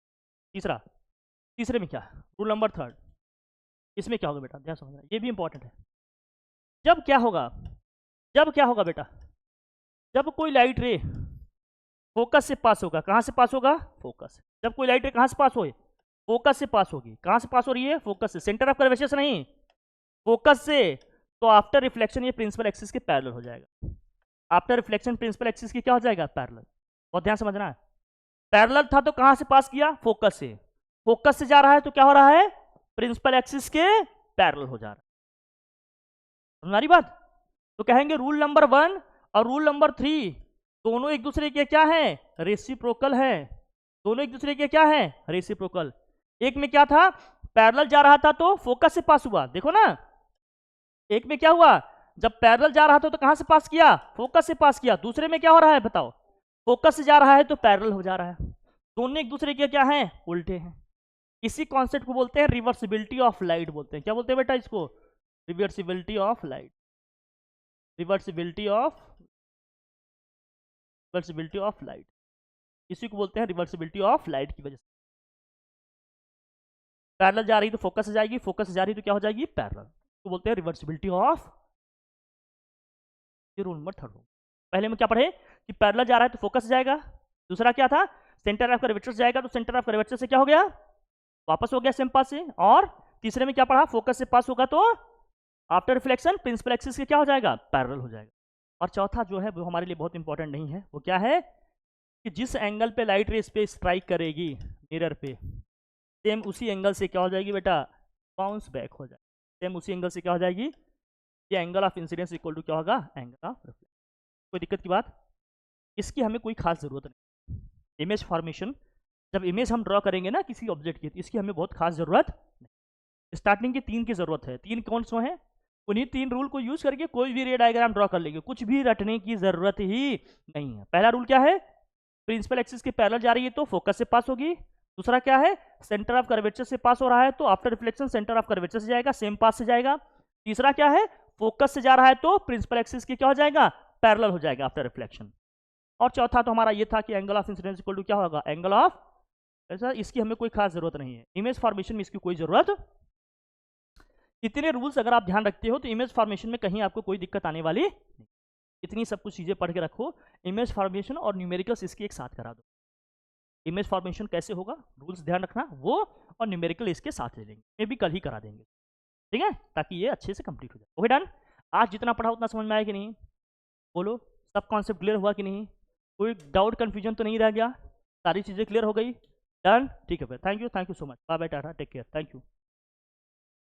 तीसरे में क्या, रूल नंबर 3 इसमें क्या होगा बेटा, ध्यान समझना, ये भी इंपॉर्टेंट है। जब क्या होगा बेटा, जब कोई लाइट रे फोकस से पास होगा, कहां से पास होगा, फोकस से। जब कोई लाइट रे कहां से पास हो, फोकस से पास होगी। कहां से पास हो रही है, फोकस से, सेंटर ऑफ कर्वेचर से नहीं, फोकस से। तो आफ्टर रिफ्लेक्शन ये प्रिंसिपल एक्सिस के पैरेलल हो जाएगा। आफ्टर रिफ्लेक्शन प्रिंसिपल एक्सिस की क्या हो जाएगा, पैरेलल। बहुत ध्यान समझना है, पैरेलल था तो कहां से पास किया, फोकस से। फोकस से जा रहा है तो क्या हो रहा है, प्रिंसिपल एक्सिस के पैरेलल हो जा रहा है। हमारी बात तो कहेंगे रूल नंबर 1 और रूल नंबर 3 दोनों एक दूसरे के क्या है, रेसिप्रोकल है। दोनों एक दूसरे के क्या है, रेसिप्रोकल। एक में क्या था, पैरेलल जा रहा था तो फोकस से पास हुआ, देखो ना। एक में क्या हुआ, जब पैरेलल जा रहा था तो कहां से पास किया, फोकस से पास किया। दूसरे में क्या हो रहा है बताओ, फोकस से जा रहा है तो पैरेलल हो जा रहा है। दोनों एक दूसरे के क्या हैं, उल्टे हैं। इसी कॉन्सेप्ट को बोलते हैं रिवर्सिबिलिटी ऑफ लाइट बोलते हैं। क्या बोलते हैं बेटा इसको, reversibility of light, reversibility of light, इसी को बोलते हैं रिवर्सिबिलिटी ऑफ लाइट की वजह से। पैरेलल जा रही तो फोकस से जाएगी, फोकस से जा रही तो क्या हो जाएगी, पैरेलल, तो बोलते हैं रिवर्सिबिलिटी ऑफ। ये रूल नंबर 3 पहले में क्या पढ़े कि पैरेलल जा रहा है तो फोकस से जाएगा। दूसरा क्या था, सेंटर ऑफ कर्वेचर से जाएगा तो सेंटर ऑफ कर्वेचर से क्या हो गया, वापस हो गया सेम पास से। और तीसरे में क्या पढ़ा, फोकस से पास होगा तो आफ्टर रिफ्लेक्शन प्रिंसिपल एक्सिस के क्या हो जाएगा, पैरेलल हो जाएगा। और चौथा जो है वो हमारे लिए बहुत इंपॉर्टेंट नहीं है, वो क्या है कि जिस एंगल पे लाइट रे इस पे स्ट्राइक करेगी मिरर पे, सेम उसी एंगल से क्या हो जाएगी बेटा, बाउंस बैक हो जाएगी। सेम उसी एंगल से क्या हो जाएगी, ये angle of incidence equal to क्या होगा, एंगल ऑफ रिफ्लेक्शन। कोई दिक्कत की बात, इसकी हमें कोई खास जरूरत नहीं। इमेज फॉर्मेशन, जब इमेज हम ड्रॉ करेंगे ना किसी ऑब्जेक्ट की, तो इसकी हमें बहुत खास जरूरत नहीं। स्टार्टिंग की 3 की जरूरत है। 3 कौन से हैं, उन्हीं 3 रूल को यूज करके कोई भी रे डायग्राम ड्रॉ कर लेंगे, कुछ भी रटने की जरूरत ही नहीं है। पहला रूल क्या है, प्रिंसिपल एक्सिस के पैरेलल जा रही है तो फोकस से पास होगी। दूसरा क्या है, सेंटर ऑफ कर्वेचर से पास हो रहा है तो after reflection centre of curvature से जाएगा, सेम पास से जाएगा। तीसरा क्या है, फोकस से जा रहा है तो प्रिंसिपल एक्सिस के क्या हो जाएगा, पैरेलल हो जाएगा आफ्टर रिफ्लेक्शन। और चौथा तो हमारा ये था कि angle of incidence equal to क्या होगा, एंगल ऑफ, ऐसा। इसकी हमें कोई खास जरूरत नहीं है, इमेज फॉर्मेशन में इसकी कोई जरूरत। इतने रूल्स अगर आप ध्यान रखते हो तो इमेज फॉर्मेशन में कहीं आपको कोई दिक्कत आने वाली नहीं। इतनी सब कुछ चीज़ें पढ़ के रखो। इमेज फॉर्मेशन और न्यूमेरिकल्स इसके एक साथ करा दो। इमेज फॉर्मेशन कैसे होगा, रूल्स ध्यान रखना वो, और न्यूमेरिकल इसके साथ ले लेंगे, ये भी कल ही करा देंगे, ठीक है, ताकि ये अच्छे से कंप्लीट हो जाए। Okay done. आज जितना पढ़ा उतना समझ में आया कि नहीं, बोलो। सब कॉन्सेप्ट क्लियर हुआ कि नहीं, कोई डाउट कन्फ्यूजन तो नहीं रह गया, सारी चीज़ें क्लियर हो गई। डन, ठीक है भाई, thank you so much, bye bye, tata, take care, thank you.